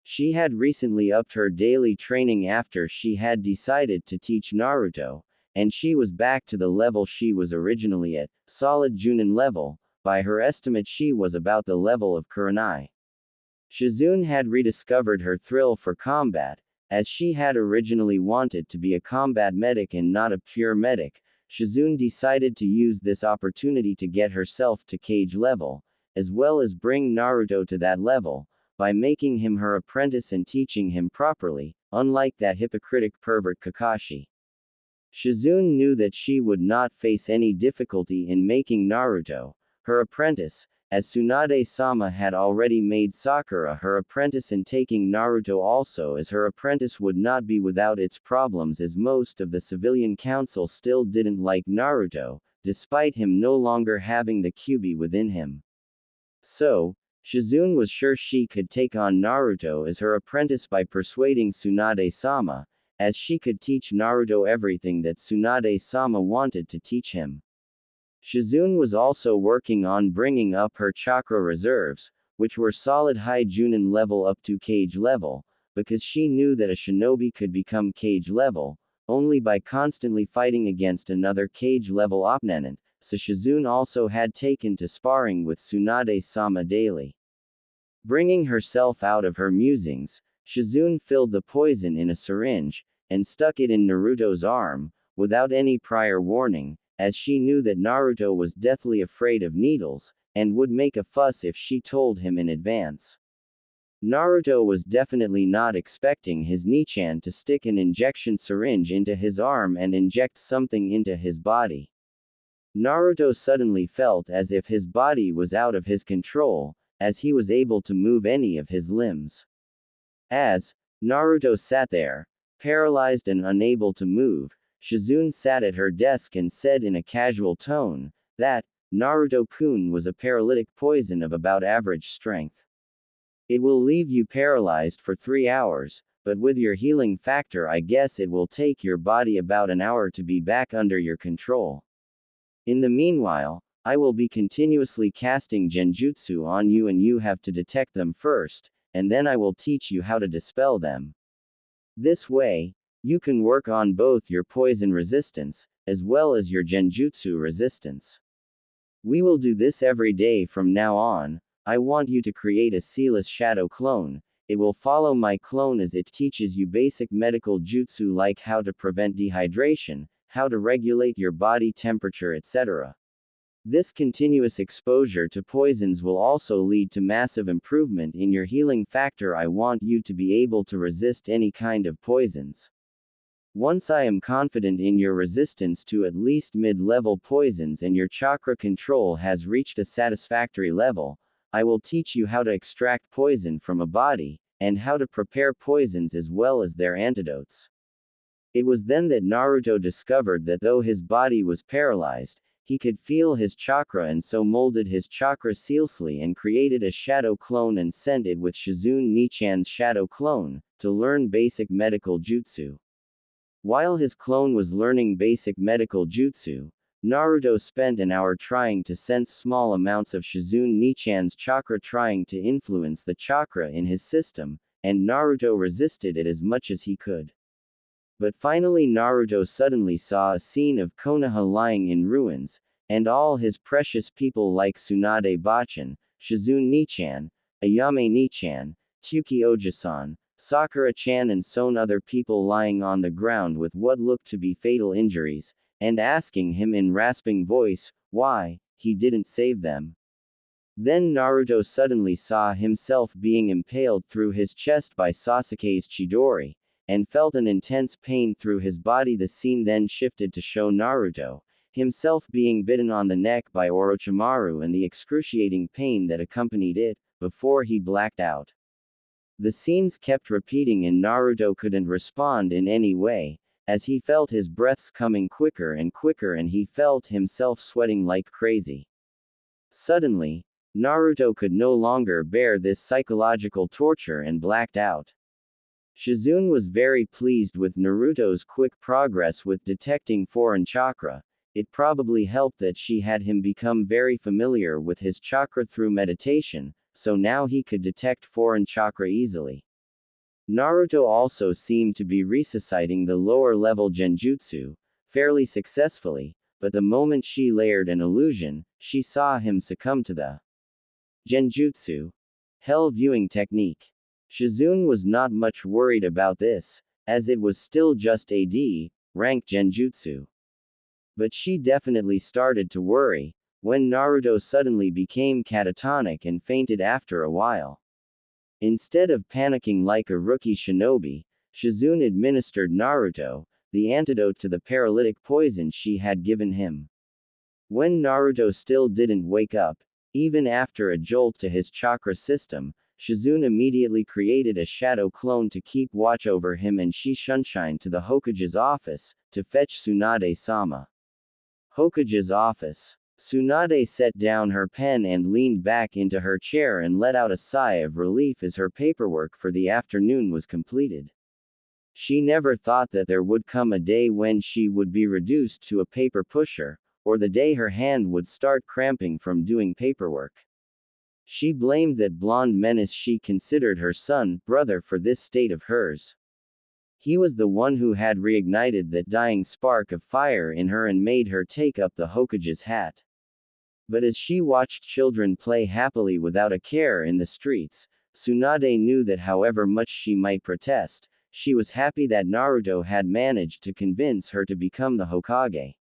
She had recently upped her daily training after she had decided to teach Naruto, and she was back to the level she was originally at, solid Junin level. By her estimate she was about the level of Kurenai. Shizune had rediscovered her thrill for combat, as she had originally wanted to be a combat medic and not a pure medic. Shizune decided to use this opportunity to get herself to cage level, as well as bring Naruto to that level, by making him her apprentice and teaching him properly, unlike that hypocritic pervert Kakashi. Shizune knew that she would not face any difficulty in making Naruto her apprentice, as Tsunade-sama had already made Sakura her apprentice, and taking Naruto also as her apprentice would not be without its problems, as most of the civilian council still didn't like Naruto, despite him no longer having the Kyuubi within him. So, Shizune was sure she could take on Naruto as her apprentice by persuading Tsunade-sama, as she could teach Naruto everything that Tsunade-sama wanted to teach him. Shizune was also working on bringing up her chakra reserves, which were solid high Junin level up to cage level, because she knew that a shinobi could become cage level only by constantly fighting against another cage level opponent, so Shizune also had taken to sparring with Tsunade-sama daily. Bringing herself out of her musings, Shizune filled the poison in a syringe, and stuck it in Naruto's arm, without any prior warning, as she knew that Naruto was deathly afraid of needles, and would make a fuss if she told him in advance. Naruto was definitely not expecting his Nichan to stick an injection syringe into his arm and inject something into his body. Naruto suddenly felt as if his body was out of his control, as he was able to move any of his limbs. As Naruto sat there, paralyzed and unable to move, Shizune sat at her desk and said in a casual tone that Naruto-kun was a paralytic poison of about average strength. It will leave you paralyzed for 3 hours, but with your healing factor I guess it will take your body about an hour to be back under your control. In the meanwhile, I will be continuously casting genjutsu on you, and you have to detect them first, and then I will teach you how to dispel them. This way, you can work on both your poison resistance, as well as your genjutsu resistance. We will do this every day from now on. I want you to create a sealess shadow clone. It will follow my clone as it teaches you basic medical jutsu like how to prevent dehydration, how to regulate your body temperature, etc. This continuous exposure to poisons will also lead to massive improvement in your healing factor. I want you to be able to resist any kind of poisons. Once I am confident in your resistance to at least mid-level poisons and your chakra control has reached a satisfactory level, I will teach you how to extract poison from a body, and how to prepare poisons as well as their antidotes. It was then that Naruto discovered that though his body was paralyzed, he could feel his chakra and so molded his chakra sealessly and created a shadow clone and sent it with Shizune Nichan's shadow clone, to learn basic medical jutsu. While his clone was learning basic medical jutsu, Naruto spent an hour trying to sense small amounts of Shizune Nichan's chakra trying to influence the chakra in his system, and Naruto resisted it as much as he could. But finally Naruto suddenly saw a scene of Konoha lying in ruins, and all his precious people like Tsunade Bachan, Shizune Nichan, Ayame Nichan, Tsuki Oji-san, Sakura-chan and some other people lying on the ground with what looked to be fatal injuries, and asking him in rasping voice, why he didn't save them. Then Naruto suddenly saw himself being impaled through his chest by Sasuke's Chidori, and felt an intense pain through his body. The scene then shifted to show Naruto, himself being bitten on the neck by Orochimaru and the excruciating pain that accompanied it, before he blacked out. The scenes kept repeating and Naruto couldn't respond in any way, as he felt his breaths coming quicker and he felt himself sweating like crazy. Suddenly, Naruto could no longer bear this psychological torture and blacked out. Shizune was very pleased with Naruto's quick progress with detecting foreign chakra. It probably helped that she had him become very familiar with his chakra through meditation, so now he could detect foreign chakra easily. Naruto also seemed to be resuscitating the lower level genjutsu, fairly successfully, but the moment she layered an illusion, she saw him succumb to the genjutsu hell viewing technique. Shizune was not much worried about this, as it was still just a D rank genjutsu. But she definitely started to worry, when Naruto suddenly became catatonic and fainted after a while. Instead of panicking like a rookie shinobi, Shizune administered Naruto the antidote to the paralytic poison she had given him. When Naruto still didn't wake up, even after a jolt to his chakra system, Shizune immediately created a shadow clone to keep watch over him and she shunshined to the Hokage's office, to fetch Tsunade-sama. Hokage's office. Tsunade set down her pen and leaned back into her chair and let out a sigh of relief as her paperwork for the afternoon was completed. She never thought that there would come a day when she would be reduced to a paper pusher, or the day her hand would start cramping from doing paperwork. She blamed that blonde menace she considered her son, brother for this state of hers. He was the one who had reignited that dying spark of fire in her and made her take up the Hokage's hat. But as she watched children play happily without a care in the streets, Tsunade knew that however much she might protest, she was happy that Naruto had managed to convince her to become the Hokage.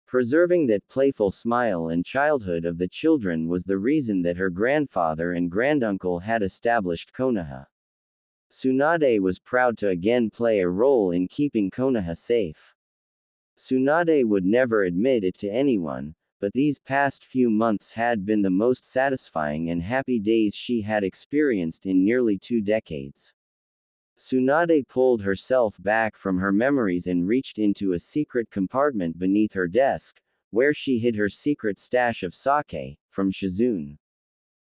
Preserving that playful smile and childhood of the children was the reason that her grandfather and granduncle had established Konoha. Tsunade was proud to again play a role in keeping Konoha safe. Tsunade would never admit it to anyone, but these past few months had been the most satisfying and happy days she had experienced in nearly 2 decades. Tsunade pulled herself back from her memories and reached into a secret compartment beneath her desk, where she hid her secret stash of sake, from Shizune.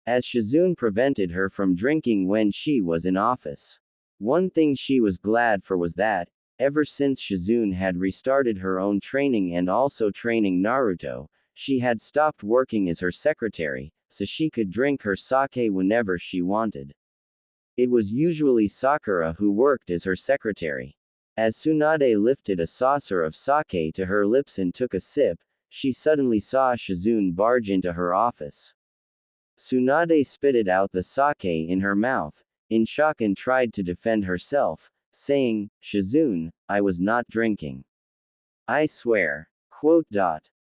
As Shizune prevented her from drinking when she was in office. One thing she was glad for was that, ever since Shizune had restarted her own training and also training Naruto, she had stopped working as her secretary, so she could drink her sake whenever she wanted. It was usually Sakura who worked as her secretary. As Tsunade lifted a saucer of sake to her lips and took a sip, she suddenly saw Shizune barge into her office. Tsunade spitted out the sake in her mouth, in shock and tried to defend herself, saying, "Shizune, I was not drinking. I swear."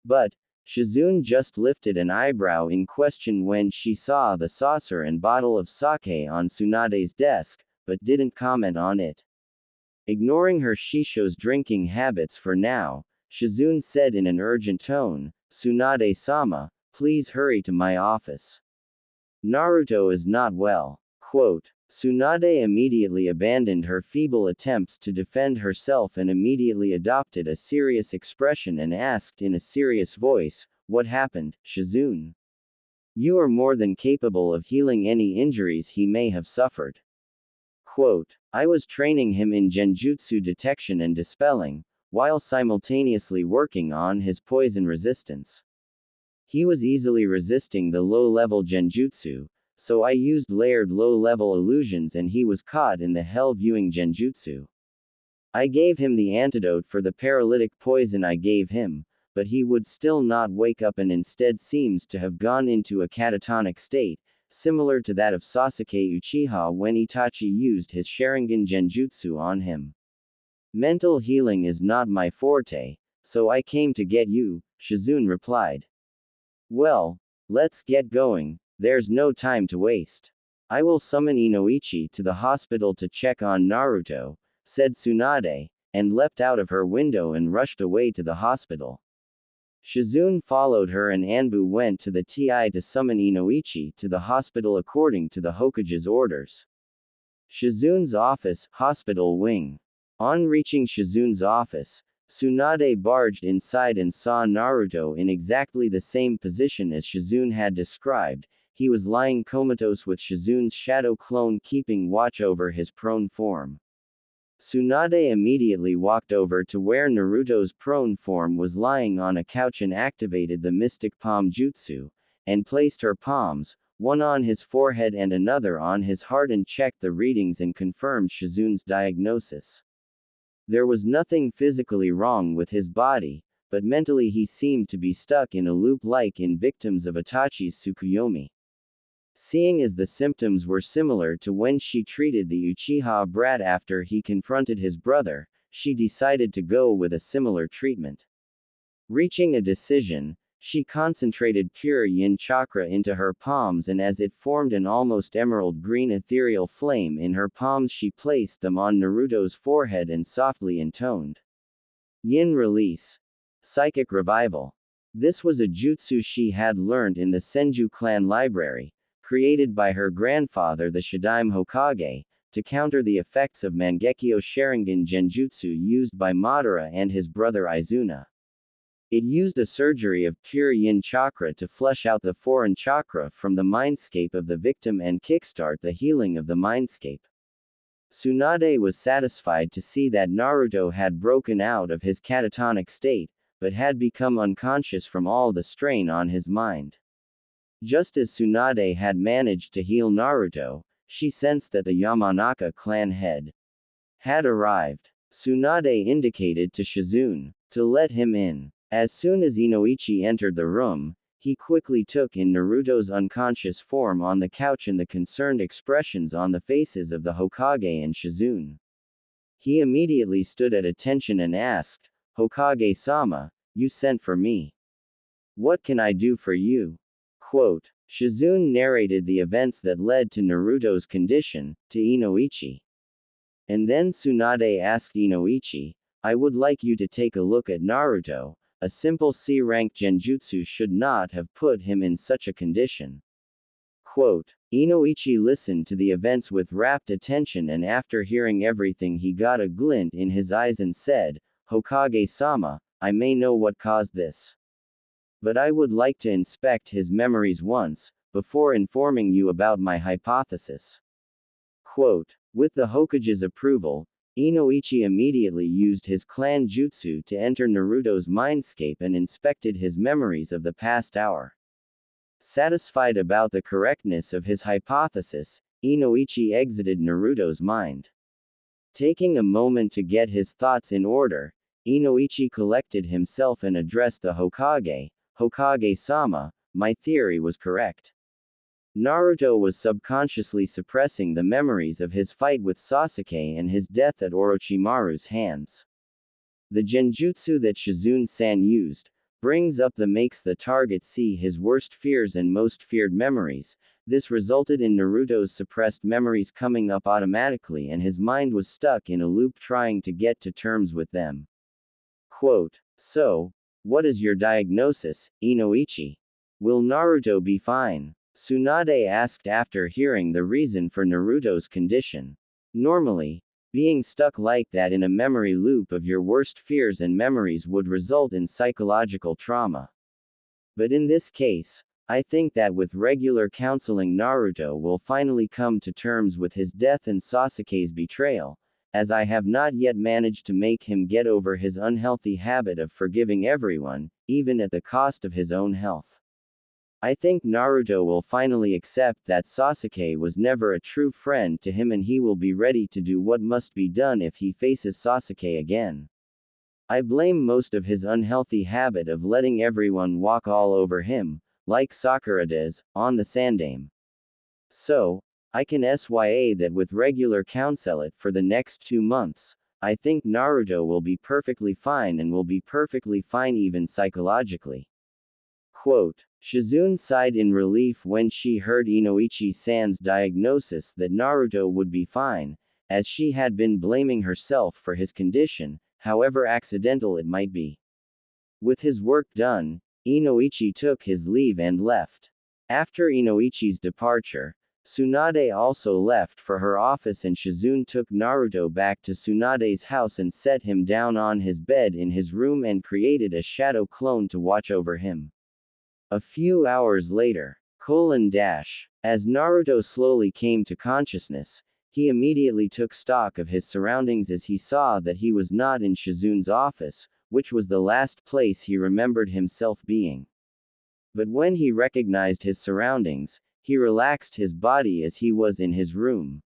But, Shizune just lifted an eyebrow in question when she saw the saucer and bottle of sake on Tsunade's desk, but didn't comment on it. Ignoring her Shisho's drinking habits for now, Shizune said in an urgent tone, Tsunade-sama, please hurry to my office. Naruto is not well. Quote. Tsunade immediately abandoned her feeble attempts to defend herself and immediately adopted a serious expression and asked in a serious voice, what happened, Shizune? You are more than capable of healing any injuries he may have suffered. Quote. I was training him in genjutsu detection and dispelling, while simultaneously working on his poison resistance. He was easily resisting the low-level genjutsu, so I used layered low-level illusions and he was caught in the hell-viewing genjutsu. I gave him the antidote for the paralytic poison I gave him, but he would still not wake up and instead seems to have gone into a catatonic state, similar to that of Sasuke Uchiha when Itachi used his Sharingan genjutsu on him. Mental healing is not my forte, so I came to get you, Shizune replied. Well, let's get going, there's no time to waste. I will summon Inoichi to the hospital to check on Naruto, said Tsunade, and leapt out of her window and rushed away to the hospital. Shizune followed her and Anbu went to the TI to summon Inoichi to the hospital according to the Hokage's orders. Shizune's office, hospital wing. On reaching Shizune's office, Tsunade barged inside and saw Naruto in exactly the same position as Shizune had described. He was lying comatose with Shizune's shadow clone keeping watch over his prone form. Tsunade immediately walked over to where Naruto's prone form was lying on a couch and activated the Mystic Palm Jutsu, and placed her palms, one on his forehead and another on his heart and checked the readings and confirmed Shizune's diagnosis. There was nothing physically wrong with his body, but mentally he seemed to be stuck in a loop like in Victims of Itachi's Tsukuyomi. Seeing as the symptoms were similar to when she treated the Uchiha brat after he confronted his brother, she decided to go with a similar treatment. Reaching a decision, she concentrated pure yin chakra into her palms and as it formed an almost emerald green ethereal flame in her palms she placed them on Naruto's forehead and softly intoned. Yin release. Psychic revival. This was a jutsu she had learned in the Senju clan library, created by her grandfather the Shidaime Hokage, to counter the effects of Mangekyo Sharingan Genjutsu used by Madara and his brother Izuna. It used a surgery of pure yin chakra to flush out the foreign chakra from the mindscape of the victim and kickstart the healing of the mindscape. Tsunade was satisfied to see that Naruto had broken out of his catatonic state, but had become unconscious from all the strain on his mind. Just as Tsunade had managed to heal Naruto, she sensed that the Yamanaka clan head had arrived. Tsunade indicated to Shizune to let him in. As soon as Inoichi entered the room, he quickly took in Naruto's unconscious form on the couch and the concerned expressions on the faces of the Hokage and Shizune. He immediately stood at attention and asked, Hokage-sama, you sent for me. What can I do for you? Quote. Shizune narrated the events that led to Naruto's condition, to Inoichi. And then Tsunade asked Inoichi, I would like you to take a look at Naruto. A simple C-rank genjutsu should not have put him in such a condition. Quote. Inoichi listened to the events with rapt attention and after hearing everything he got a glint in his eyes and said, Hokage-sama, I may know what caused this. But I would like to inspect his memories once, before informing you about my hypothesis. Quote. With the Hokage's approval, Inoichi immediately used his clan jutsu to enter Naruto's mindscape and inspected his memories of the past hour. Satisfied about the correctness of his hypothesis, Inoichi exited Naruto's mind. Taking a moment to get his thoughts in order, Inoichi collected himself and addressed the Hokage, Hokage-sama, my theory was correct. Naruto was subconsciously suppressing the memories of his fight with Sasuke and his death at Orochimaru's hands. The genjutsu that Shizune-san used, brings up the makes the target see his worst fears and most feared memories, This resulted in Naruto's suppressed memories coming up automatically and his mind was stuck in a loop trying to get to terms with them. Quote, "So, what is your diagnosis, Inoichi? Will Naruto be fine?" Tsunade asked after hearing the reason for Naruto's condition. Normally, being stuck like that in a memory loop of your worst fears and memories would result in psychological trauma. But in this case, I think that with regular counseling Naruto will finally come to terms with his death and Sasuke's betrayal, as I have not yet managed to make him get over his unhealthy habit of forgiving everyone, even at the cost of his own health. I think Naruto will finally accept that Sasuke was never a true friend to him and he will be ready to do what must be done if he faces Sasuke again. I blame most of his unhealthy habit of letting everyone walk all over him, like Sakura does, on the Sandame. So, I can say that with regular counseling for the next 2 months, I think Naruto will be perfectly fine and will be perfectly fine even psychologically. Quote, Shizune sighed in relief when she heard Inoichi-san's diagnosis that Naruto would be fine, as she had been blaming herself for his condition, however accidental it might be. With his work done, Inoichi took his leave and left. After Inoichi's departure, Tsunade also left for her office and Shizune took Naruto back to Tsunade's house and set him down on his bed in his room and created a shadow clone to watch over him. A few hours later, as Naruto slowly came to consciousness, he immediately took stock of his surroundings as he saw that he was not in Shizune's office, which was the last place he remembered himself being. But when he recognized his surroundings, he relaxed his body as he was in his room.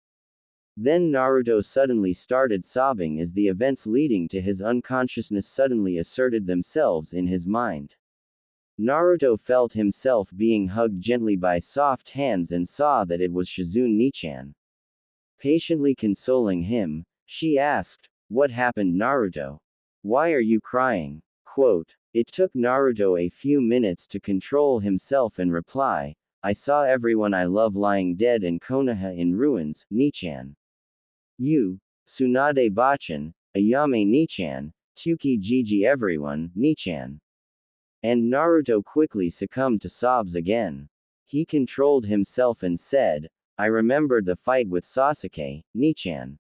Then Naruto suddenly started sobbing as the events leading to his unconsciousness suddenly asserted themselves in his mind. Naruto felt himself being hugged gently by soft hands and saw that it was Shizune Nichan. Patiently consoling him, she asked, "What happened, Naruto? Why are you crying?" Quote, it took Naruto a few minutes to control himself and reply, "I saw everyone I love lying dead and Konoha in ruins, Nichan. You, Tsunade Bachan, Ayame Nichan, Tuki Jiji everyone, Nichan." And Naruto quickly succumbed to sobs again. He controlled himself and said, "I remembered the fight with Sasuke, Nichan.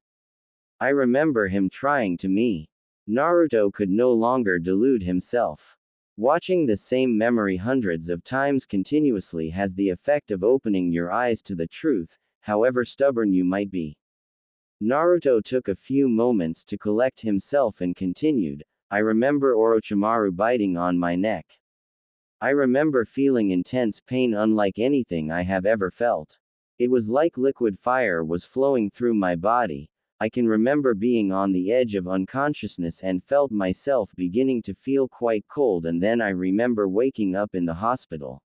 I remember him trying to me." Naruto could no longer delude himself. Watching the same memory hundreds of times continuously has the effect of opening your eyes to the truth, however stubborn you might be. Naruto took a few moments to collect himself and continued, "I remember Orochimaru biting on my neck. I remember feeling intense pain unlike anything I have ever felt. It was like liquid fire was flowing through my body. I can remember being on the edge of unconsciousness and felt myself beginning to feel quite cold and then I remember waking up in the hospital."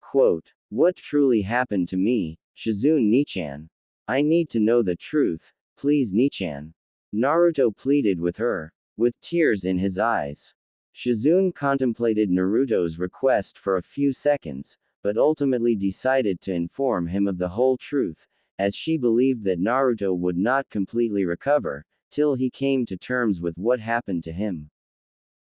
Quote, "What truly happened to me, Shizune Nichan? I need to know the truth, please Nichan." Naruto pleaded with her, with tears in his eyes. Shizune contemplated Naruto's request for a few seconds, but ultimately decided to inform him of the whole truth, as she believed that Naruto would not completely recover, till he came to terms with what happened to him.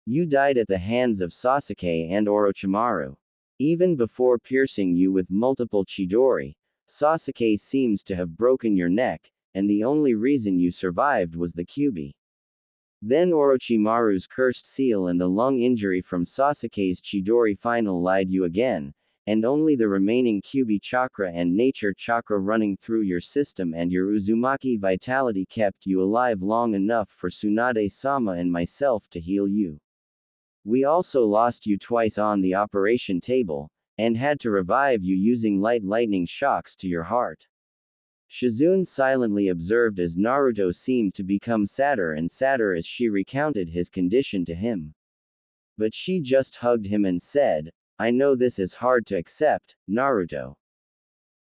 "You died at the hands of Sasuke and Orochimaru. Even before piercing you with multiple Chidori, Sasuke seems to have broken your neck, and the only reason you survived was the Kyuubi. Then Orochimaru's cursed seal and the lung injury from Sasuke's Chidori final lied you again, and only the remaining Kyuubi chakra and nature chakra running through your system and your Uzumaki vitality kept you alive long enough for Tsunade-sama and myself to heal you. We also lost you twice on the operation table, and had to revive you using light lightning shocks to your heart." Shizune silently observed as Naruto seemed to become sadder and sadder as she recounted his condition to him. But she just hugged him and said, "I know this is hard to accept, Naruto.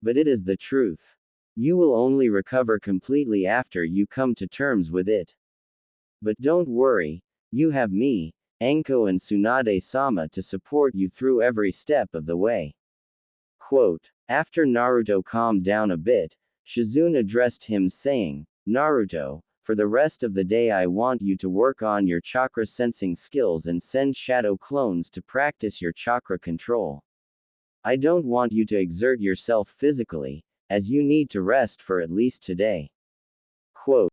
But it is the truth. You will only recover completely after you come to terms with it. But don't worry, you have me, Anko and Tsunade-sama to support you through every step of the way." Quote, After Naruto calmed down a bit, Shizune addressed him saying, Naruto, for the rest of the day I want you to work on your chakra sensing skills and send shadow clones to practice your chakra control. I don't want you to exert yourself physically, as you need to rest for at least today. Quote.